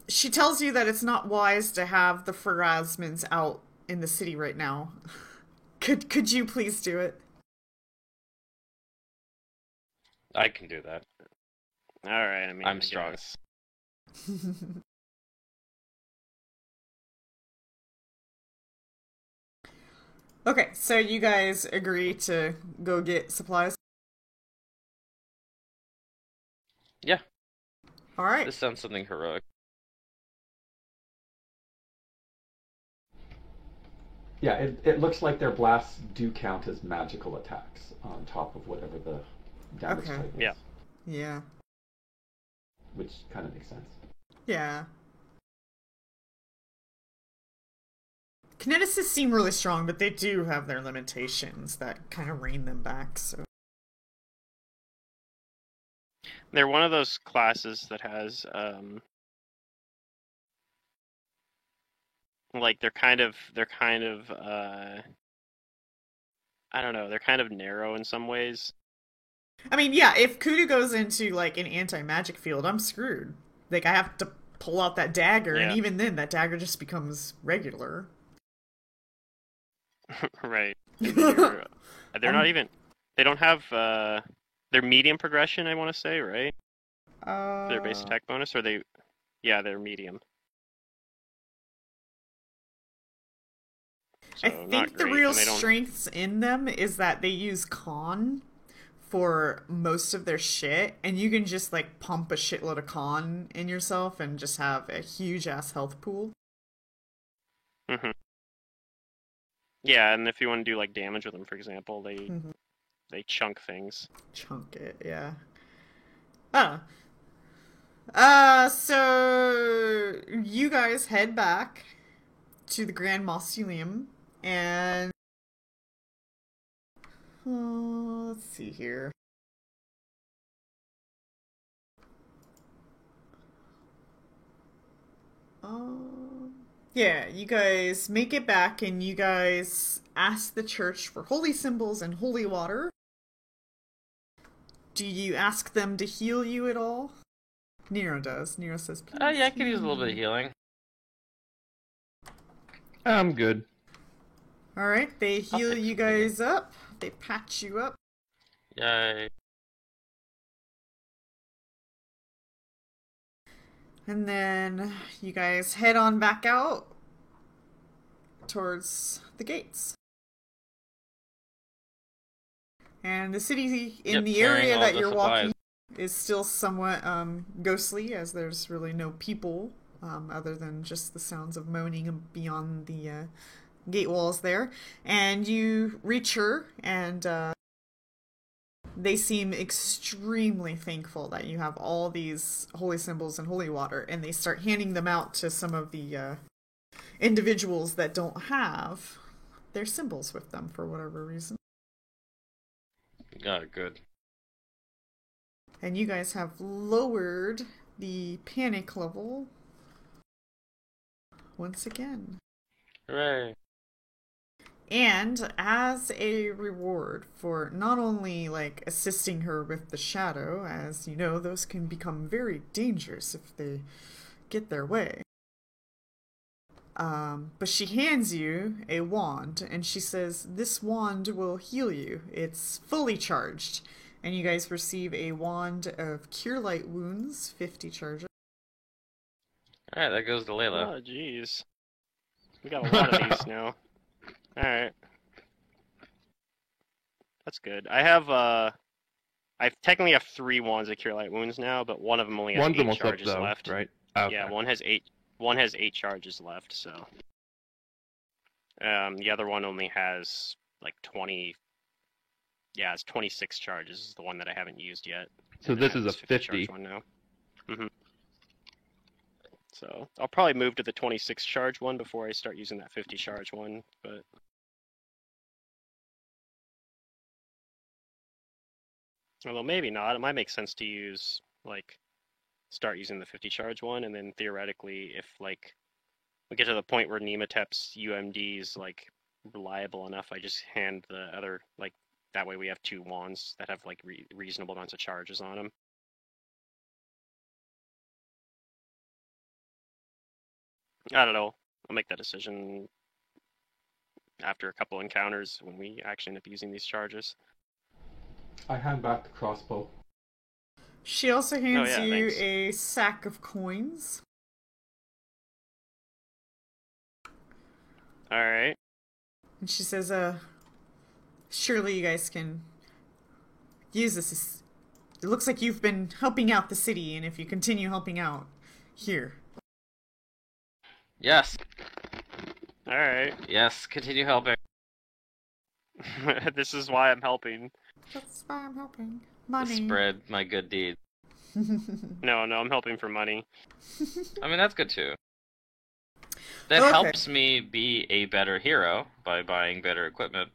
She tells you that it's not wise to have the Pharasmans out in the city right now. Could you please do it? I can do that. All right, I mean, I'm I strong. guess. Okay, so you guys agree to go get supplies? Yeah, All right. this sounds something heroic. Yeah, it looks like their blasts do count as magical attacks on top of whatever the damage Okay. type is. Yeah. Yeah. Which kind of makes sense. Yeah. Kineticists seem really strong, but they do have their limitations that kind of rein them back, so... They're one of those classes that has, like they're kind of, I don't know, they're kind of narrow in some ways. I mean, yeah, if Kudu goes into, like, an anti-magic field, I'm screwed. Like, I have to pull out that dagger, and Yeah. even then, that dagger just becomes regular. Right. They're not even. They don't have. They're medium progression, I want to say, right? Their base attack bonus, or they. Yeah, they're medium. I So, not think the great, real and they don't- strengths in them is that they use con for most of their shit, and you can just, like, pump a shitload of con in yourself and just have a huge-ass health pool. Mhm. Yeah, and if you want to do like damage with them, for example, they chunk things. Chunk it, yeah. Oh. So you guys head back to the Grand Mausoleum, and let's see here. Yeah, you guys make it back, and you guys ask the church for holy symbols and holy water. Do you ask them to heal you at all? Nero does. Nero says, please. Yeah, I could use a little bit of healing. I'm good. Alright, they heal take you some healing. guys up. They patch you up. Yay. And then you guys head on back out towards the gates. And the city in Yep, the carrying area all that the you're supplies. walking is still somewhat ghostly, as there's really no people other than just the sounds of moaning beyond the gate walls there. And you reach her, and they seem extremely thankful that you have all these holy symbols and holy water, and they start handing them out to some of the individuals that don't have their symbols with them for whatever reason. Good. And you guys have lowered the panic level once again. Hooray. And as a reward for not only like assisting her with the shadow, as you know, those can become very dangerous if they get their way. But she hands you a wand, and she says, "This wand will heal you. It's fully charged." And you guys receive a wand of Cure Light Wounds, 50 charges. Alright, that goes to Layla. Oh, jeez. We got a lot of these now. Alright. That's good. I technically have 3 wands of Cure Light Wounds now, but one of them only has One's 8 almost up charges though, left. right? Okay. Yeah, one has 8 charges left, so. The other one only has like 20. Yeah, it's 26 charges. Is the one that I haven't used yet. So And this I is have a 50 charge 50. one now. So I'll probably move to the 26 charge one before I start using that 50 charge one, but. Although maybe not. It might make sense to use, like, start using the 50 charge one, and then theoretically, if, like, we get to the point where Nematep's UMD is, like, reliable enough, I just hand the other, like, that way we have 2 wands that have, like, reasonable amounts of charges on them. I don't know. I'll make that decision after a couple encounters when we actually end up using these charges. I hand back the crossbow. She also hands yeah, you thanks. a sack of coins. Alright. And she says, surely you guys can use this. It looks like you've been helping out the city, and if you continue helping out, here." Yes. Alright. Yes, continue helping. This is why I'm helping. That's why I'm helping. To Money. spread my good deed. No, I'm helping for money. I mean, that's good too. That Okay. helps me be a better hero by buying better equipment.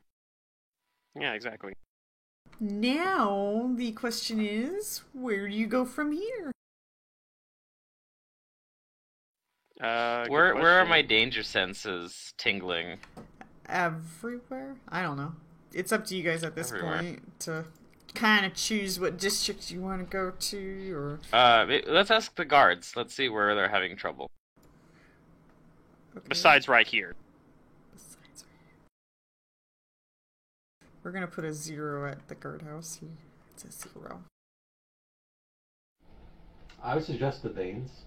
Yeah, exactly. Now, the question is, where do you go from here? Good Where are question. my danger senses tingling? Everywhere? I don't know. It's up to you guys at this Everywhere. point to kind of choose what district you want to go to, or... Let's ask the guards. Let's see where they're having trouble. Okay. Besides right here. Besides, we're gonna put a 0 at the guardhouse. It's a 0. I would suggest the veins.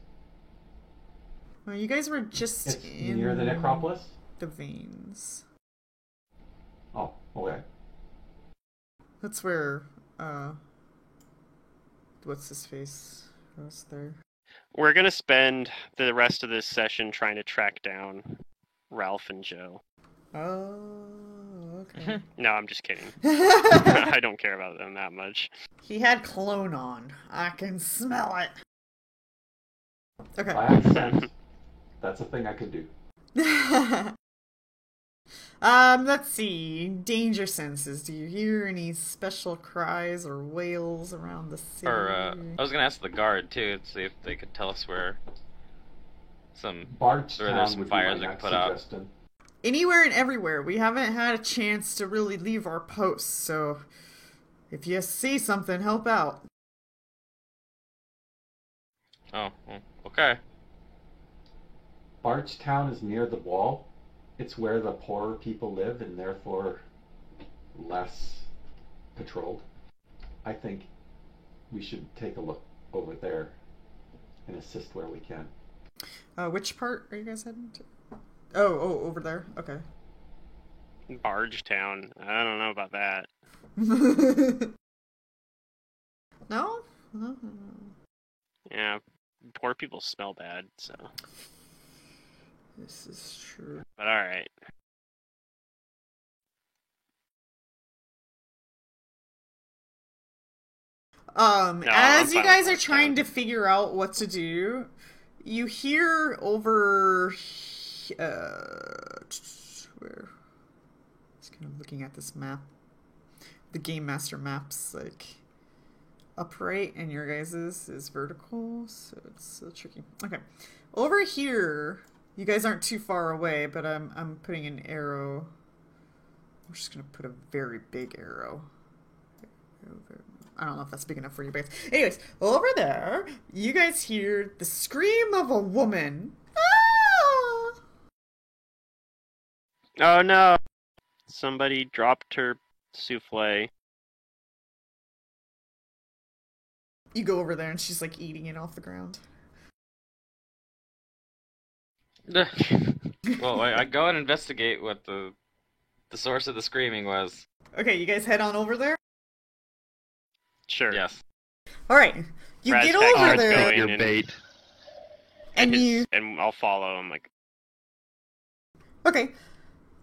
Well, you guys were just It's in near the necropolis. the veins. Oh, okay. That's where what's his face was there. We're gonna spend the rest of this session trying to track down Ralph and Joe. Oh, okay. No, I'm just kidding. I don't care about them that much. He had cologne on. I can smell it. Okay. I have sense. That's a thing I could do. Let's see. Danger senses. Do you hear any special cries or wails around the city? Or, I was gonna ask the guard too, to see if they could tell us where there's Bardstown some would fires be they my can next put out. suggestion. Anywhere and everywhere. We haven't had a chance to really leave our posts, so if you see something, help out. Oh, well, okay. Bardstown is near the wall. It's where the poorer people live and therefore less patrolled. I think we should take a look over there and assist where we can. Which part are you guys heading to? Oh, over there. Okay. Barge Town. I don't know about that. No? Yeah, poor people smell bad, so. This is true. But alright. No, I'm As you fine guys with are that. trying to figure out what to do, you hear over where? Just kind of looking at this map. The Game Master map's like upright and your guys's is vertical, so it's so tricky. Okay. Over here, you guys aren't too far away, but I'm putting an arrow. I'm just gonna put a very big arrow. I don't know if that's big enough for you guys. Anyways, over there, you guys hear the scream of a woman. Ah! Oh no! Somebody dropped her souffle. You go over there and she's like eating it off the ground. Well, I go and investigate what the source of the screaming was. Okay, you guys head on over there. Sure. Yes. All right, you Raz get Pack over starts there, going Your and- bait. and you. And I'll follow him. Like, Okay,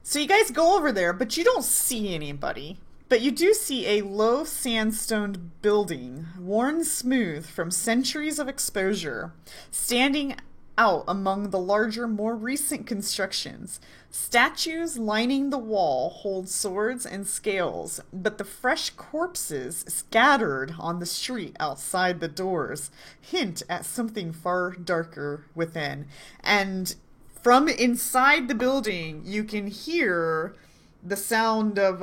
so you guys go over there, but you don't see anybody. But you do see a low sandstone building, worn smooth from centuries of exposure, standing out among the larger, more recent constructions. Statues lining the wall hold swords and scales, but the fresh corpses scattered on the street outside the doors hint at something far darker within. And from inside the building, you can hear the sound of,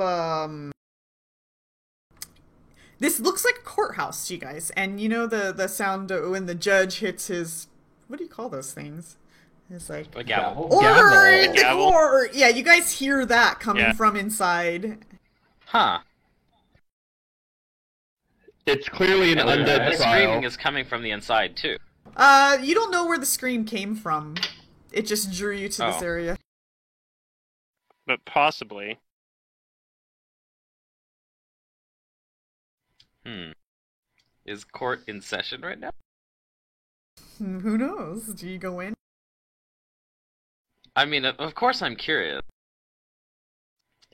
this looks like a courthouse to you guys. And you know the sound of when the judge hits his... What do you call those things? It's like... A gavel. Order in the Gavel. court! Yeah, you guys hear that coming Yeah. from inside. Huh. It's clearly an And the undead screaming trial. is coming from the inside too. You don't know where the scream came from. It just drew you to this Oh. area. but possibly. Is court in session right now? Who knows? Do you go in? I mean, of course I'm curious.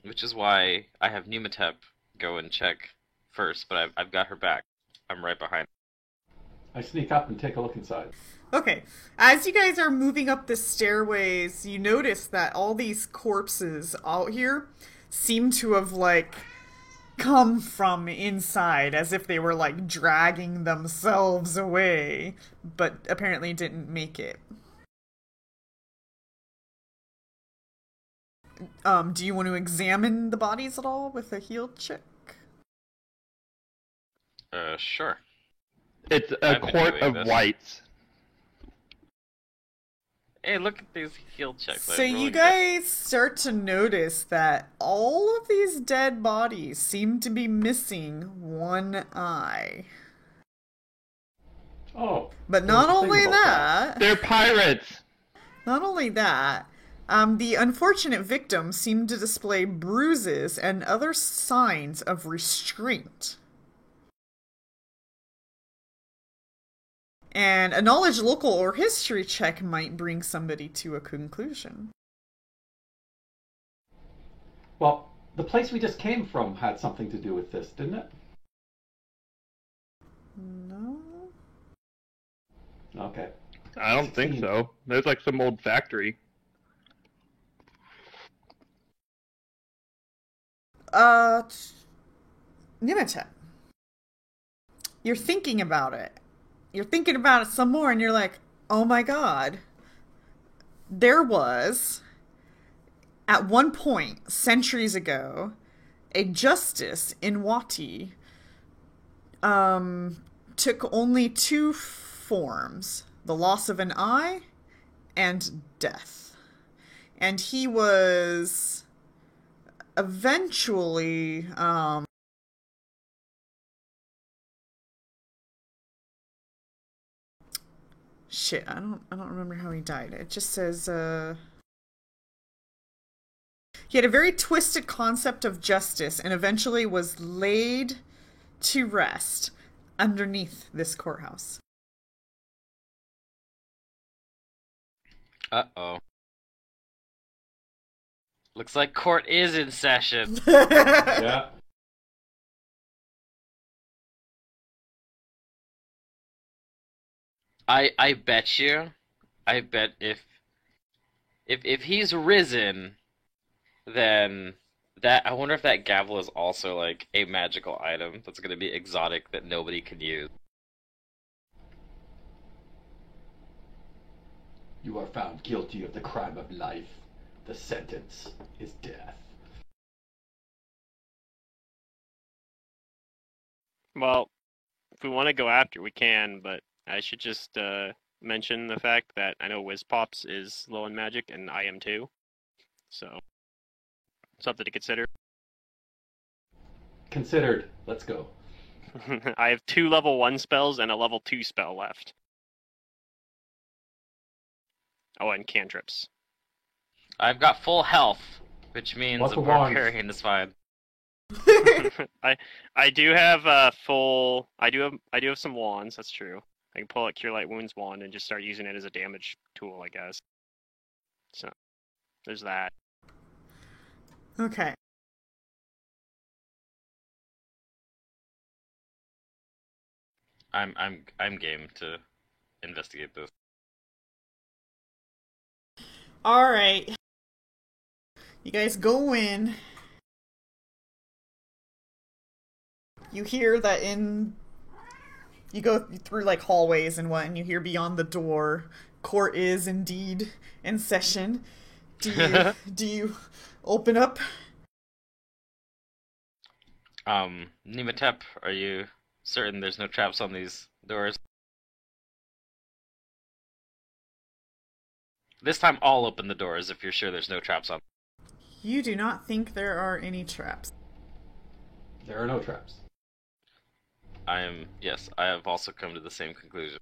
Which is why I have Pneumatep go and check first, but I've got her back. I'm right behind. I sneak up and take a look inside. Okay. As you guys are moving up the stairways, you notice that all these corpses out here seem to have, like, come from inside, as if they were, like, dragging themselves away, but apparently didn't make it. Do you want to examine the bodies at all with a healed check? Sure. It's a I've been court doing of this. whites. Hey, look at these heal checks. So I'm you rolling guys start to notice that all of these dead bodies seem to be missing one eye. Oh. But I not wasn't only thinking about that, They're pirates. not only that, the unfortunate victims seem to display bruises and other signs of restraint. And a knowledge local or history check might bring somebody to a conclusion. Well, the place we just came from had something to do with this, didn't it? No? Okay. I don't think so. There's like some old factory. Nimita. You're thinking about it. You're thinking about it some more, and you're like, oh my god. There was, at one point, centuries ago, a justice in Wati took only two forms, the loss of an eye and death. And he was eventually shit, I don't remember how he died. It just says He had a very twisted concept of justice and eventually was laid to rest underneath this courthouse. Uh-oh. Looks like court is in session. Yeah. I bet if he's risen, then that I wonder if that gavel is also like a magical item that's gonna be exotic that nobody can use. You are found guilty of the crime of life. The sentence is death. Well, if we want to go after, we can, but I should just mention the fact that I know Wizpops is low in magic, and I am too. So, something to consider. Considered. Let's go. I have 2 level 1 spells and a level 2 spell left. Oh, and cantrips. I've got full health, which means Lots a of wands. barbarian is fine. I do have full. I do have some wands. That's true. I can pull out Cure Light Wounds wand and just start using it as a damage tool, I guess. So there's that. Okay. I'm game to investigate this. Alright. You guys go in. You hear that you go through like hallways and what, and you hear beyond the door, court is indeed in session. Do you open up? Nematep, are you certain there's no traps on these doors? This time I'll open the doors if you're sure there's no traps on. You do not think there are any traps. There are no traps. Yes, I have also come to the same conclusion.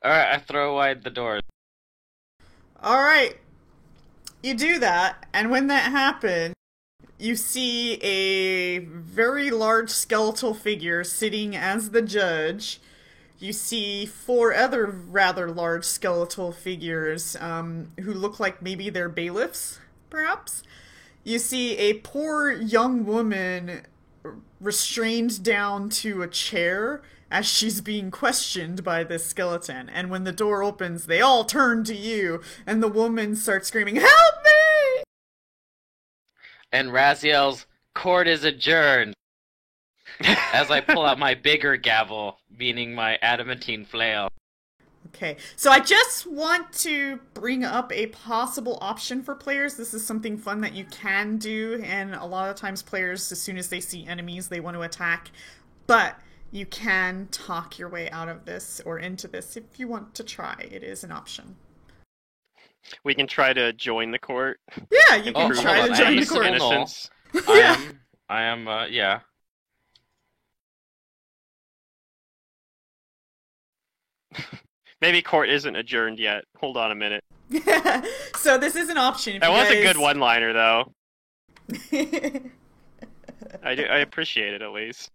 Alright, I throw wide the door. Alright. You do that, and when that happens, you see a very large skeletal figure sitting as the judge. You see 4 other rather large skeletal figures who look like maybe they're bailiffs, perhaps. You see a poor young woman restrained down to a chair as she's being questioned by this skeleton. And when the door opens, they all turn to you, and the woman starts screaming, "Help me!" And Raz yells, "Court is adjourned!" as I pull out my bigger gavel, meaning my adamantine flail. Okay, so I just want to bring up a possible option for players. This is something fun that you can do, and a lot of times players, as soon as they see enemies, they want to attack. But you can talk your way out of this or into this if you want to try. It is an option. We can try to join the court. Yeah, you can Oh, try hold to on, join I the am court. Civil Null. Innocence. I am, yeah. Maybe court isn't adjourned yet. Hold on a minute. So this is an option. If That you was a guys... good one-liner, though. I appreciate it, at least.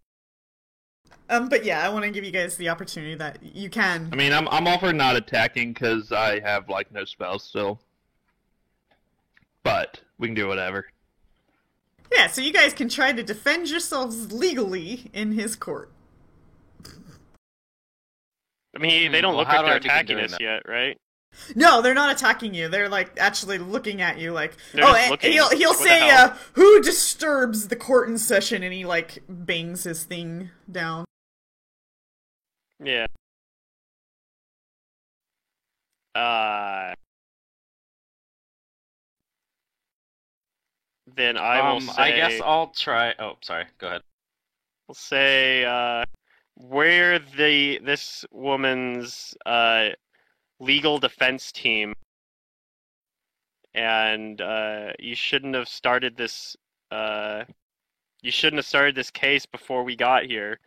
But yeah, I want to give you guys the opportunity that you can. I mean, I'm all for not attacking because I have like no spells still. But we can do whatever. Yeah, so you guys can try to defend yourselves legally in his court. I mean, they don't Well, look how like do they're I begin attacking doing us that? yet, right? No, they're not attacking you. They're like actually looking at you like, They're oh, just and looking. he'll What the say, hell? who disturbs the court in session, and he like bangs his thing down. Yeah. Then I will say. I guess I'll try. Oh, sorry. Go ahead. We'll say we're this woman's legal defense team, and you shouldn't have started this. You shouldn't have started this case before we got here.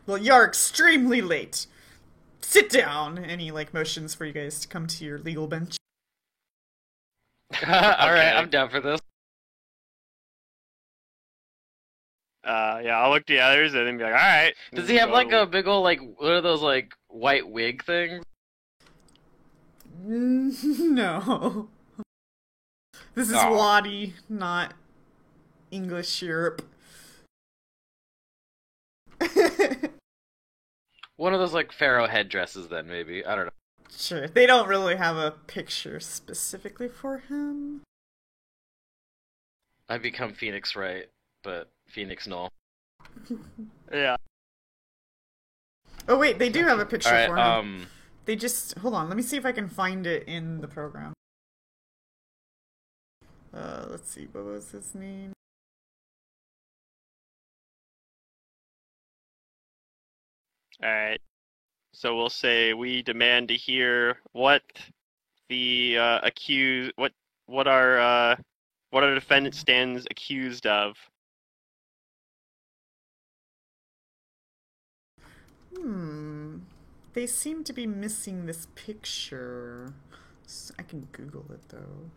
Well, you're extremely late. Sit down. And he like motions for you guys to come to your legal bench. Alright, I'm down for this. Yeah, I'll look at the others and then be like, all right. Does he have like a big old, like, what are those, like, white wig things? No. This is Aw. Wadi, not English Europe. One of those, like, pharaoh headdresses then, maybe. I don't know. Sure. They don't really have a picture specifically for him. I become Phoenix Wright, but Phoenix Null. Yeah. Oh wait, they do have a picture for him. Alright, They just hold on. Let me see if I can find it in the program. Let's see. What was his name? All right. So we'll say we demand to hear what the accused, what our defendant stands accused of. They seem to be missing this picture. I can Google it though.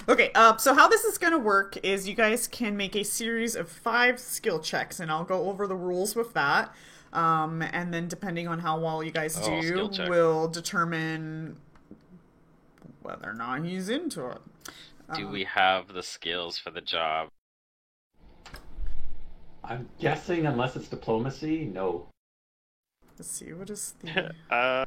Okay, so how this is going to work is you guys can make a series of 5 skill checks, and I'll go over the rules with that. And then depending on how well you guys do, skill check. will determine whether or not he's into it. do we have the skills for the job? I'm guessing, unless it's diplomacy, no. Let's see, what is the... I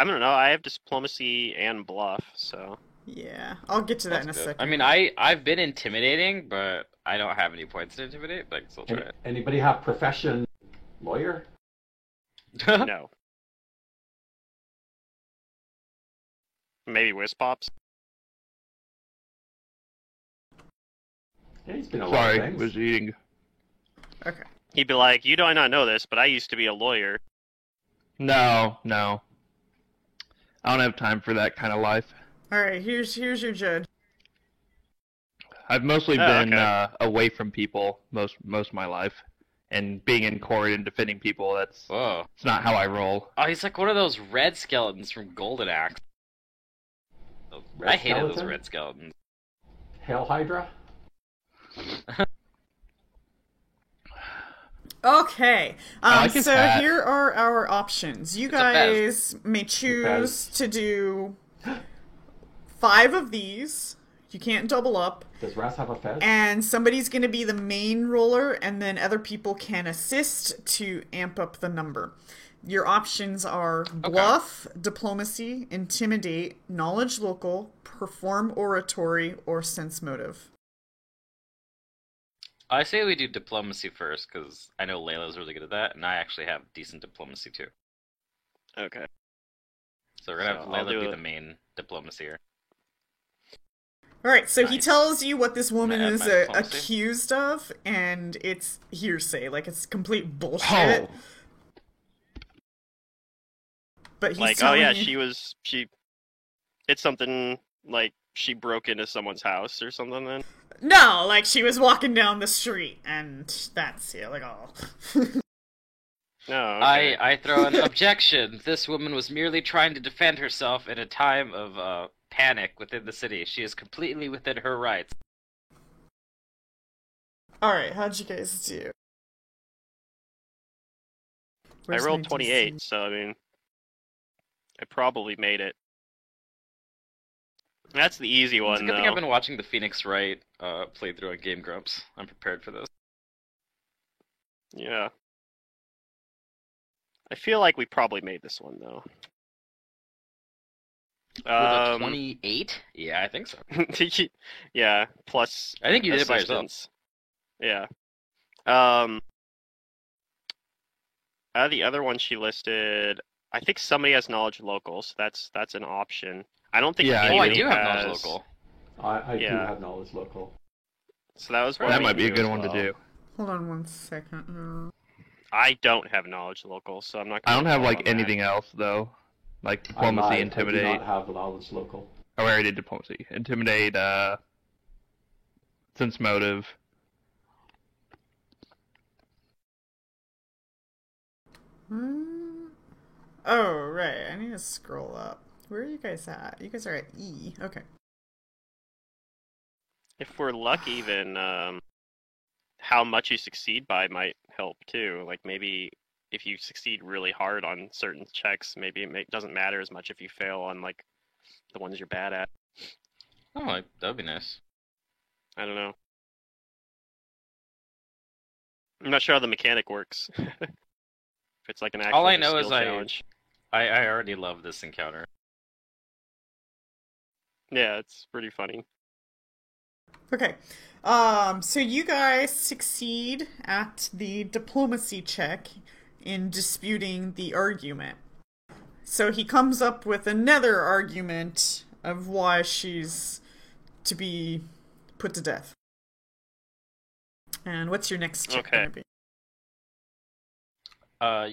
don't know. I have diplomacy and bluff, so. Yeah, I'll get to that That's in a good. second. I mean, I've been intimidating, but I don't have any points to intimidate, but I can still try it. Anybody have profession lawyer? No. Maybe Whizpops. Yeah, he's been a lot of Sorry, things. was eating. Okay. He'd be like, "You do not know this, but I used to be a lawyer." No. I don't have time for that kind of life. Alright, here's your judge. I've mostly Oh, been okay. away from people most of my life, and being in court and defending people. It's Whoa. not how I roll. Oh, he's like one of those red skeletons from Golden Axe. Red I hated those skeleton? red skeletons. Hail Hydra? Okay, I like his so hat. here are our options. You It's a guys may choose to do 5 of these. You can't double up. Does Raz have a fez? And somebody's going to be the main roller, and then other people can assist to amp up the number. Your options are bluff, diplomacy, intimidate, knowledge local, perform oratory, or sense motive. I say we do diplomacy first, because I know Layla's really good at that, and I actually have decent diplomacy too. Okay. So we're gonna have So I'll Layla do be it. the main diplomacy here. Alright, so he Nice. tells you what this woman Can I add is my diplomacy? accused of, and it's hearsay. Like, it's complete bullshit. Oh, But he's Like, oh telling yeah, you... it's something like she broke into someone's house or something then. No, like, she was walking down the street, and that's, yeah, like, oh. No. Okay. I throw an objection. This woman was merely trying to defend herself in a time of panic within the city. She is completely within her rights. Alright, how'd you guys do? I Where's rolled my 28, DC? so I mean, I probably made it. That's the easy It's a one, good thing though. I've been watching the Phoenix Wright playthrough on Game Grumps. I'm prepared for this. Yeah. I feel like we probably made this one, though. With a 28? Yeah, I think so. yeah, plus I think you did it by yourself. assistance. Yeah. The other one she listed, I think somebody has knowledge local, so that's an option. I don't think Yeah, Oh, I anybody do have has- knowledge local. I do Yeah. have knowledge local. So that was that probably might be a you good as one to well. do. Hold on one second. I don't have knowledge local, so I'm not. I Gonna don't have vote like on that. anything else though, like I diplomacy, lied. I do intimidate. not have knowledge local. Oh, I already did diplomacy, intimidate, sense motive. Hmm. Oh, right. I need to scroll up. Where are you guys at? You guys are at E. Okay. If we're lucky, then how much you succeed by might help too. Like maybe if you succeed really hard on certain checks, maybe it doesn't matter as much if you fail on like the ones you're bad at. Oh, like, that'd be nice. I don't know. I'm not sure how the mechanic works. If it's like an actual All I know is skill challenge. I already love this encounter. Yeah, it's pretty funny. Okay. So you guys succeed at the diplomacy check in disputing the argument. So he comes up with another argument of why she's to be put to death. And what's your next check Okay. gonna be?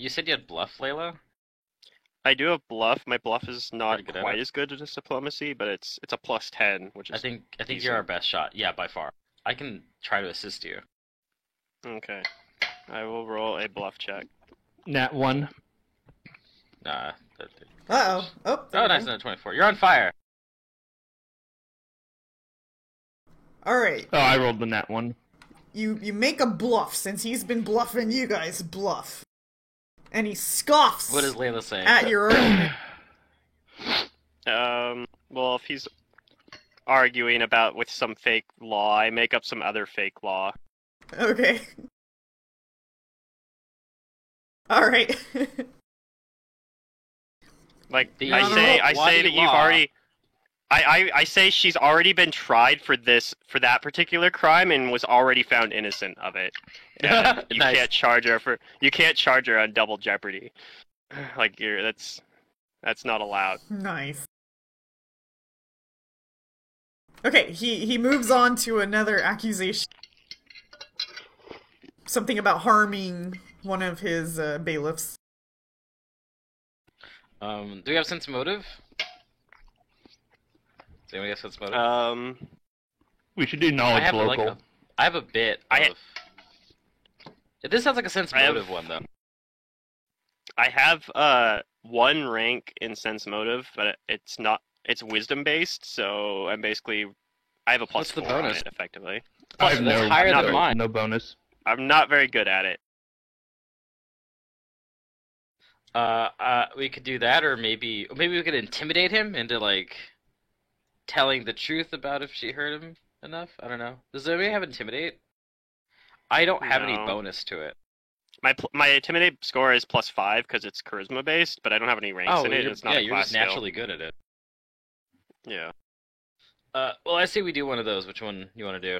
You said you had bluff, Layla? I do have bluff. My bluff is not Pretty good at quite it. as good as diplomacy, but it's a +10, which I is think decent. you're our best shot. Yeah, by far. I can try to assist you. Okay. I will roll a bluff check. Nat 1. Nah. Uh-oh. Oh, there Oh, we nice, go. another 24. You're on fire. Alright. Oh, I rolled the nat 1. You make a bluff, since he's been bluffing you guys bluff. And he scoffs What does Layla say? at your argument. Well, if he's arguing about with some fake law, I make up some other fake law. Okay. Alright. Like The I No, no, say, no. I Why say the that you've law? already. I say she's already been tried for that particular crime and was already found innocent of it. And you Nice. can't charge her on double jeopardy. Like that's not allowed. Nice. Okay, he moves on to another accusation. Something about harming one of his bailiffs. Do we have sense of motive? Does anyone have sense of motive? We should do I knowledge have local. I have a bit of. This sounds like a sense of I have- motive one though. I have one rank in sense motive, but it's not. It's wisdom based, so I have a What's the +4 on bonus? it effectively. I have That's no, higher than no, mine. no bonus. I'm not very good at it. We could do that, or maybe we could intimidate him into like telling the truth about if she hurt him enough. I don't know. Does anybody have intimidate? I don't have any No. bonus to it. My intimidate score is +5 because it's charisma based, but I don't have any ranks in it. you're, It's not yeah, a you're class just skill. naturally good at it. Yeah. Well, I say we do one of those. Which one you want to do?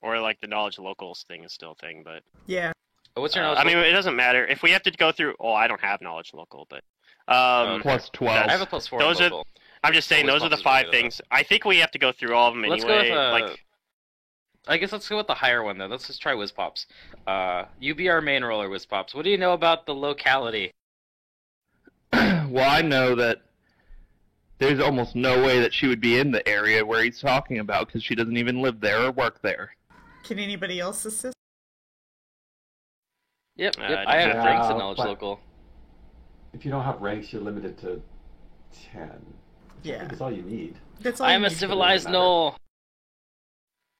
Or like the knowledge locals thing is still a thing, but Yeah. Oh, what's your I knowledge? mean it doesn't matter if we have to go through. Oh, I don't have knowledge local, but Okay. Plus 12. I have a +4 those are- local. I'm just saying Always those are the pluses really 5 good, things. I think we have to go through all of them Let's anyway. go with like I guess let's go with the higher one though. Let's just try Whiz Pops. You be our main roller, Whiz Pops. What do you know about the locality? Well, I know that there's almost no way that she would be in the area where he's talking about because she doesn't even live there or work there. Can anybody else assist? Yep, I I have don't ranks in know, knowledge but- local. If you don't have ranks, you're limited to 10. Which I Yeah. think is all you need. That's all I you am a need. civilized matter. knoll.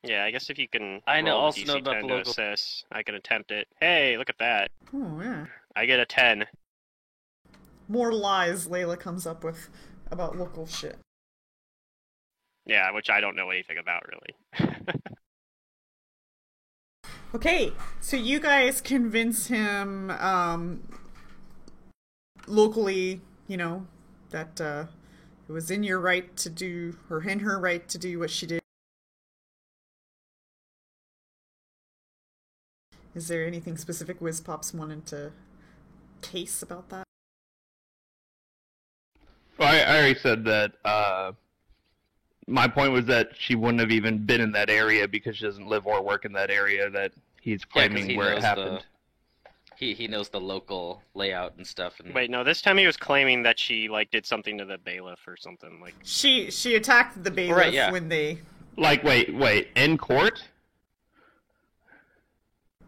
yeah, I guess if you can I know- roll a also know DC about 10 the to local- assist, I can attempt it. Hey, look at that. Oh, yeah. I get a 10. More lies Layla comes up with about local shit. Yeah, which I don't know anything about really. Okay, so you guys convince him, locally, you know, that, it was in your right to do, or in her right to do what she did. Is there anything specific Whiz Pops wanted to case about that? Well, I already said that my point was that she wouldn't have even been in that area because she doesn't live or work in that area that he's Yeah, 'cause claiming he where it knows happened. he knows the local layout and stuff. And Wait, no, this time he was claiming that she like did something to the bailiff or something. Like, She attacked the bailiff Right, yeah. when they... Like, wait, in court?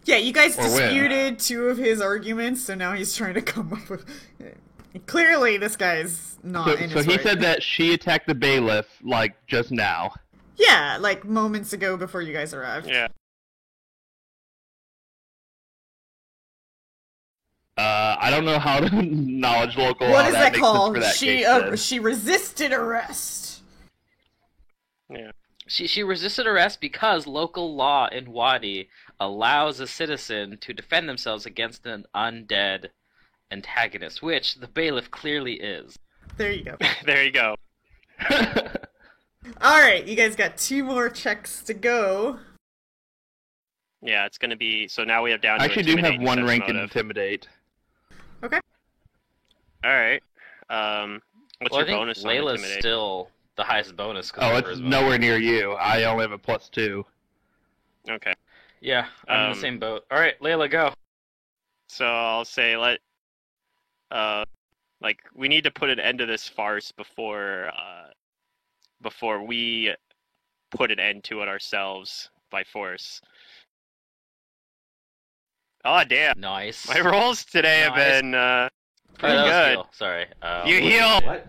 Yeah, you guys Or win. disputed 2 of his arguments, so now he's trying to come up with... Clearly, this guy's not in So his he right. said that she attacked the bailiff, like, just now. Yeah, like moments ago before you guys arrived. Yeah. I don't know how to knowledge local What law. is that makes sense called? for that She case, then. she resisted arrest. Yeah. She resisted arrest because local law in Wadi allows a citizen to defend themselves against an undead antagonist, which the bailiff clearly is. There you go. There you go. Alright, you guys got 2 more checks to go. Yeah, it's gonna be. So now we have down I to actually do have Intimidate and 1 Sense rank in Motive. Intimidate. Okay. Alright. What's Well, I your think bonus on Layla's Intimidate? still the highest bonus. 'cause Oh, of it's charisma. nowhere near you. I only have a +2. Okay. Yeah, I'm in the same boat. All right, Layla, go. So I'll say like we need to put an end to this farce before we put an end to it ourselves by force. Oh damn! Nice. My rolls today have Nice. been Oh, pretty that was good. heal. Sorry. You heal. What?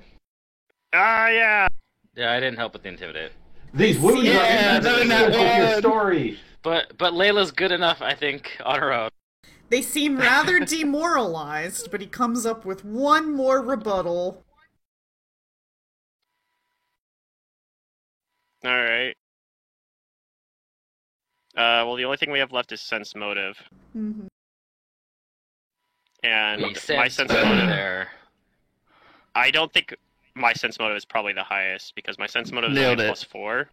Ah yeah. Yeah, I didn't help with the intimidate. These wounds Yeah, are inconsistent with your one. story. But Layla's good enough, I think, on her own. They seem rather demoralized, but he comes up with 1 more rebuttal. All right. Well, the only thing we have left is sense motive, Mhm. and We my sensed sense over motive. there. I don't think my sense motive is probably the highest because my sense motive is Nailed only it. +4.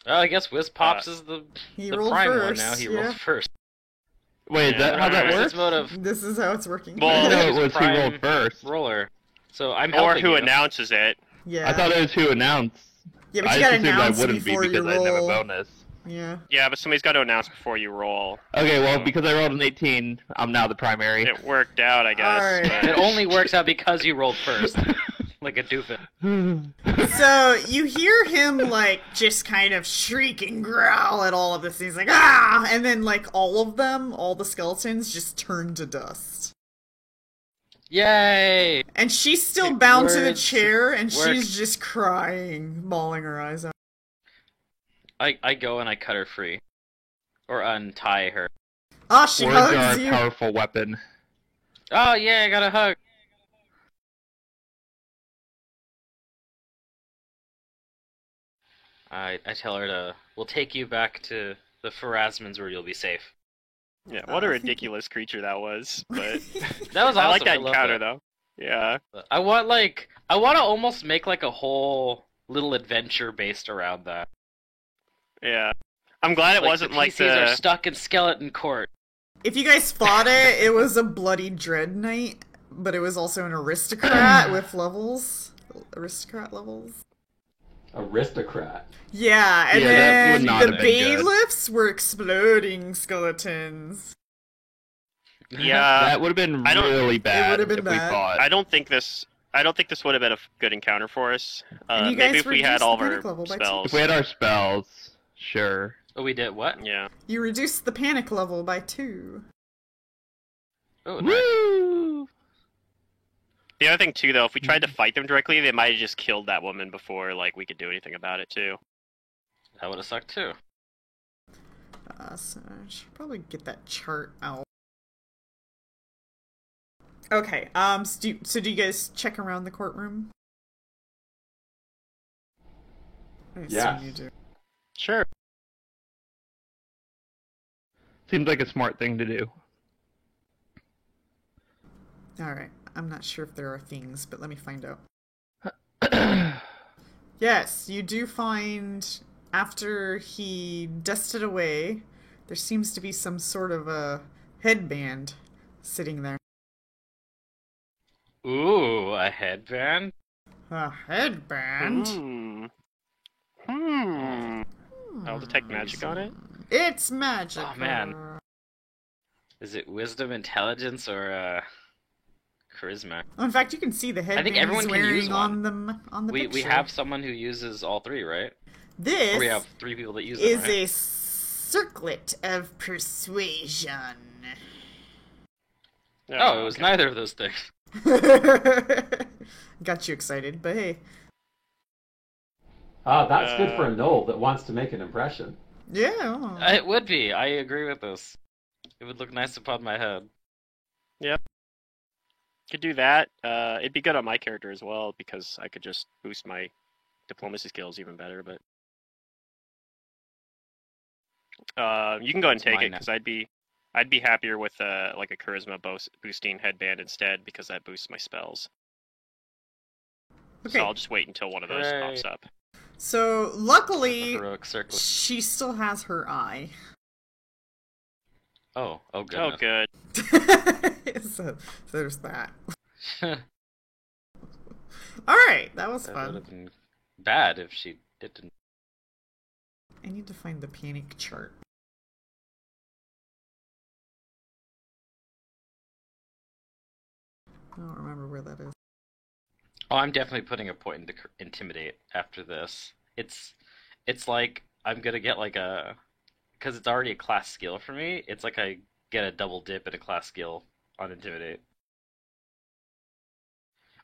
Oh, I guess Wiz Pops is the He the rolled prime first. one now. He yeah. rolled first. Wait, is that how that Yeah. works? Sense motive This is how it's working. Well, No, He's it was who prime rolled first. roller. So I'm Or helping who you. announces it. yeah. I thought it was who announced. Yeah, but I you just gotta assumed I announce wouldn't be before because you I didn't have a roll. bonus. Yeah. Yeah, but somebody's got to announce before you roll. Okay, well, because I rolled an 18, I'm now the primary. It worked out, I guess. Alright. It only works out because you rolled first, like a doofus. So you hear him like just kind of shriek and growl at all of this. He's like, ah! And then like all of them, all the skeletons, just turn to dust. Yay! And she's still bound to the Words chair, and work. she's just crying, bawling her eyes out. I go and I cut her free, or untie her. Ah, she Words are hugs a you. powerful weapon. Oh yeah, I got a hug. I tell her to. We'll take you back to the Pharasmans where you'll be safe. Yeah, what a ridiculous creature that was. But That was awesome. I like that love encounter, that. though. Yeah. I want to almost make like a whole little adventure based around that. Yeah. I'm glad it wasn't the like PCs are the... stuck in skeleton court. If you guys fought it, it was a bloody dread knight, but it was also an aristocrat with levels. Aristocrat levels. Aristocrat. Yeah, and Yeah, that would then not the have been good. bailiffs were exploding skeletons. Yeah. That would have been I don't- really bad would've been if bad. we fought. I don't think this would have been a good encounter for us. And you Maybe guys if we had reduced all the of panic our level by two. spells. If we had our spells, sure. Oh, we did what? Yeah. You reduced the panic level by 2. Oh, nice. Woo! The other thing too, though, if we tried to fight them directly, they might have just killed that woman before like we could do anything about it too. That would have sucked too. So I should probably get that chart out. Okay, so do you guys check around the courtroom? I assume Yes. you do. Sure. Seems like a smart thing to do. Alright, I'm not sure if there are things, but let me find out. Yes, you do find, after he dusted away, there seems to be some sort of a headband sitting there. Ooh, a headband. A headband? I'll detect magic on it. It's magic. Oh, man. Is it wisdom, intelligence, or charisma? Oh, in fact, you can see the headband think everyone he's can use wearing one. on them on the We picture. have someone who uses all three, right? This Or we have 3 people that use them, is right? a circlet of persuasion. Oh, it was okay. neither of those things. Got you excited, but hey. That's good for a knoll that wants to make an impression. Yeah. Oh. It would be. I agree with this. It would look nice upon my head. Could do that. It'd be good on my character as well because I could just boost my diplomacy skills even better. But you can go ahead and It's take mine it now. because I'd be happier with like a charisma boosting headband instead because that boosts my spells. Okay. So I'll just wait until one of those Hooray. pops up. So luckily, Heroic circle. she still has her eye. Oh Oh, goodness. good. so there's that. Alright, that was That would fun. have been bad if she didn't. I need to find the panic chart. I don't remember where that is. Oh, I'm definitely putting a point into intimidate after this. It's like I'm gonna get like a, because it's already a class skill for me. It's like I get a double dip in a class skill on intimidate.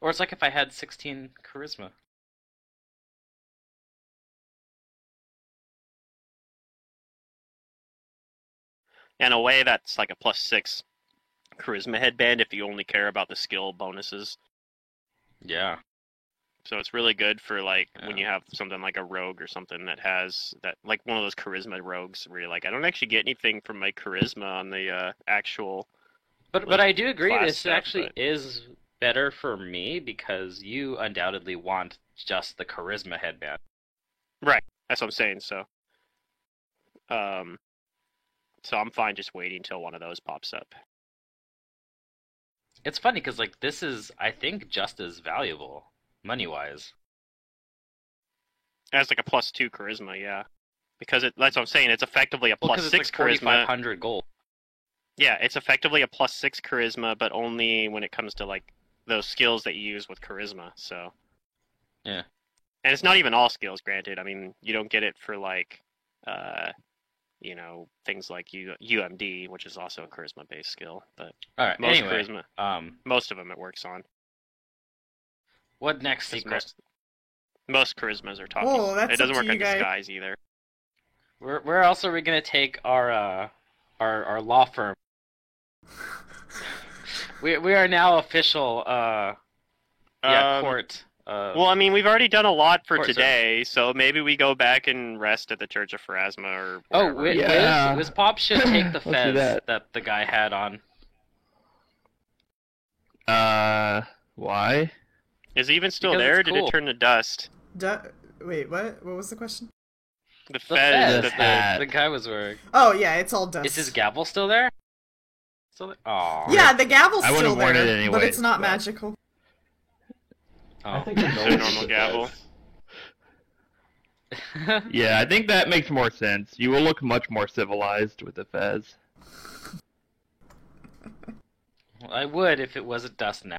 Or it's like if I had 16 charisma. In a way, that's like a +6 charisma headband if you only care about the skill bonuses. Yeah. So it's really good for like when Yeah. you have something like a rogue or something that has that, like one of those charisma rogues where you're like, I don't actually get anything from my charisma on the actual. But I do agree class this stuff, actually but- is better for me because you undoubtedly want just the charisma headband. Right. That's what I'm saying. So I'm fine just waiting until one of those pops up. It's funny because like this is, I think, just as valuable money-wise. It has like a +2 charisma, yeah. Because that's what I'm saying. It's effectively a Well, because +6 it's like charisma. 4,500 gold. Yeah, it's effectively a +6 charisma, but only when it comes to like those skills that you use with charisma. So Yeah. and it's not even all skills, granted. I mean, you don't get it for like, things like UMD, which is also a charisma-based skill. But All right. most Anyway, charisma, most of them it works on. what next 'Cause secret? most charismas are talking. Oh, that's it doesn't up work to on you guys. disguise either. Where else are we gonna take our law firm? We are now official court. Well, I mean, we've already done a lot for Court today, so maybe we go back and rest at the Church of Pharasma or Oh, wherever. Yeah. Wiz Pop should take the Let's do fez that. the guy had on. Why? Is he even still Because there, or it's did cool. it turn to dust? Wait, what? What was the question? The The fez. fez that hat. the guy was wearing. Oh yeah, it's all dust. Is his gavel still there? Still there? Aw. Yeah, the gavel's I still wouldn't want there, it anyways, but it's not but- magical. I Oh. think the It's a knoll is normal the gavel. fez. Yeah, I think that makes more sense. You will look much more civilized with the fez. Well, I would if it wasn't dust now.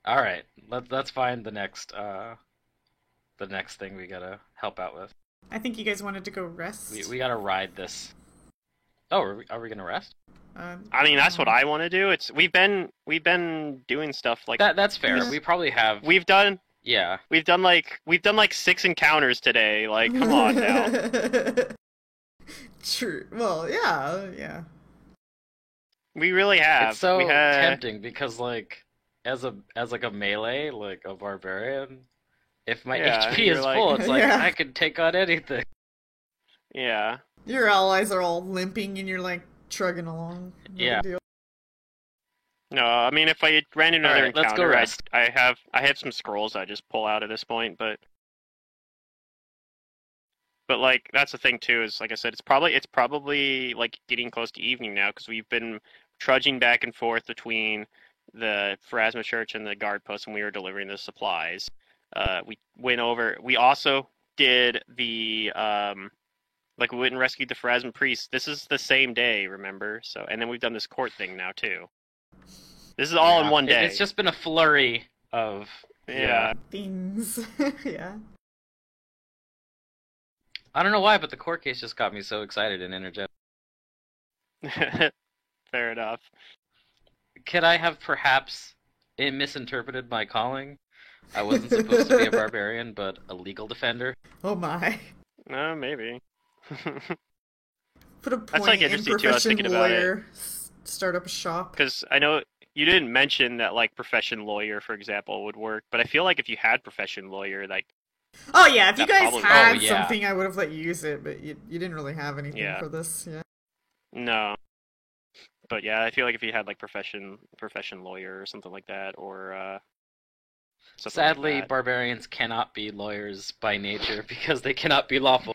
All right, let's find the next thing we gotta help out with. I think you guys wanted to go rest. We gotta ride this. Oh, are we gonna rest? I mean, that's what I want to do. We've been doing stuff like That's fair. Yeah. We probably have. we've done Yeah. we've done like 6 encounters today. Like, come on now. True. Well, yeah. We really have. It's so we had, tempting because like as a melee, like a barbarian, if my Yeah, HP you're is like- full, it's like Yeah. I could take on anything. Yeah. Your allies are all limping, and you're like trugging along. No big Yeah. deal. No, I mean, if I ran into another Alright, let's go encounter, rest. I have some scrolls I just pull out at this point, but like that's the thing too, is like I said, it's probably like getting close to evening now because we've been trudging back and forth between the Pharasma Church and the guard post when we were delivering the supplies. We also did the like we went and rescued the Pharasma priest. This is the same day, remember? So, and then we've done this court thing now too. This is all in Yeah. one day. It's just been a flurry of yeah. Things. Yeah. I don't know why, but the court case just got me so excited and energetic. Fair enough. Could I have perhaps misinterpreted my calling? I wasn't supposed to be a barbarian, but a legal defender. Oh my. Maybe. Put a That's, like, point in interesting, too. I was profession thinking about it. lawyer. Start up a shop. Because I know you didn't mention that, like, profession lawyer, for example, would work, but I feel like if you had profession lawyer, like, Oh yeah, if you That guys probably- had Oh, yeah. something, I would have let you use it, but you didn't really have anything Yeah. for this. Yeah. no. But yeah, I feel like if you had, like, profession lawyer or something like that, or something Sadly, like that. barbarians cannot be lawyers by nature because they cannot be lawful.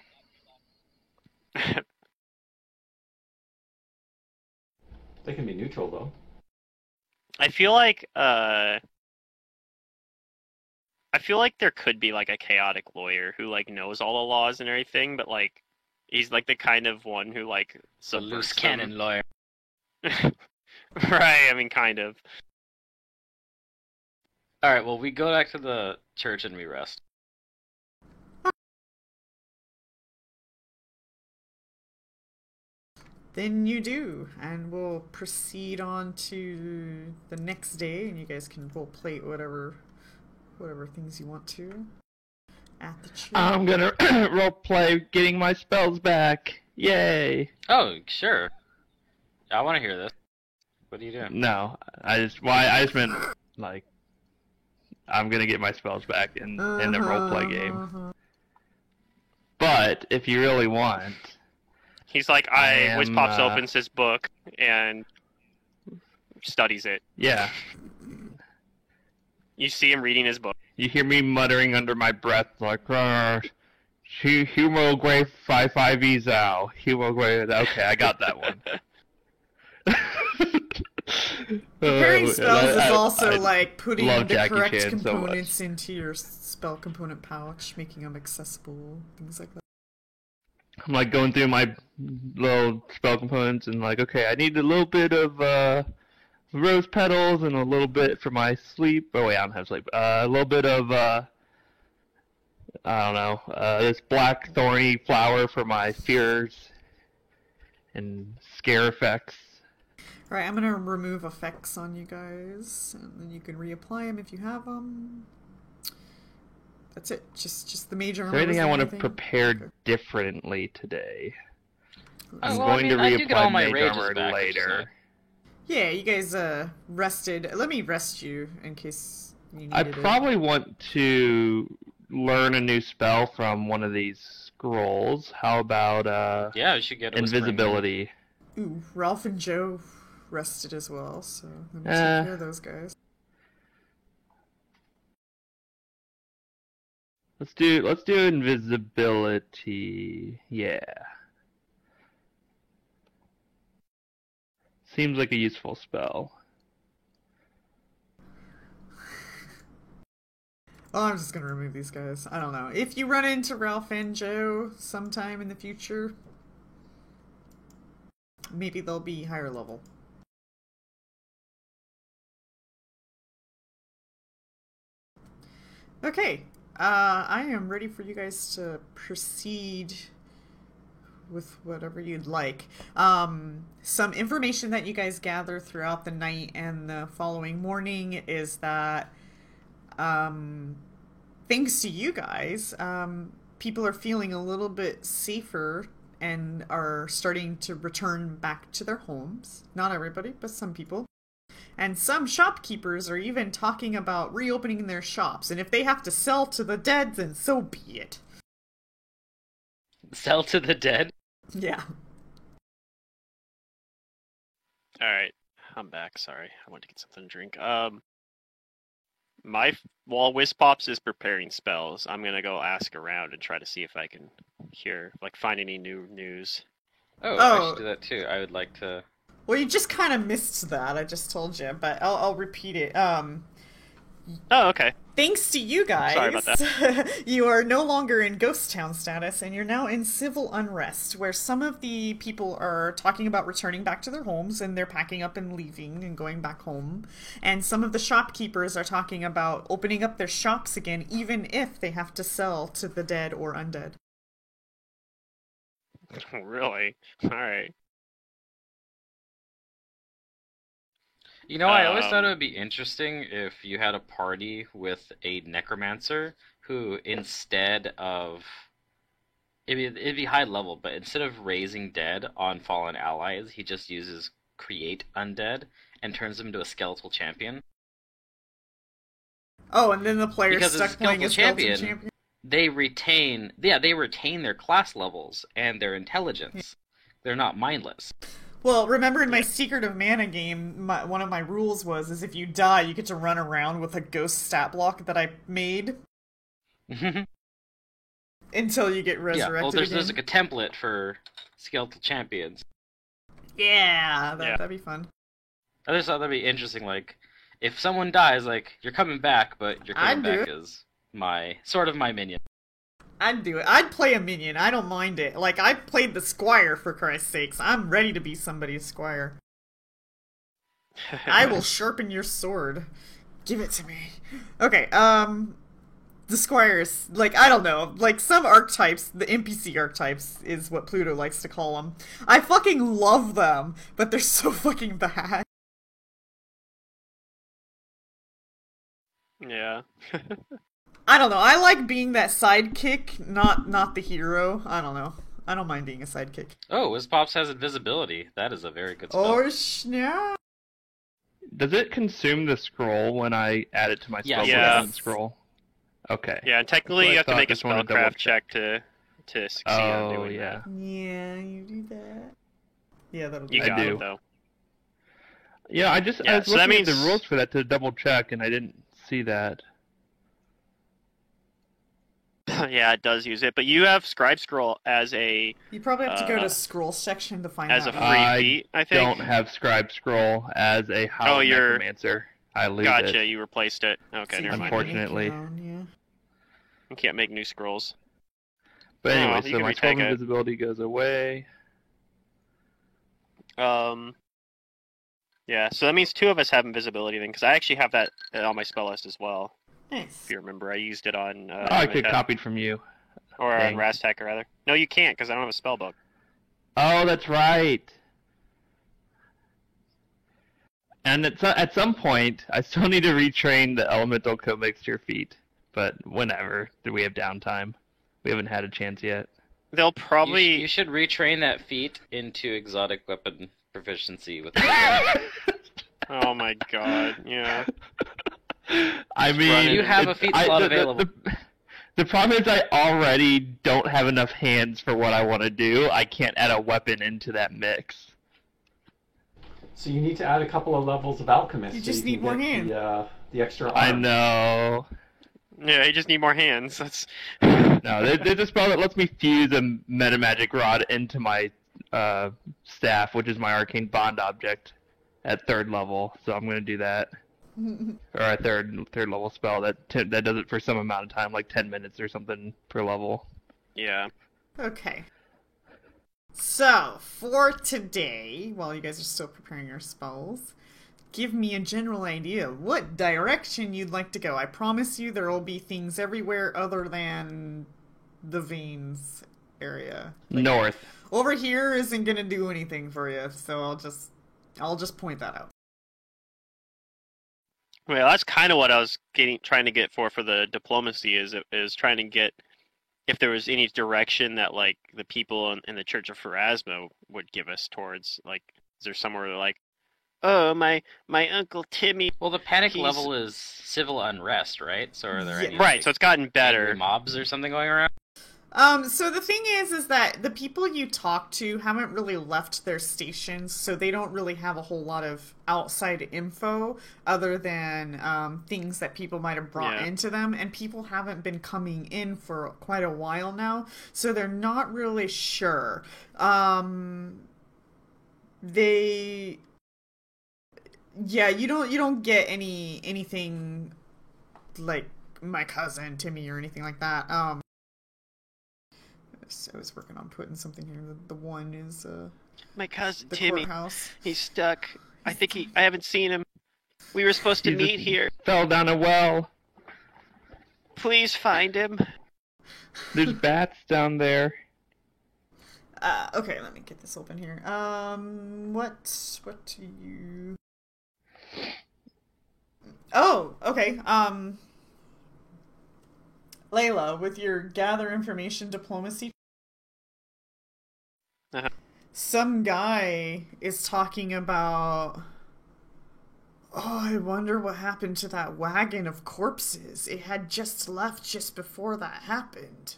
They can be neutral though. I feel like there could be, like, a chaotic lawyer who, like, knows all the laws and everything, but, like, he's, like, the kind of one who, like, A subverts loose them. cannon lawyer. Right, I mean, kind of. Alright, well, we go back to the church and we rest. Then you do, and we'll proceed on to the next day, and you guys can role play whatever things you want to at the church. I'm gonna roleplay getting my spells back. Yay! Oh, sure. I want to hear this. What are you doing? No, I just meant like I'm gonna get my spells back in the roleplay game. Uh-huh. But if you really want, He's like, I Wiz am, Pops opens his book and studies it. yeah, You see him reading his book. you hear me muttering under my breath like, "Humo Grave 55 Ezao, Humo Grave." Okay, I got that one. Preparing spells is also I like putting love the Jackie correct Chan so much. components into your spell component pouch, making them accessible, things like that. I'm like going through my little spell components and like, okay, I need a little bit of rose petals and a little bit for my sleep. Oh wait, I don't have sleep. A little bit of I don't know, this black thorny flower for my fears and scare effects. Alright, I'm gonna remove effects on you guys, and then you can reapply them if you have them. That's it. Just the major. Is there anything I want to anything? prepare differently today? I'm well, I going mean, to I do get all reapply my mage rages armor back, which is later. nice. Yeah, you guys rested. Let me rest you in case you needed I it. probably want to learn a new spell from one of these scrolls. How about Yeah, we should get a whispering invisibility? Ooh, Ralph and Joe rested as well, so let me take care of those guys. Let's do invisibility. Yeah. Seems like a useful spell. Well, I'm just gonna remove these guys. I don't know. If you run into Ralph and Joe sometime in the future, maybe they'll be higher level. Okay, I am ready for you guys to proceed with whatever you'd like. Some information that you guys gather throughout the night and the following morning is that, thanks to you guys, people are feeling a little bit safer and are starting to return back to their homes. Not everybody, but some people. And some shopkeepers are even talking about reopening their shops, and if they have to sell to the dead, then so be it. Sell to the dead? Yeah. Alright, I'm back. Sorry, I went to get something to drink. While Wiz Pops is preparing spells, I'm gonna go ask around and try to see if I can find any new news. Oh, Oh. I should do that too. I would like to... Well, you just kind of missed that, I just told you, but I'll repeat it. Oh, okay. Thanks to you guys, Sorry about you are no longer in ghost town status, and you're now in civil unrest, where some of the people are talking about returning back to their homes, and they're packing up and leaving and going back home. And some of the shopkeepers are talking about opening up their shops again, even if they have to sell to the dead or undead. Really? Alright. You know, I always thought it would be interesting if you had a party with a necromancer who, instead of it'd be high level, but instead of raising dead on fallen allies, he just uses create undead and turns them into a skeletal champion. Oh, and then the player's Because as a stuck playing a skeletal skeleton champion, champion. they retain their class levels and their intelligence. They're not mindless. Well, remember in my Secret of Mana game, one of my rules is if you die, you get to run around with a ghost stat block that I made until you get resurrected. Yeah, well, there's again. like a template for skeletal champions. Yeah, that'd be fun. I just thought that'd be interesting. Like, if someone dies, like you're coming back, but you're coming back as my minion. I'd do it. I'd play a minion. I don't mind it. Like, I played the Squire, for Christ's sakes. I'm ready to be somebody's Squire. I will sharpen your sword. Give it to me. Okay, the Squires, like, I don't know. Like, some archetypes, the NPC archetypes is what Pluto likes to call them. I fucking love them, but they're so fucking bad. Yeah. I don't know. I like being that sidekick, not the hero. I don't know. I don't mind being a sidekick. Oh, Wizpops has invisibility. That is a very good spell. Oh, snap. Does it consume the scroll when I add it to my spell? Yeah. Scroll. Okay. Yeah, and technically That's what you have I to make a thought. Just wanted to double spellcraft check to succeed on doing yeah. Yeah, you do that. Yeah, that'll do that. You I got do. it, though. Yeah, I was so looking that at the means- rules for that to double check, and I didn't see that. Yeah, it does use it, but you have Scribe Scroll as a You probably have to go to scroll section to find as a that free one. I feat, I think. Don't have Scribe Scroll as a Howled you're- Necromancer. I lose Gotcha, it. you replaced it. Okay, So you never can't mind. Unfortunately. make your own, yeah. You can't make new scrolls. But Oh, anyway, you so can my retake 12 it. invisibility goes away. Yeah, so that means two of us have invisibility then, because I actually have that on my spell list as well. Nice. If you remember, I used it on. I could copied from you. Or on Dang. Rastek, rather. No, you can't, because I don't have a spell book. Oh, that's right. And at some point, I still need to retrain the Elemental Commixture feat. But whenever, do we have downtime? We haven't had a chance yet. They'll probably. You should retrain that feat into exotic weapon proficiency with. Oh my god, yeah. I mean, You have a feat slot available. The problem is I already don't have enough hands for what I want to do. I can't add a weapon into that mix. So you need to add a couple of levels of alchemist. You so just can need more get hand. The extra arm. I know. Yeah, you just need more hands. That's. No, there's a spell that lets me fuse a metamagic rod into my staff, which is my arcane bond object, at 3rd level. So I'm going to do that. Or a third level spell that does it for some amount of time, like 10 minutes or something per level. Yeah. Okay. So, for today, while you guys are still preparing your spells, give me a general idea of what direction you'd like to go. I promise you there will be things everywhere other than the veins area. North. Over here isn't gonna do anything for you, so I'll just point that out. Well, that's kind of what I was trying to get for the diplomacy is trying to get if there was any direction that like the people in the Church of Pharasma would give us towards. Like, is there somewhere like, oh my Uncle Timmy? Well, the panic He's- level is civil unrest, right? So are there Yeah. any Right, like, so it's gotten angry better. mobs or something going around? So the thing is that the people you talk to haven't really left their stations, so they don't really have a whole lot of outside info other than things that people might have brought Yeah. into them, and people haven't been coming in for quite a while now, so they're not really sure. You don't get anything like my cousin Timmy or anything like that. I was working on putting something here. The one is My cousin the Timmy, courthouse. he's stuck. I haven't seen him. We were supposed to He meet just here. Fell down a well. Please find him. There's bats down there. Okay, let me get this open here. What do you... Oh, okay. Layla, with your gather information diplomacy, Uh-huh. some guy is talking about... Oh, I wonder what happened to that wagon of corpses. It had just left just before that happened.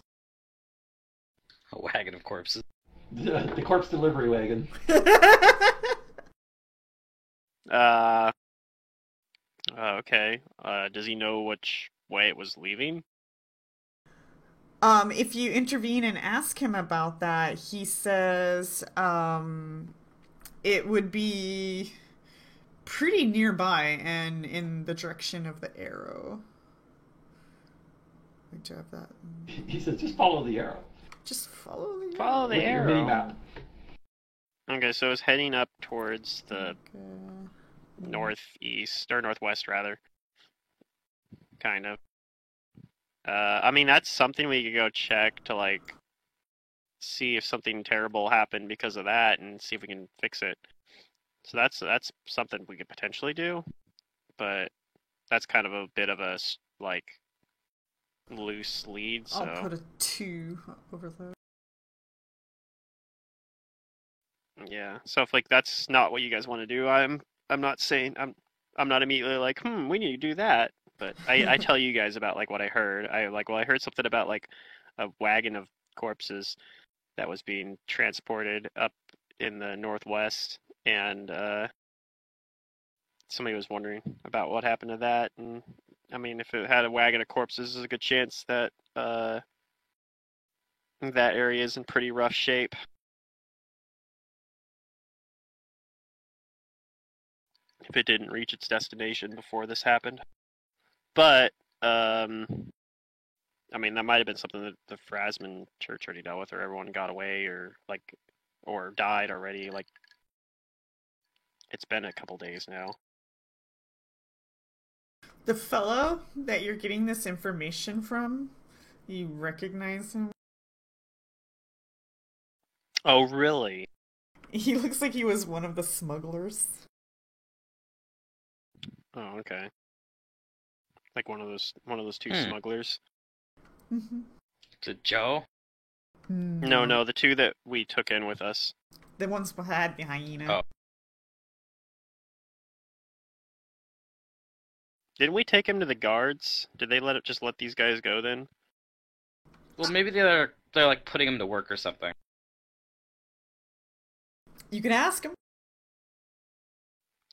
A wagon of corpses. The corpse delivery wagon. Okay. Does he know which way it was leaving? If you intervene and ask him about that, he says, it would be pretty nearby and in the direction of the arrow. I do have that. He says, just follow the arrow. Just follow the Follow the Look at your arrow. mini-map. Okay, so it's heading up towards the Okay. northeast, or northwest, rather. Kind of. I mean, that's something we could go check to, like, see if something terrible happened because of that and see if we can fix it. So that's something we could potentially do, but that's kind of a bit of a, like, loose lead, so... I'll put a 2 over there. Yeah, so if, like, that's not what you guys want to do, I'm not saying... I'm not immediately like, we need to do that. But I tell you guys about, like, what I heard. I heard something about, like, a wagon of corpses that was being transported up in the northwest, and somebody was wondering about what happened to that. And I mean, if it had a wagon of corpses, there's a good chance that that area is in pretty rough shape. If it didn't reach its destination before this happened. But, I mean, that might have been something that the Phrasman Church already dealt with, or everyone got away, or died already. Like, it's been a couple days now. The fellow that you're getting this information from, you recognize him? Oh, really? He looks like he was one of the smugglers. Oh, okay. Like one of those two smugglers. Mm-hmm. Is it Joe? No, the two that we took in with us. The ones who had the hyena. Oh. Didn't we take him to the guards? Did they just let these guys go then? Well, maybe they're like putting him to work or something. You can ask him.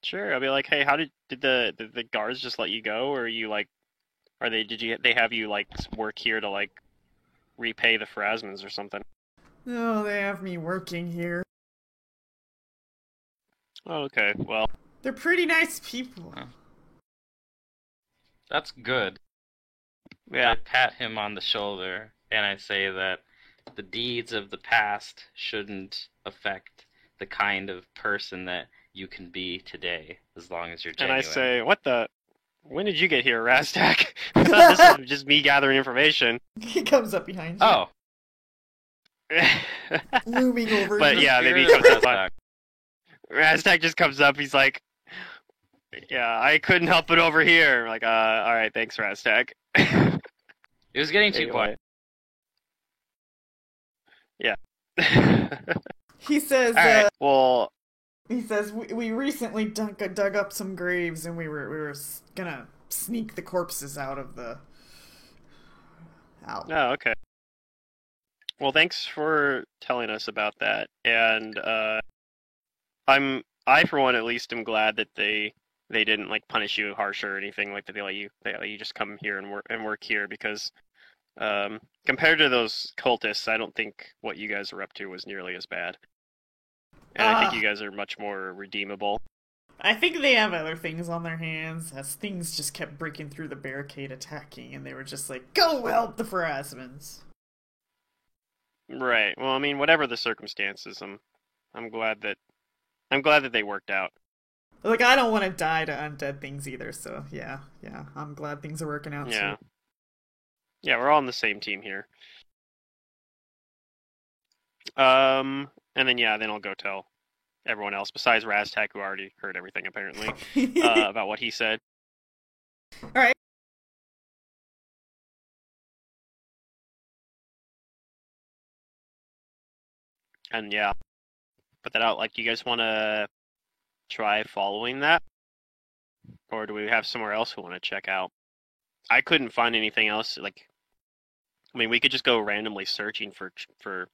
Sure, I'll be like, hey, how did the guards just let you go, or are you like, they have you like work here to like repay the Phrasmans or something? No, they have me working here. Oh, okay, well, They're pretty nice people. Huh. That's good. yeah, I pat him on the shoulder and I say that the deeds of the past shouldn't affect the kind of person that you can be today, as long as you're and genuine. I say, when did you get here, Rastak? I thought this was just me gathering information. He comes up behind you. Oh, Looming over But you. yeah, maybe he Spirit comes of up. Rastak just comes up. He's like, "Yeah, I couldn't help it over here." I'm like, all right, thanks, Rastak. it was getting too Anyway. quiet. Yeah. He says, All right. Well, we recently dug up some graves and we were gonna sneak the corpses out. oh, okay. Well, thanks for telling us about that, and I for one at least am glad that they didn't like punish you harsher or anything like that. They let you just come here and work here because compared to those cultists, I don't think what you guys were up to was nearly as bad. And I think you guys are much more redeemable. I think they have other things on their hands, as things just kept breaking through the barricade attacking, and they were just like, go help the Phrasmans. Right. Well, I mean, whatever the circumstances, I'm glad that they worked out. Like, I don't want to die to undead things either, so yeah, I'm glad things are working out Yeah. too. Yeah, we're all on the same team here. And then then I'll go tell everyone else besides Raztak, who already heard everything apparently about what he said. All right. And yeah, put that out. Like, do you guys want to try following that, or do we have somewhere else we want to check out? I couldn't find anything else. Like, I mean, we could just go randomly searching for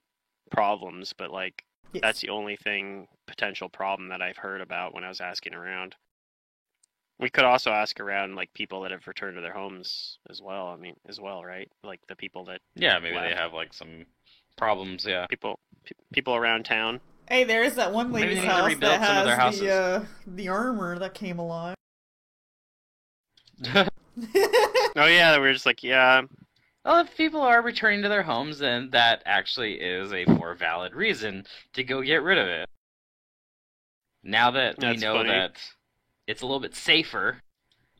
problems, but like Yes. that's the only potential problem that I've heard about when I was asking around. We could also ask around like people that have returned to their homes as well. I mean, as well, right? Like the people that Yeah, maybe left. they have like some problems. Yeah. people around town. Hey, there's that one Maybe lady's they need to house rebuild that some of their has the armor that came alive. Oh yeah, we're just like, yeah, Well, if people are returning to their homes, then that actually is a more valid reason to go get rid of it. Now that we That's know funny. that it's a little bit safer,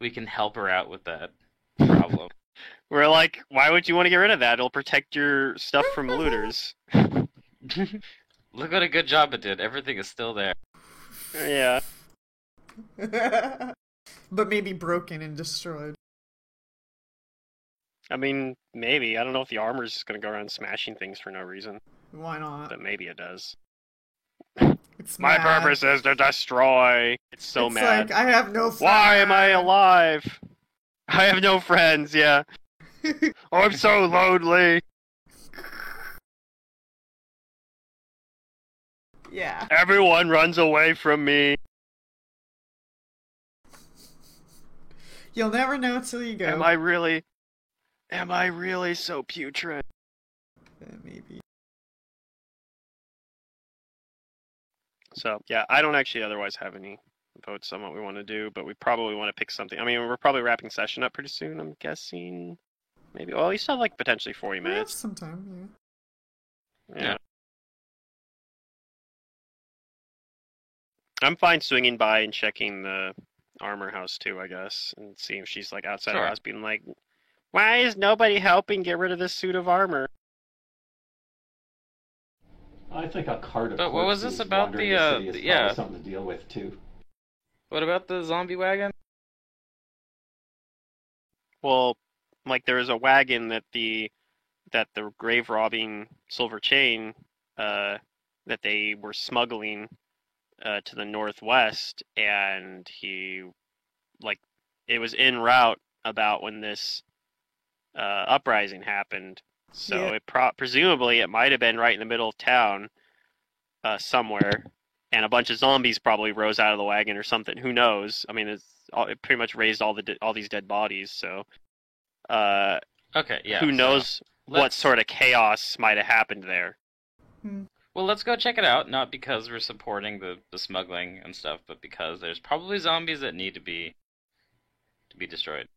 we can help her out with that problem. we're like, why would you want to get rid of that? It'll protect your stuff from looters. Look what a good job it did. Everything is still there. Yeah. But maybe broken and destroyed. I mean, maybe. I don't know if the armor's just gonna go around smashing things for no reason, Why not? but maybe it does. It's My mad. purpose is to destroy. It's so It's mad. like, I have no Why am I friends. alive? I have no friends, yeah. Oh, I'm so lonely. Yeah. Everyone runs away from me. You'll never know till you go. Am I really so putrid? Maybe. So, yeah, I don't actually otherwise have any votes on what we want to do, but we probably want to pick something. I mean, we're probably wrapping session up pretty soon, I'm guessing. Maybe. Well, we still have, like, potentially 40 We have minutes. some time, Yeah. I'm fine swinging by and checking the armor house, too, I guess, and seeing if she's, like, outside Sure. the house being like, why is nobody helping get rid of this suit of armor? I think a cart of But what was corpses this about wandering the, city is yeah. probably something to deal with too. What about the zombie wagon? Well, like, there was a wagon that the grave robbing Silver Chain, that they were smuggling to the northwest, and it was en route about when this uprising happened. So Yeah. it presumably it might have been right in the middle of town, somewhere, and a bunch of zombies probably rose out of the wagon or something. Who knows? I mean, it pretty much raised all these dead bodies. So, Okay, yeah. who so knows what let's- sort of chaos might have happened there? Well, let's go check it out, not because we're supporting the smuggling and stuff, but because there's probably zombies that need to be destroyed.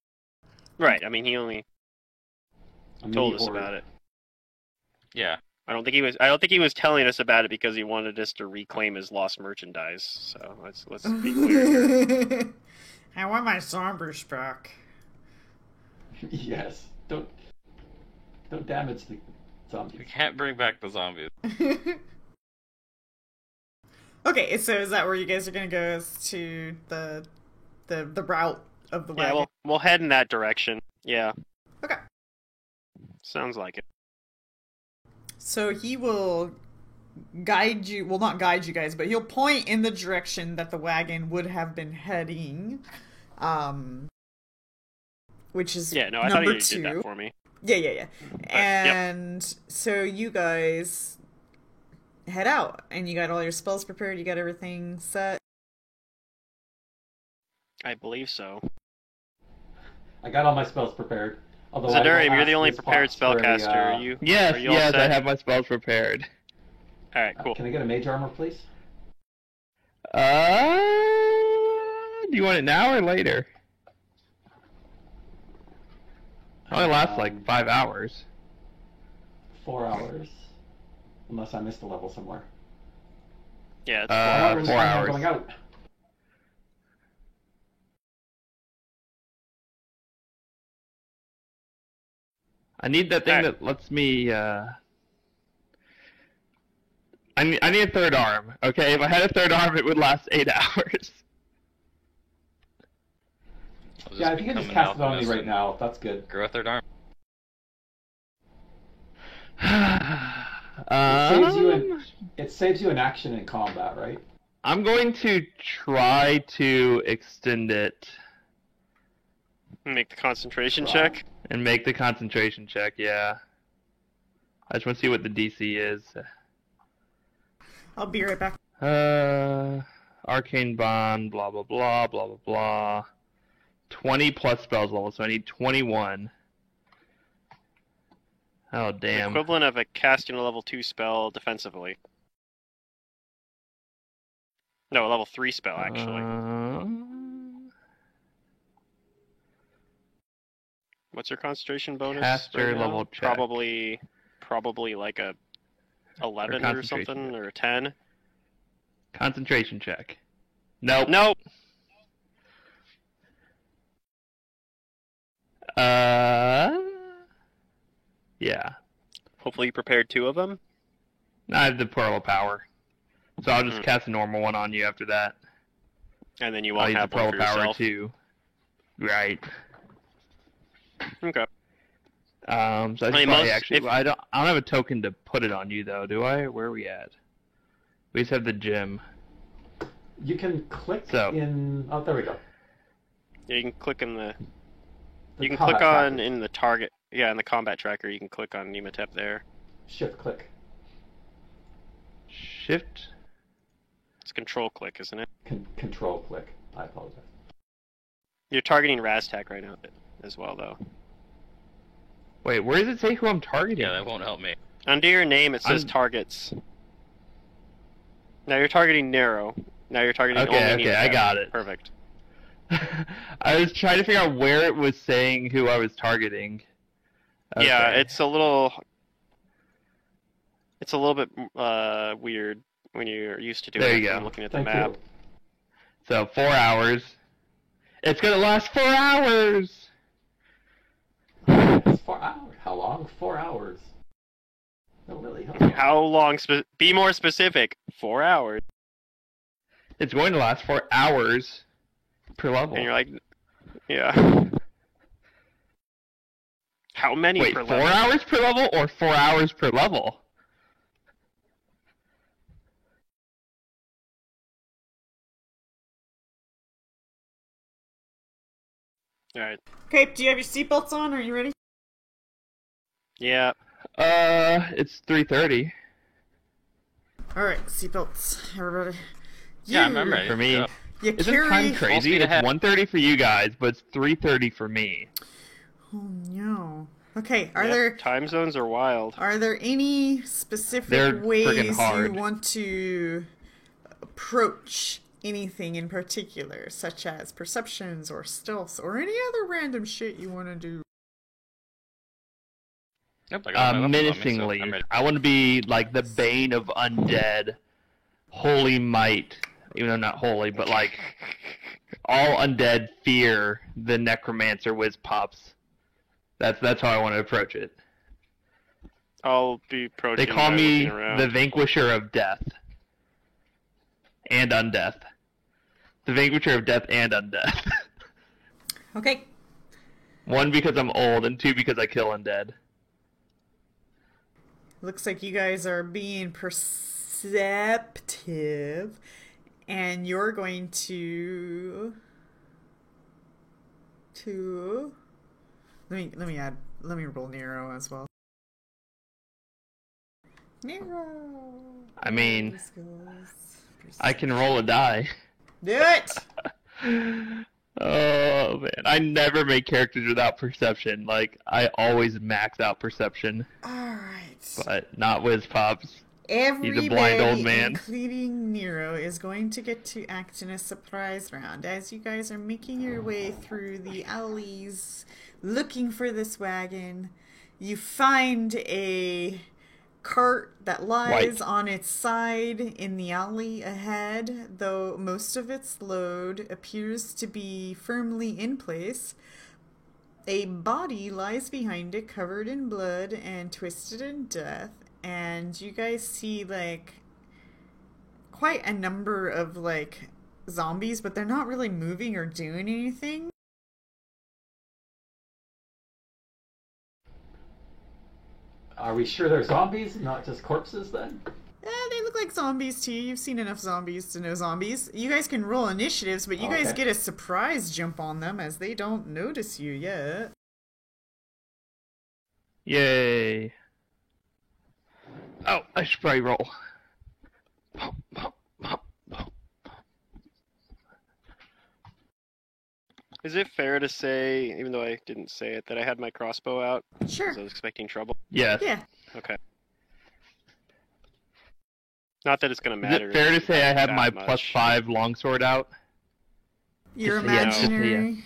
Right. I mean, he only A mini told us horde. about it. Yeah. I don't think he was telling us about it because he wanted us to reclaim his lost merchandise. So let's be clear here. yeah. I want my zombies back. Yes. Don't damage the We zombies. can't bring back the zombies. Okay, so is that where you guys are gonna go? Is to the route of the wagon? Yeah, we'll head in that direction. Yeah, Okay. sounds like it. So he will guide you, well, not guide you guys, but he'll point in the direction that the wagon would have been heading, which is Yeah, no, I thought number you two. did that for me. Yeah. Yep. And so you guys head out, and you got all your spells prepared, you got everything set. I believe so. I got all my spells prepared. Although I will Zadurium, you're ask the only this prepared box for a, spellcaster. Are you? Yes, Are you all yes, I set? have my spells prepared. All right, cool. Can I get a mage armor, please? Do you want it now or later? It only lasts like 5 hours. 4 hours. Unless I missed a level somewhere. Yeah, it's 4 hours. 4 hours. Going out. I need that thing Alright. that lets me I need a third arm. Okay, if I had a third arm, it would last 8 hours. I'll Yeah, if you can become just an cast it on me alchemist right and now, that's good. grow a third arm. It saves you an action in combat, right? I'm going to try to extend it Make the concentration check. and make the concentration check. Yeah. I just want to see what the DC is. I'll be right back. Arcane Bond, blah blah blah, blah blah blah. 20 plus spells level, so I need 21. Oh damn. Equivalent of a casting a level 2 spell defensively. No, a level 3 spell actually. What's your concentration bonus? Caster right now? level check. Probably like a 11 or concentration something, check. or a 10. Concentration check. Nope. Nope. Yeah. Hopefully you prepared 2 of them. I have the Pearl of Power. So I'll just cast a normal one on you after that. And then you I'll won't use the have Pearl one of for Power yourself. too. Right. Okay. So I should mean, probably most- actually. if- I don't have a token to put it on you though, do I? Where are we at? We just have the gym. You can click So- in. Oh, there we go. Yeah, you can click in the. The You can combat click on tracker. in the target. Yeah, in the combat tracker, you can click on Nematep there. Shift click. Shift. It's control click, isn't it? Control click. I apologize. You're targeting Raztak right now as well, though. Wait, where does it say who I'm targeting? Yeah, that won't help me. Under your name, it says I'm- targets. Now you're targeting Nero. Now you're targeting Okay, only okay, I Nematep. got it. Perfect. I was trying to figure out where it was saying who I was targeting. Yeah, Okay. it's a little bit weird when you're used to doing There it you and go. looking at the Thank map. you. So 4 hours. It's gonna last 4 hours. It's 4 hours. How long? 4 hours. No, really. How long? How long? Be more specific. 4 hours. It's going to last 4 hours per level. And you're like, yeah. How many Wait, per 4 level? hours per level or 4 hours per level? All right. Okay, do you have your seatbelts on? Are you ready? Yeah. It's 3:30 All right, seatbelts, everybody. Yeah, You- I'm ready. for me. Go. You Isn't carry. time Full crazy? speed It's ahead. 1:30 for you guys, but it's 3:30 for me. Oh no. Okay, are Yeah, time zones are wild. there any specific They're friggin' ways you hard. want to approach anything in particular, such as perceptions or stealth or any other random shit you want to do? Nope, I got my weapons on me, so Menacingly. I'm ready. I want to be like the bane of undead, holy might. Even though not holy, but like all undead fear the necromancer whiz pops. That's how I want to approach it. I'll be approaching. They call by me looking around. the vanquisher of death and undeath. The vanquisher of death and undeath. Okay. 1 because I'm old, and 2 because I kill undead. Looks like you guys are being perceptive, and you're going to let me roll Nero as well. Nero. I mean, Skills. I can roll a die. Do it. Oh man, I never make characters without perception. Like I always max out perception, All right. but not whiz pops. Everybody, blind old man. including Nero, is going to get to act in a surprise round as you guys are making your way through the alleys looking for this wagon. You find a cart that lies White. on its side in the alley ahead, though most of its load appears to be firmly in place. A body lies behind it, covered in blood and twisted in death, and you guys see, like, quite a number of, like, zombies, but they're not really moving or doing anything. Are we sure they're zombies, not just corpses then? They look like zombies to you. You've seen enough zombies to know zombies. You guys can roll initiatives, but you guys Okay. get a surprise jump on them as they don't notice you yet. Yay. Oh, I should probably roll. Is it fair to say, even though I didn't say it, that I had my crossbow out Sure. because I was expecting trouble? Yes. Yeah. Okay. Not that it's gonna Is matter. it fair to say I have that my much. +5 longsword out? You're Just a yes, just a imaginary.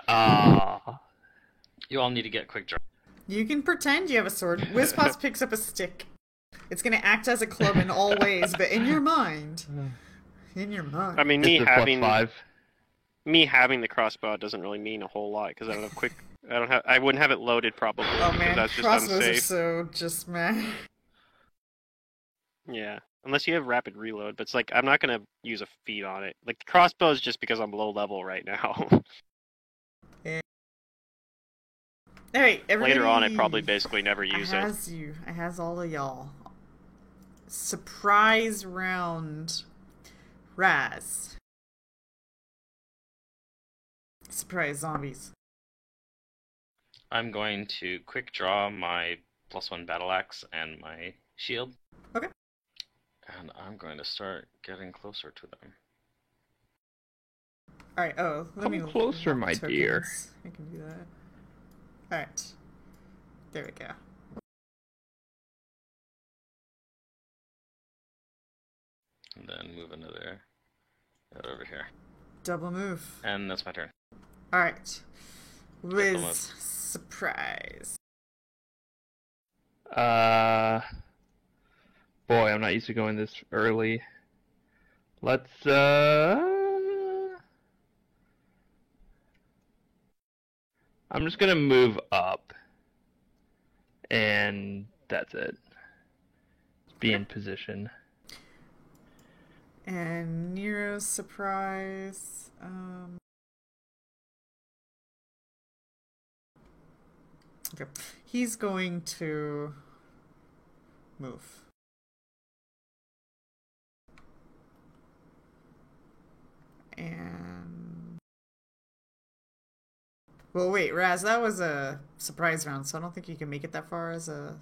Ah. You all need to get quick draw. You can pretend you have a sword. Wizpops picks up a stick. It's gonna act as a club in all ways, but in your mind. In your mind. I mean, It's me a having +5. the crossbow doesn't really mean a whole lot because I don't have quick. I wouldn't have it loaded probably. Oh because man, that's just crossbows are unsafe. so just meh. Yeah, unless you have rapid reload, but it's like I'm not gonna use a feat on it. Like the crossbow is just because I'm low level right now. Alright, everybody. Later on, I probably basically never use I it. has you. I has all of y'all. Surprise round. Raz. Surprise zombies. I'm going to quick draw my +1 battle axe and my shield. Okay. And I'm going to start getting closer to them. Alright, let Come me closer, my tokens. dear. I can do that. Alright. There we go. And then move another out over here. Double move. And that's my turn. Alright. Triple Wiz move. surprise. Boy, I'm not used to going this early. Let's, I'm just gonna move up. And that's it. Be in position. And Nero's surprise. Okay. He's going to move. And well, wait, Raz, that was a surprise round, so I don't think you can make it that far as a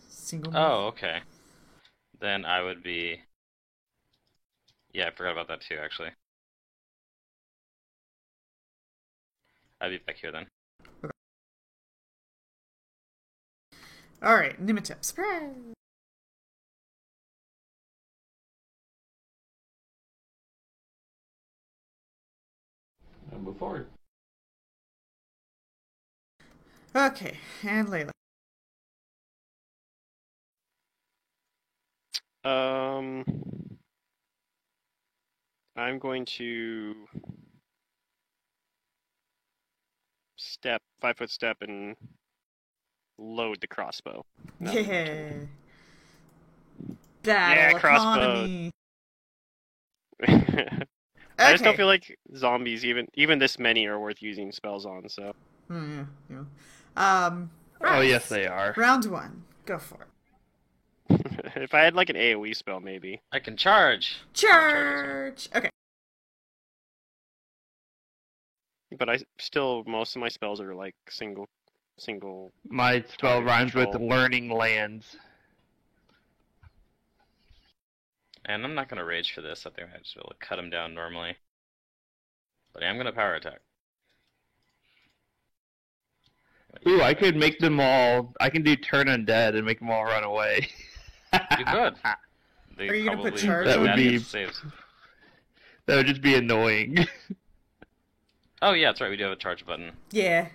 single move. Oh, okay. Then I would be... Yeah, I forgot about that too, actually. I'd be back here then. Alright, Nimitep, surprise! I'll move forward. Okay, and Layla. I'm going to step 5-foot step and load the crossbow. No. Yeah. Battle crossbow. economy. I just don't Okay. feel like zombies, even this many, are worth using spells on. So Yeah. Oh, Raz, yes, they are. Round one. Go for it. if I had like an AOE spell, maybe. I can charge! Charge! Okay. But I still most of my spells are like single. My spell Target rhymes with control. learning lands. And I'm not going to rage for this. I think I just be able to cut him down normally. But I am going to power attack. Ooh, I could make them all. I can do turn undead and make them all run away. You could. They Are you gonna put probably charge That would bad be- against saves. That would just be annoying. Oh yeah, that's right. We do have a charge button. Yeah.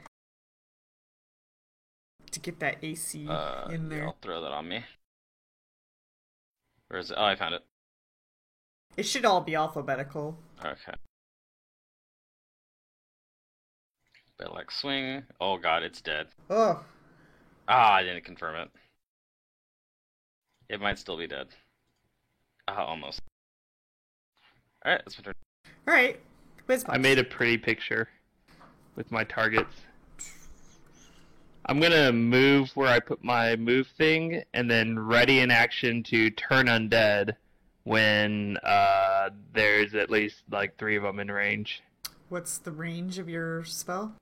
To get that AC in Yeah, there. I'll throw that on me. Where is it? Oh, I found it. It should all be alphabetical. Okay. Bit like swing. Oh god, it's dead. Oh. Ah, I didn't confirm it. It might still be dead. Almost. Alright, that's my turn. Alright. Whiz I made a pretty picture with my targets. I'm gonna move where I put my move thing, and then ready in action to turn undead when there's at least like 3 of them in range. What's the range of your spell?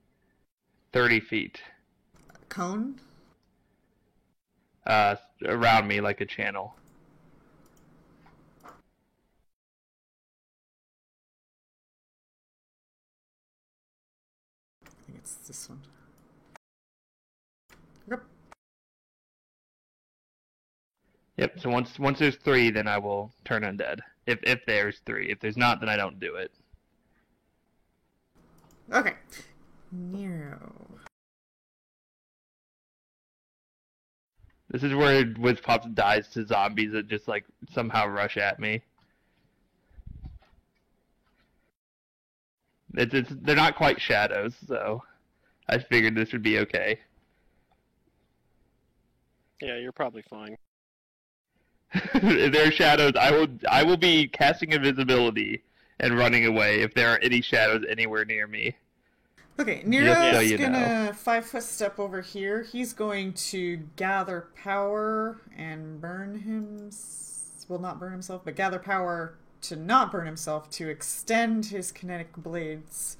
30 feet. Cone? Around me like a channel. I think it's this one. Yep. Yep, so once there's 3, then I will turn undead. If there's 3. If there's not, then I don't do it. Okay. Nero. This is where Wiz-Pops dies to zombies that just like somehow rush at me. They're not quite shadows, so I figured this would be okay. Yeah, you're probably fine. If there are shadows, I will be casting invisibility and running away if there are any shadows anywhere near me. Okay, Just Nero's so you gonna 5-foot step over here. He's going to gather power and burn him. Well, not burn himself, but gather power to not burn himself to extend his kinetic blades.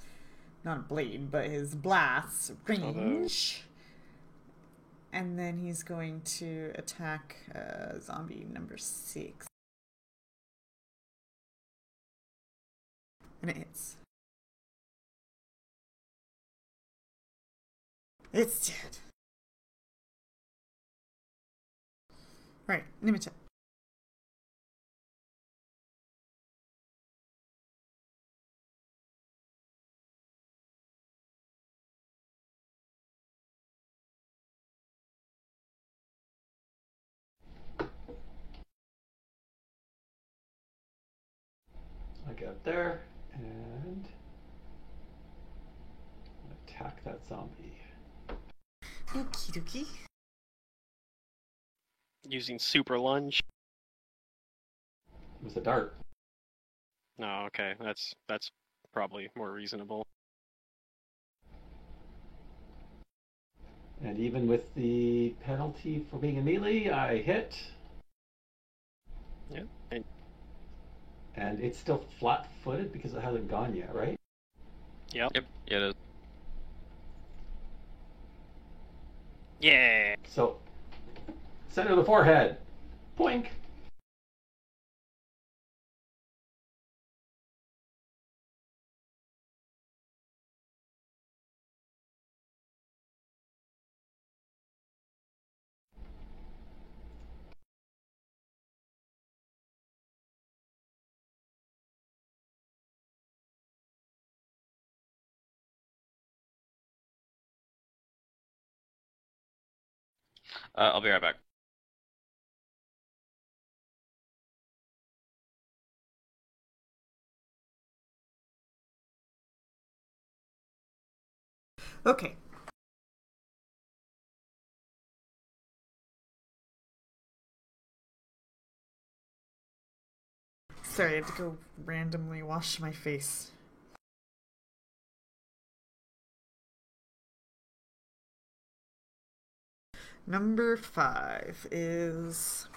Not a blade, but his blast range. And then he's going to attack zombie number 6. And it hits. It's dead. Right, Nimicha. I get up there and attack that zombie. Okie dokie. Using super lunge. It was a dart. No, okay, that's probably more reasonable. And even with the penalty for being a melee, I hit. Yeah. And it's still flat-footed because it hasn't gone yet, right? Yep. Yep, yeah, it is. Yeah. So, center of the forehead. Poink. I'll be right back. Okay. Sorry, I have to go randomly wash my face. Number 5 is...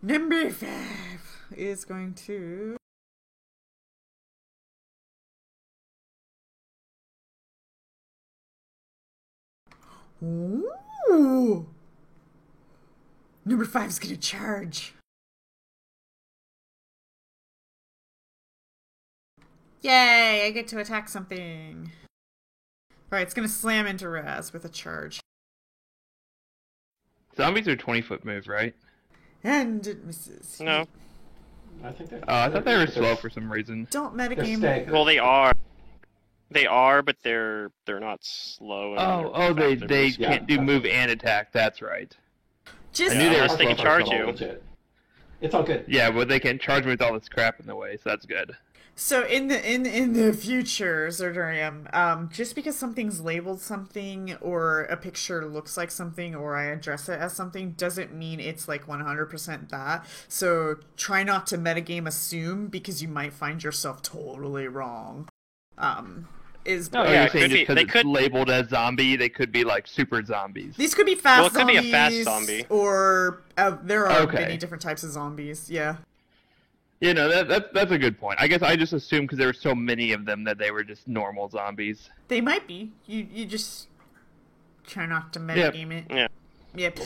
Number 5 is going to... Ooh! Number 5 is going to charge. Yay! I get to attack something. Alright, it's going to slam into Raz with a charge. Zombies are 20-foot move, right? And it misses. No. I think they're. I thought they were they're- slow for some reason. Don't They're metagame. staggered. Well, they are. They are, but they're not slow. They Yeah, can't do that's move right. and attack. That's right. Just I knew they were Unless they can It's charge all you. legit. It's all good. Yeah, but they can't charge me with all this crap in the way, so that's good. So in the future, Zerdurium, just because something's labeled something or a picture looks like something or I address it as something doesn't mean it's like 100% that. So try not to metagame assume because you might find yourself totally wrong. Is No, Oh, yeah, you're it saying could just be- because they it's could- labeled as zombie, they could be like super zombies. these could be fast Well, it could be a zombies, fast zombie. or there are Okay. many different types of zombies. Yeah. You know, that's a good point. I guess I just assumed because there were so many of them that they were just normal zombies. They might be. You just try not to Yep. metagame it. Yeah. Yep.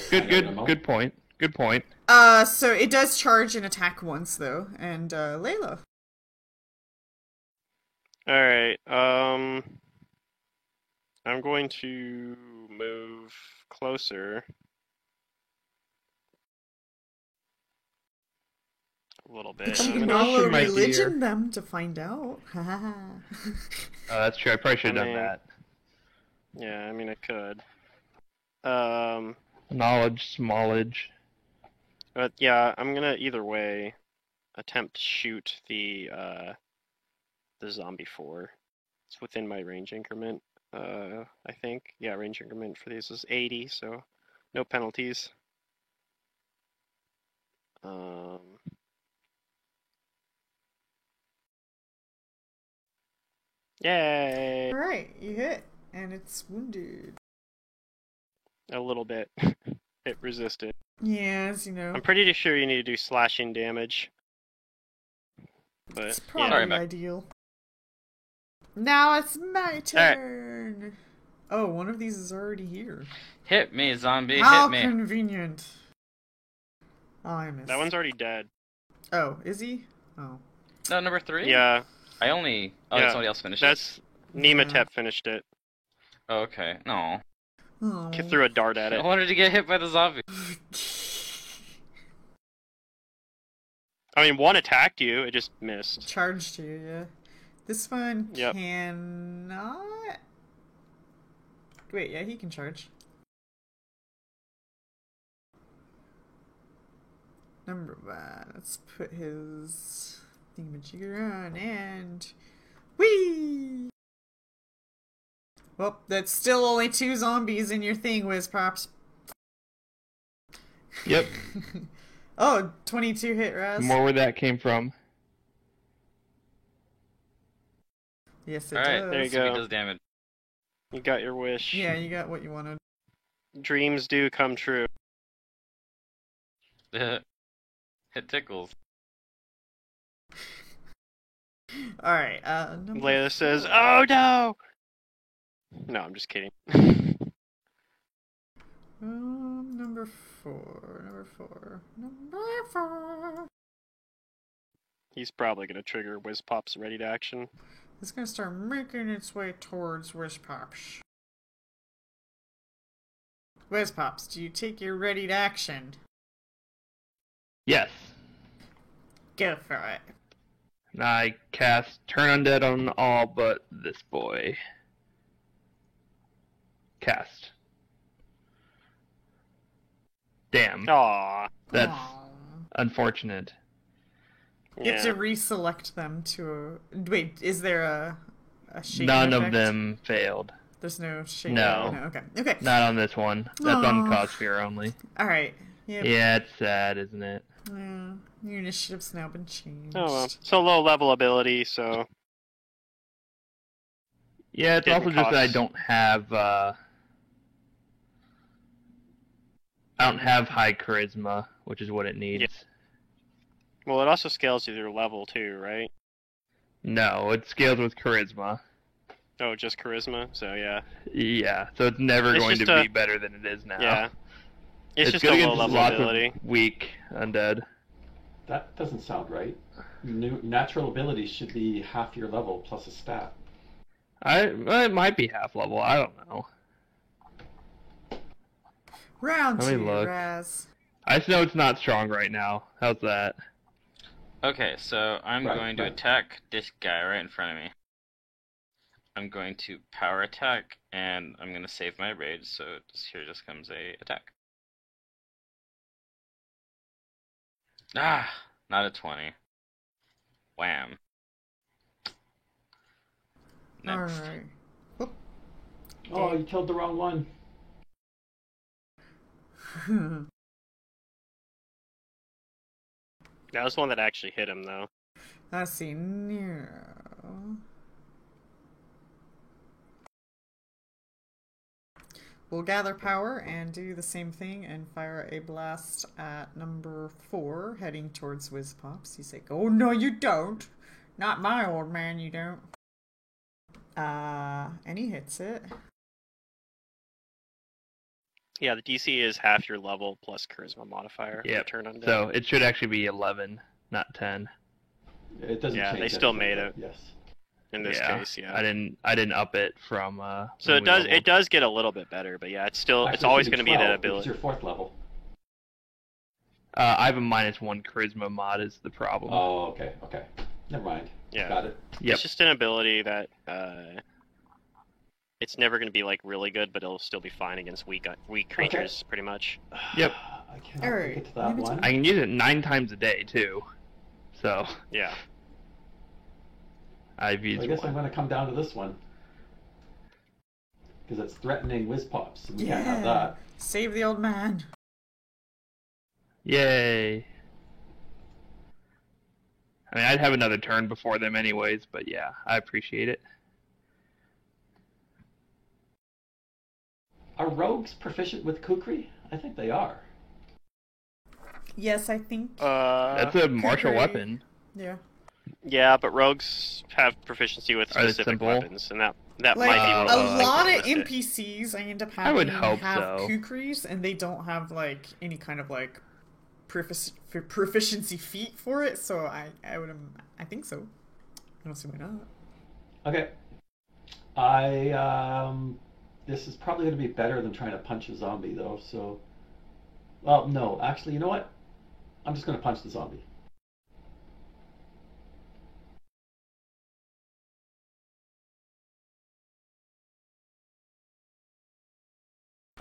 Good point. Good point. So it does charge and attack once though, and Layla. All right. I'm going to move closer. A little bit. Come I'm to gonna Caution, Follow my religion dear. them to find out. That's true. I probably should have I done mean- that. Yeah, I mean I could. Knowledge, smallage. But yeah, I'm gonna either way attempt to shoot the zombie 4. It's within my range increment. I think. Yeah, range increment for these is 80, so no penalties. Yay! Alright, you hit, and it's wounded. A little bit. It resisted. Yeah, as you know, I'm pretty sure you need to do slashing damage. But it's yeah. probably Sorry, Mac. ideal. Now it's my turn! Oh, one of these is already here. Hit me, zombie. How Hit me. convenient. Oh, I missed. That one's already dead. Oh, is he? Oh. No, number 3? Yeah, I only... Oh, Yeah, somebody else finished it? that's Nematep finished it. Oh, okay. No. Oh. He threw a dart at I it. wanted to get hit by the zombie. I mean, one attacked you, it just missed. Charged you, yeah. This one Yep. cannot. Wait, yeah, he can charge. Number 1. Let's put his thingamajigger on and. Whee! Well, that's still only 2 zombies in your thing, Wiz Pops. Yep. Oh, 22 hit, Raz. More where that came from. Yes, it Alright, does. there you so he go. does damage. You got your wish. Yeah, you got what you wanted. Dreams do come true. It tickles. Alright, number Layla says, 4. "Oh no!" No, I'm just kidding. Number 4. Number 4. He's probably gonna trigger Wizpop's ready to action. It's gonna start making its way towards Wizpops. Wizpops, do you take your ready to action? Yes. Go for it. And I cast Turn Undead on all but this boy. Cast. Damn. Aw. That's Aw. unfortunate. You have Yeah. to reselect them to a... Wait, is there a shape None effect? of them failed. There's no shape. No. Okay. Okay. Not on this one. That's on Aw. Cossphere only. Alright. Yep. Yeah, it's sad, isn't it? Yeah. Your initiative's now been changed. Oh well. So low level ability, so Yeah, it's Didn't also just that I cost- don't have high charisma, which is what it needs. well, it also scales with your level too, right? No, it scales with charisma. Oh, just charisma. So yeah, Yeah, so it's never It's going just to a- be better than it is now. yeah. It's just good a against low level lots ability. of weak undead. That doesn't sound right. Natural abilities should be half your level plus a stat. It might be half level. I don't know. Round Let me 2, look. Raz. I just know it's not strong right now. How's that? Okay, so I'm Right, going to right. attack this guy right in front of me. I'm going to power attack, and I'm going to save my rage, so here just comes a attack. Ah, not a 20. Wham. next. Alright. Oh, you killed the wrong one. That was the one that actually hit him, though. Let's see. Nero. We'll gather power and do the same thing and fire a blast at number 4, heading towards Whizpops. He's like, oh no you don't! Not my old man, you don't. And he hits it. Yeah, the DC is half your level plus charisma modifier. Yep. Turn undead. So it should actually be 11, not 10. It doesn't Yeah, change they still anything, made but it. Yes. In this case, yeah. I didn't up it from. So when it does we leveled. does get a little bit better, but yeah, it's still it's Actually, it always should going to be 12, that because ability. you're 4th level. I have a -1 charisma mod is the problem. Oh, okay. Never mind. Yeah. Got it. Yep. It's just an ability that it's never going to be like really good, but it'll still be fine against weak creatures, pretty much. Yep. I cannot Alright, get to that maybe one. I can use it 9 times a day too. So Yeah. I've used I guess I'm one. going to come down to this one. Because it's threatening Whizpops, and we can't have that. Save the old man. Yay! I mean, I'd have another turn before them anyways, but yeah, I appreciate it. Are rogues proficient with kukri? I think they are. Yes, I think. That's a martial Kukri. weapon. Yeah. Yeah, but rogues have proficiency with Are they specific simple? weapons, and that Like, might be a what lot of makes it. NPCs I end up I having would hope have so. kukris, and they don't have, like, any kind of, like, proficiency feat for it, so I think so. I don't see why not. Okay. This is probably going to be better than trying to punch a zombie, though, so... Well, no. Actually, you know what? I'm just going to punch the zombie.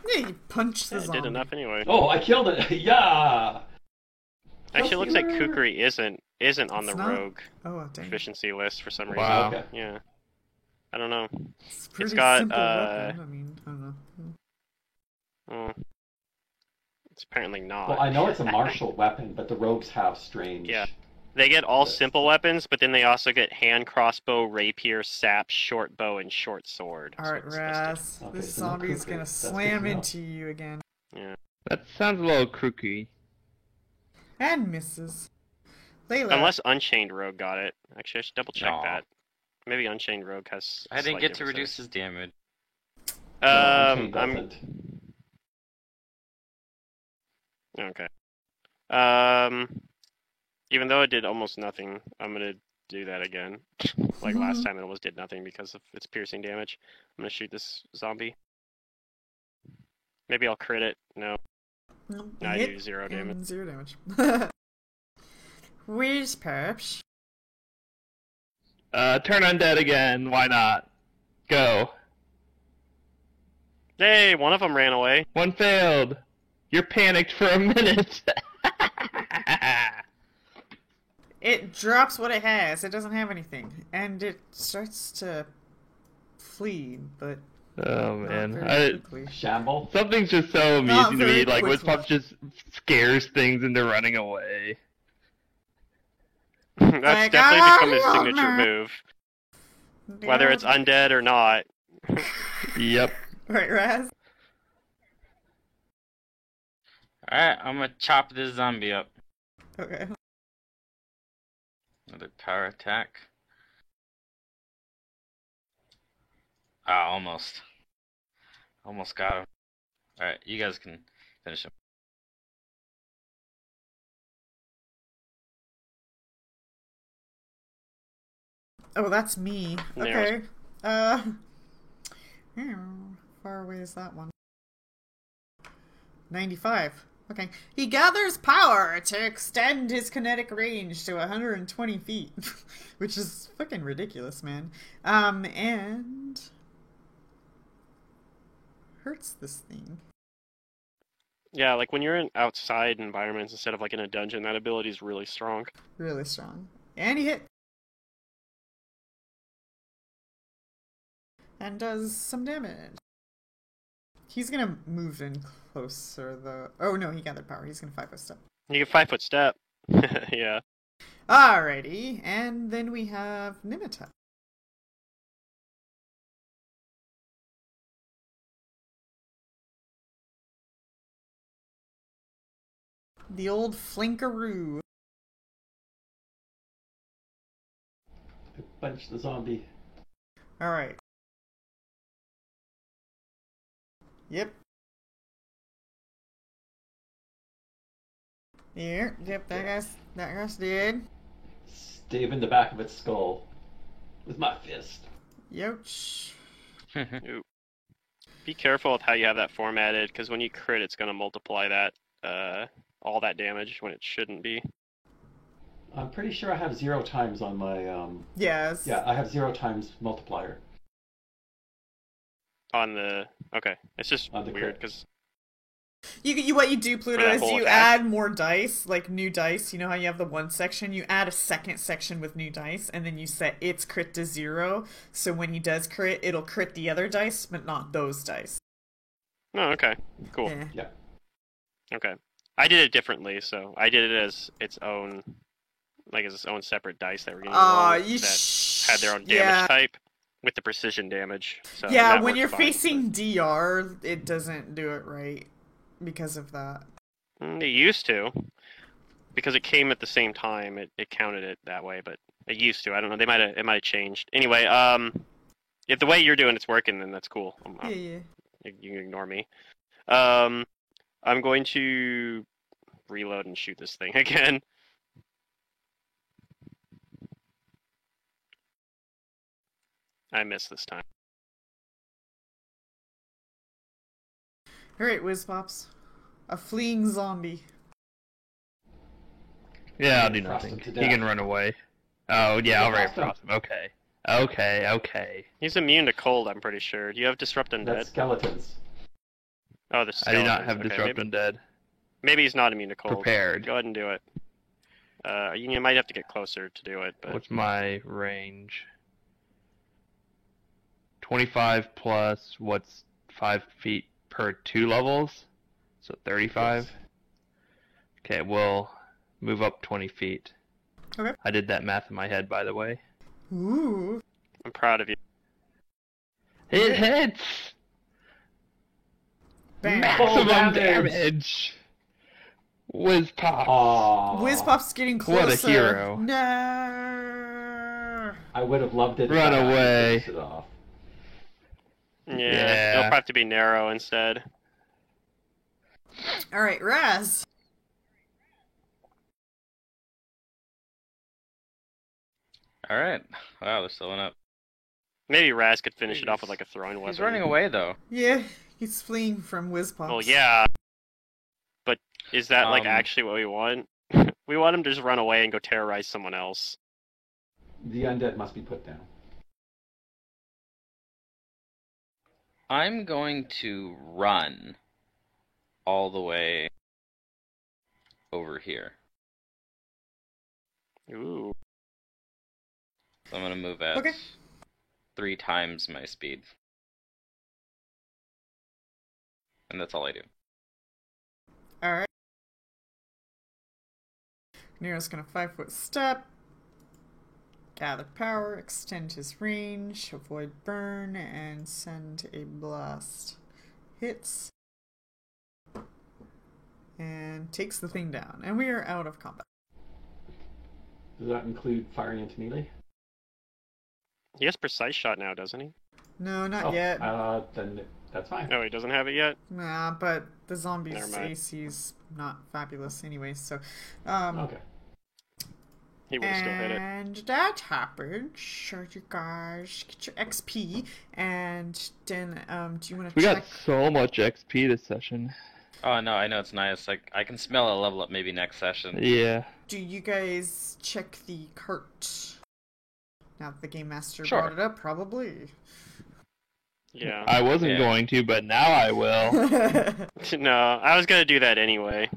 Yeah, you punch the Yeah, it zombie. did enough anyway. Oh, I killed it! Yeah! Actually, it looks like Healer. Kukri isn't on It's the not? rogue Oh, dang. proficiency list for some reason. Wow. Okay. Yeah. I don't know. It's a pretty got, simple weapon. I mean, I don't know. Oh. It's apparently not. Well, I know it's a martial weapon, but the rogues have strange... Yeah. They get all Yes. simple weapons, but then they also get hand, crossbow, rapier, sap, short bow, and short sword. is Alright, what it's listed. Raz. Okay, This so no zombie is kukri. gonna That's good slam to know. into you again. Yeah. That sounds a little crooky. And misses. Layla. Unless Unchained Rogue got it. Actually, I should double check No. that. Maybe Unchained Rogue has. I didn't slight get to differences. reduce his damage. No, Unchained I'm doesn't. okay. Even though it did almost nothing, I'm gonna do that again. Like last time, it almost did nothing because of its piercing damage. I'm gonna shoot this zombie. Maybe I'll crit it. No, No, I hit do 0 damage. and 0 damage. Where's Perps? Turn undead again. Why not? Go. Hey, one of them ran away. One failed. You're panicked for a minute. It drops what it has. It doesn't have anything. And it starts to flee, but Oh not man, very quickly. Shamble? something's just so Not amusing to me. very Like quickly. Whizpop just scares things into running away. That's Like, definitely "Ah, become his you're signature not." move, whether it's undead or not. Yep. Right, Raz? Alright, I'm gonna chop this zombie up. Okay. Another power attack. Ah, almost. Almost got him. Alright, you guys can finish him. Oh, that's me. Yeah. Okay. How far away is that one? 95. Okay. He gathers power to extend his kinetic range to 120 feet, which is fucking ridiculous, man. And hurts this thing. Yeah, like when you're in outside environments instead of like in a dungeon, that ability is really strong. Really strong. And he hit. and does some damage. He's gonna move in closer, though. Oh no, he gathered power. He's gonna 5-foot step. You can 5-foot step. Yeah. Alrighty, and then we have Nimitek. The old flinkaroo. Punch the zombie. Alright. Yep. Here, yep, that guy's dead. Stave in the back of its skull with my fist. Youch. Ooh. Be careful with how you have that formatted, because when you crit, it's going to multiply that all that damage when it shouldn't be. I'm pretty sure I have 0 times on my Yes. Yeah, I have 0 times multiplier. On the okay, it's just On the weird crit. because You what you do, Pluto, For that is whole you attack? add more dice, like new dice. You know how you have the one section? You add a second section with new dice, and then you set its crit to 0. So when he does crit, it'll crit the other dice, but not those dice. oh okay, cool. Yeah. Yeah. Okay, I did it differently, so I did it as its own, like as its own separate dice that were getting that had their own damage type with the precision damage. So Yeah, that when worked you're fine, facing DR, it doesn't do it right because of that. but- They used to, because it came at the same time. It counted it that way, but it used to. I don't know. It might have changed. Anyway, if the way you're doing it's working, then that's cool. Yeah. You can ignore me. I'm going to reload and shoot this thing again. I missed this time. Alright, Whiz Pops. A fleeing zombie. Yeah, I'll do Frost nothing. him to He death. can run away. Oh, yeah, I'll Frost him. frost him. Okay. Okay. He's immune to cold, I'm pretty sure. Do you have Disrupt Undead? That's skeletons. Oh, the I do not skeletons. have Okay, Disrupt Undead. Maybe he's not immune to cold. Prepared. Go ahead and do it. You might have to get closer to do it, but What's my range? 25 plus, what's 5 feet per 2 levels? So 35? Yes. Okay, we'll move up 20 feet. Okay. I did that math in my head, by the way. Ooh. I'm proud of you. It hits! Bam. Maximum damage. damage! Whiz pop. Aww. Whiz Pop's getting closer. What a hero. No. I would have loved it. if Run I hadn't away. fixed it off. Yeah, Yeah. it'll probably have to be narrow instead. Alright, Raz. Alright. Wow, they're still up. Maybe Raz could finish it off with like a throwing weapon. He's running away, though. Yeah, he's fleeing from Whiz Pops. Well, yeah. But is that like Um, actually what we want? We want him to just run away and go terrorize someone else. The undead must be put down. I'm going to run all the way over here. Ooh. So I'm going to move at Okay. 3 times my speed. And that's all I do. Alright. Nero's gonna 5-foot step. Gather power, extend his range, avoid burn, and send a blast. Hits. And takes the thing down. And we are out of combat. Does that include firing into melee? He has precise shot now, doesn't he? No, not yet. Then that's fine. No, he doesn't have it yet. Nah, but the zombies' Never mind. AC's not fabulous anyway, so... Okay. He would have still hit it. And that happened. Sure, you guys get your XP. And then, do you want to We check? got so much XP this session. Oh, no, I know it's nice. Like, I can smell a level up maybe next session. Yeah. Do you guys check the cart? Now that the game master Sure. brought it up, probably. Yeah. I wasn't Yeah. going to, but now I will. No, I was gonna do that anyway.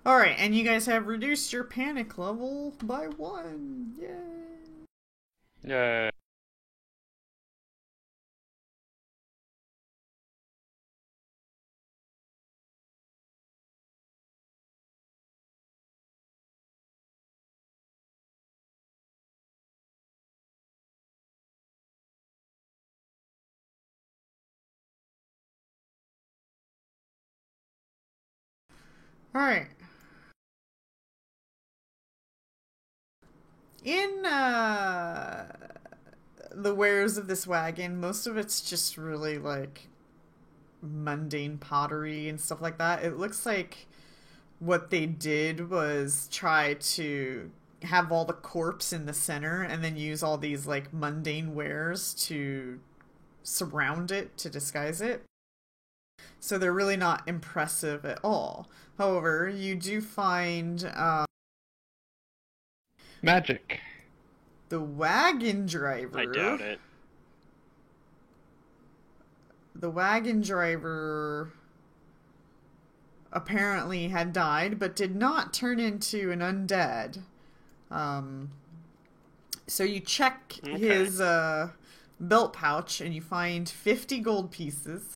Alright, and you guys have reduced your panic level by 1. Yay! Yeah. Alright. In the wares of this wagon, most of it's just really like mundane pottery and stuff like that. It looks like what they did was try to have all the corpse in the center and then use all these like mundane wares to surround it to disguise it. So they're really not impressive at all. However, you do find Magic. the wagon driver. I doubt it. The wagon driver apparently had died, but did not turn into an undead. So you check his belt pouch and you find 50 gold pieces.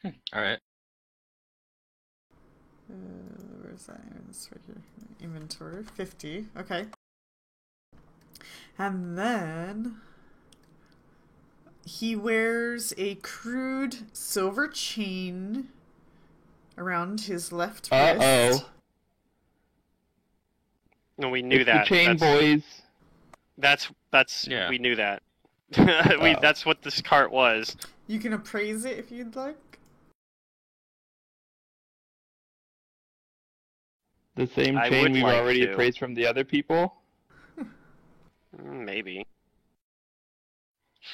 All right. Where's that? It's right here. Inventory. 50. Okay. And then he wears a crude silver chain around his left wrist. Uh-oh. No, we knew It's that. the chain that's, boys. That's Yeah. we knew that. Oh. That's what this cart was. You can appraise it if you'd like. The same I chain would we've like already to. appraised from the other people. Maybe.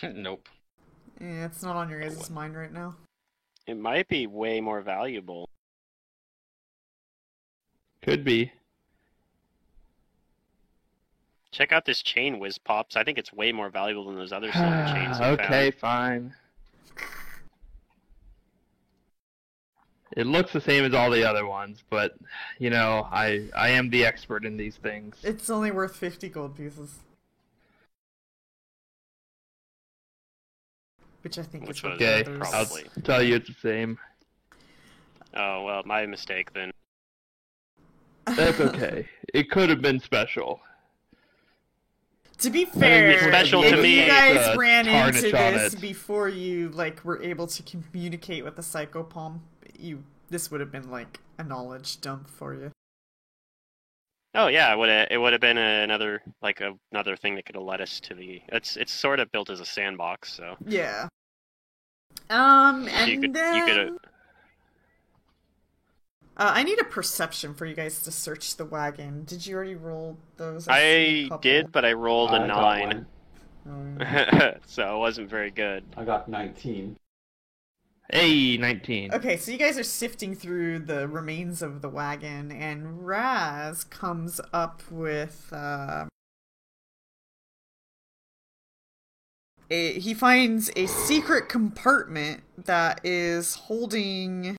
Nope. Yeah, it's not on your guys' mind right now. It might be way more valuable. Could be. Check out this chain, Whiz Pops. I think it's way more valuable than those other silver chains we Okay, found. fine. It looks the same as all the other ones, but you know, I am the expert in these things. It's only worth 50 gold pieces. Which I think Which is what was the Okay, others- I'll Probably. tell you it's the same. Oh, well, my mistake then. That's okay. It could have been special. To be it's fair, special if to me. you guys It's a ran tarnish into on this it. before you like were able to communicate with the psychopalm, this would have been like a knowledge dump for you. Oh yeah, it would have been another thing that could have led us to the. It's sort of built as a sandbox, so Yeah. And you could then I need a perception for you guys to search the wagon. Did you already roll those? see a I couple. did, but I rolled a I got 9, one. so it wasn't very good. I got 19. Hey, 19. Okay, so you guys are sifting through the remains of the wagon, and Raz comes up with he finds a secret compartment that is holding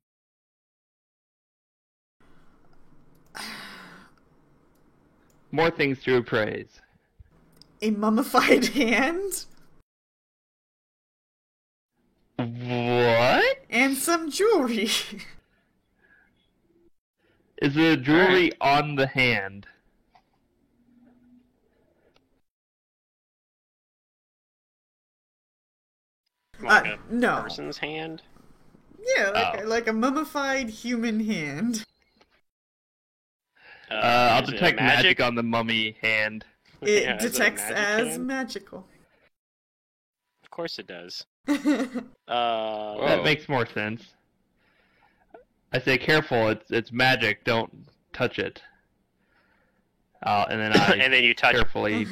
More things to appraise. a mummified hand What? and some jewelry. Is the jewelry on the hand? Like a No. person's hand. Yeah, Oh. like a mummified human hand. I'll Is it detect magic? magic on the mummy hand. It Yeah, is it a detects magic as hand? magical. Of course it does. That Whoa. makes more sense. I say, careful, it's magic, don't touch it. And then I and then you touch. carefully...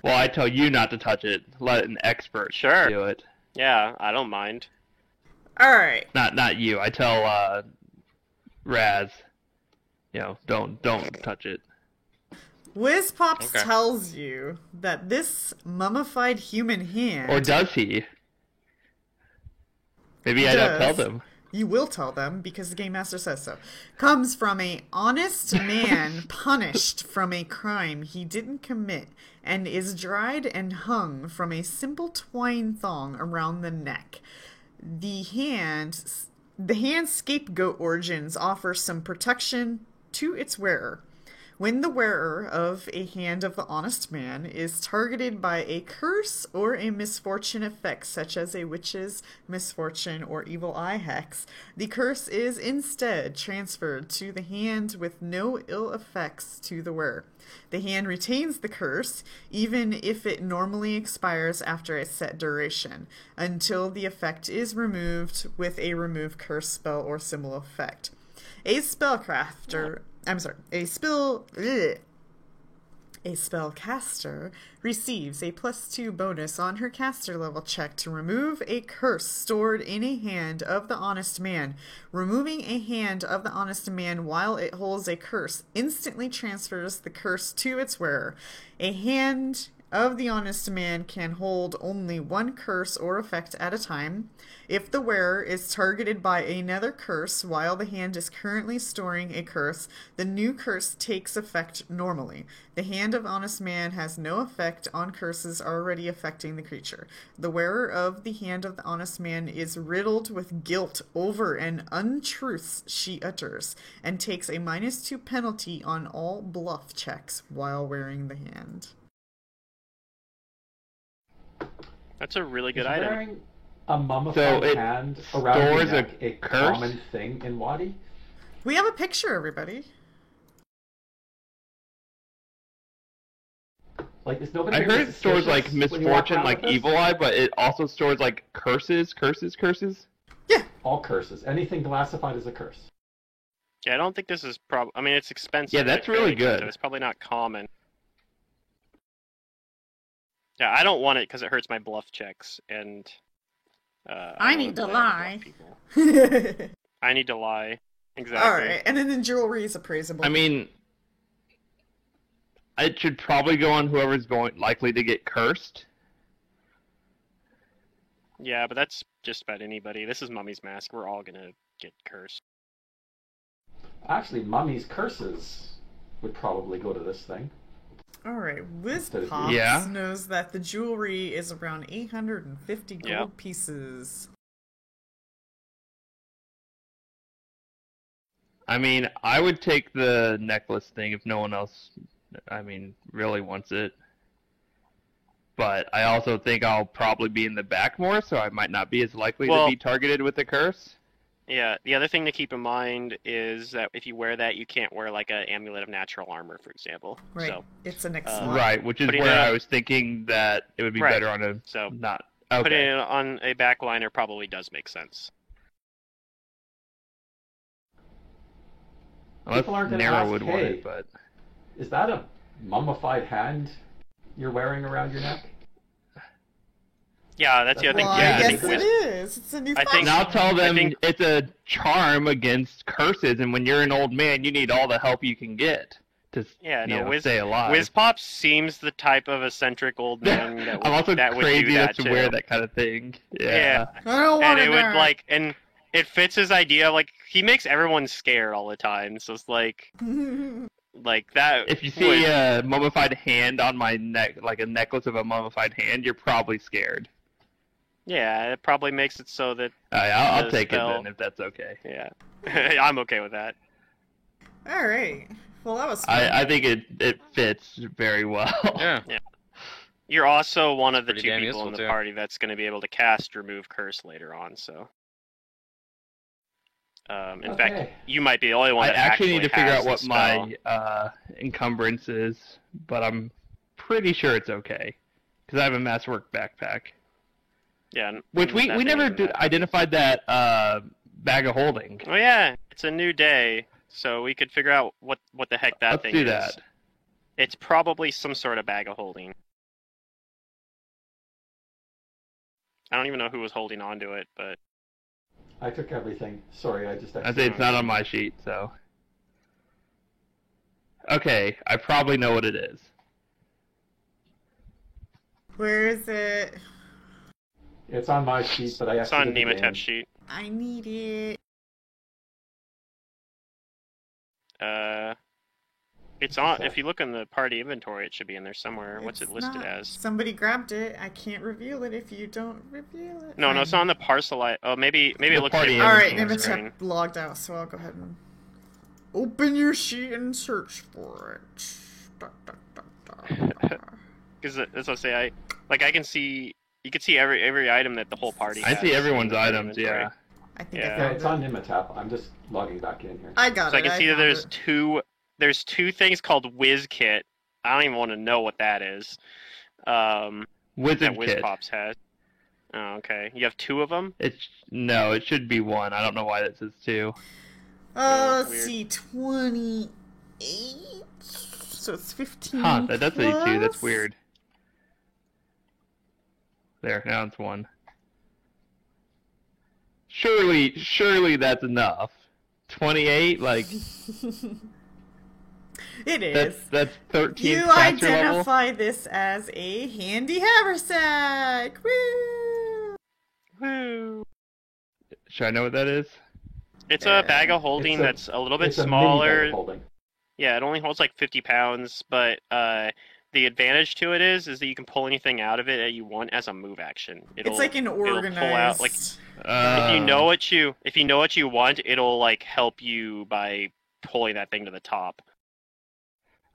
Well, I tell you not to touch it. Let an expert Sure. do it. Yeah, I don't mind. Alright. Not you. I tell Raz, you know, don't touch it. Whiz Pops Okay. tells you that this mummified human hand Or does he? Maybe I don't tell Does. them. you will tell them because the Game Master says so, comes from a honest man punished from a crime he didn't commit and is dried and hung from a simple twine thong around the neck. The hand scapegoat origins offer some protection to its wearer. When the wearer of a Hand of the Honest Man is targeted by a curse or a misfortune effect, such as a witch's misfortune or evil eye hex, the curse is instead transferred to the hand with no ill effects to the wearer. The hand retains the curse, even if it normally expires after a set duration, until the effect is removed with a remove curse spell or similar effect. A spellcaster receives a +2 bonus on her caster level check to remove a curse stored in a Hand of the Honest Man. Removing a Hand of the Honest Man while it holds a curse instantly transfers the curse to its wearer. A Hand of the Honest Man can hold only one curse or effect at a time. If the wearer is targeted by another curse while the hand is currently storing a curse, the new curse takes effect normally. The Hand of Honest Man has no effect on curses already affecting the creature. The wearer of the Hand of the Honest Man is riddled with guilt over an untruths she utters, and takes a -2 penalty on all bluff checks while wearing the hand. That's a really good Is item. wearing a mummified it hand around your stores neck a curse? common thing in Wadi? We have a picture, everybody. Like, is nobody I gonna heard get it stores like suspicious when you walk misfortune, around like with this? evil eye, but it also stores like curses. All curses. Anything classified as a curse. Yeah, I don't think this is I mean, it's expensive. Yeah, that's it's fairly really good. expensive. It's probably not common. Yeah, I don't want it because it hurts my bluff checks, and I need to don't lie. bluff people. I need to lie. Exactly. Alright, and then the jewelry is appraisable. I mean, it should probably go on whoever's likely to get cursed. Yeah, but that's just about anybody. This is Mummy's Mask. We're all gonna get cursed. Actually, Mummy's curses would probably go to this thing. Alright, Instead of WizPops Yeah. knows that the jewelry is around 850 gold Yep. pieces. I mean, I would take the necklace thing if no one else, really wants it. But I also think I'll probably be in the back more, so I might not be as likely to be targeted with the curse. Yeah, the other thing to keep in mind is that if you wear that, you can't wear like an amulet of natural armor, for example. Right. So, It's an next Uh, slot. Right, which is Putting where it- I was thinking that it would be Right. better on a so not. putting Okay. it on a backliner probably does make sense. Unless People aren't gonna Nara ask, would want "Hey, it, but Is that a mummified hand you're wearing around your neck? Yeah, that's the other thing. Well, Yeah, I I guess think it is. It's a new I think- fashion. and I'll tell them I think- it's a charm against curses, and when you're an old man, you need all the help you can get to Yeah, no, stay alive. WizPop seems the type of eccentric old man that would, I'm also that would crazy do enough that to too. wear that kind of thing. Yeah. I don't want And to it would and it fits his idea. Like he makes everyone scared all the time. So it's like that. If you see a mummified hand on my neck, like a necklace of a mummified hand, you're probably scared. Yeah, it probably makes it so that I'll The take spell. it then if that's okay. yeah, I'm okay with that. Alright. Well, that was fun. I think it fits very well. Yeah. You're also one of the Pretty two damn people in useful, the too. party that's going to be able to cast Remove Curse later on. So, in fact, Okay. you might be the only one I that actually need to figure has out the what spell. my encumbrance is, but I'm pretty sure it's okay because I have a masterwork backpack. Yeah, and Which we nothing never isn't that. identified that bag of holding. Oh yeah, it's a new day, so we could figure out what the heck that Let's thing do is. that. It's probably some sort of bag of holding. I don't even know who was holding on to it, but I took everything. Sorry, I just... I say it's not on my sheet, so. Okay, I probably know what it is. Where is it? It's on my sheet, but I it's on exited the Nematep's game. sheet. I need it. It's on. If you look in the party inventory, it should be in there somewhere. What's it It's listed not. as? Somebody grabbed it. I can't reveal it if you don't reveal it. No, it's not on the parcel. Oh, maybe The it looks party different Alright, on the Nimitep screen. logged out, so I'll go ahead and open your sheet and search for it. Da, da, da, da. Because as I say, I can see. You can see every item that the whole party I has see everyone's in the items, inventory. yeah. I think Yeah. I Yeah, found it's it. on Nimitap. I'm just logging back in here. I got So it. I can see that found it. there's two things called Whiz Kit. I don't even want to know what that is. That Wizard Whiz Kit. Pops has. Oh, okay. You have two of them? No, it should be one. I don't know why that says two. Let's weird. see, 28. So it's 15. Huh, that does say two. That's plus. weird. There, now it's one. Surely that's enough. 28, like It is. that's 13 You caster level. identify this as a handy haversack. Woo! Woo! Should I know what that is? It's a bag of holding It's a- that's a little bit It's a mini smaller. bag of holding. Yeah, it only holds like 50 pounds, but the advantage to it is that you can pull anything out of it that you want as a move action. It's like an pull out, organized. like, if you know what you want, it'll like help you by pulling that thing to the top.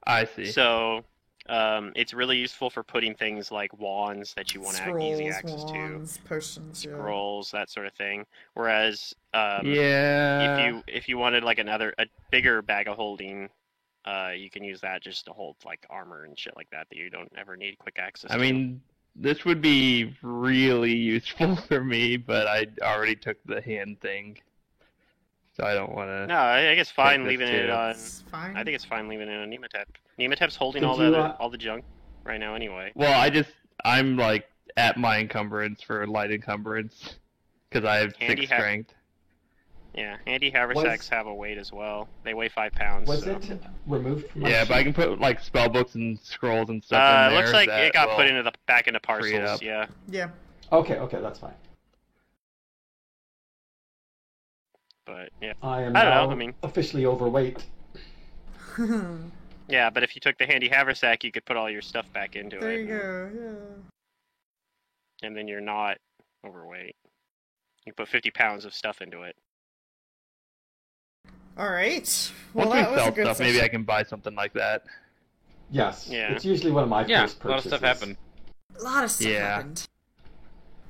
I see. So, it's really useful for putting things like wands that you want to have easy access wands, potions, to, yeah. scrolls, that sort of thing. Whereas, yeah. if you wanted like a bigger bag of holding, you can use that just to hold like armor and shit like that you don't ever need quick access I to. mean, this would be really useful for me, but I already took the hand thing, so I don't want to. No, I guess fine this leaving it too. on. It's fine. I think it's fine leaving it on Nematep. Nematep's holding Did all you, all the junk right now anyway. Well, I'm like at my encumbrance for light encumbrance because I have Handy 6 ha- strength. Yeah, handy haversacks have a weight as well. They weigh 5 pounds. Was so. it removed from my Yeah, but I sheet? can put like spell books and scrolls and stuff in It there. looks like that it got will- put into back into free it parcels. up. Yeah, Yeah. Okay, that's fine. but yeah, I am I don't now know, I mean- officially overweight. yeah. But if you took the handy haversack, you could put all your stuff back into There it. you go. Yeah. And then you're not overweight. You put 50 pounds of stuff into it. All right. Well, Once we that was a sell good stuff, maybe session. I can buy something like that. Yes, Yeah. it's usually one of my Yeah, first a lot of purchases. stuff happened. A lot of stuff Yeah. happened.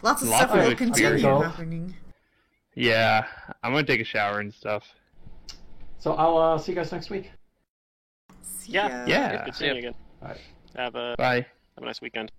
Lots of Lots stuff of will experience. continue Go. happening. Yeah, I'm gonna take a shower and stuff. So I'll see you guys next week. See Yeah. ya. Yeah. Good seeing you again. All right. Have a Bye. nice weekend.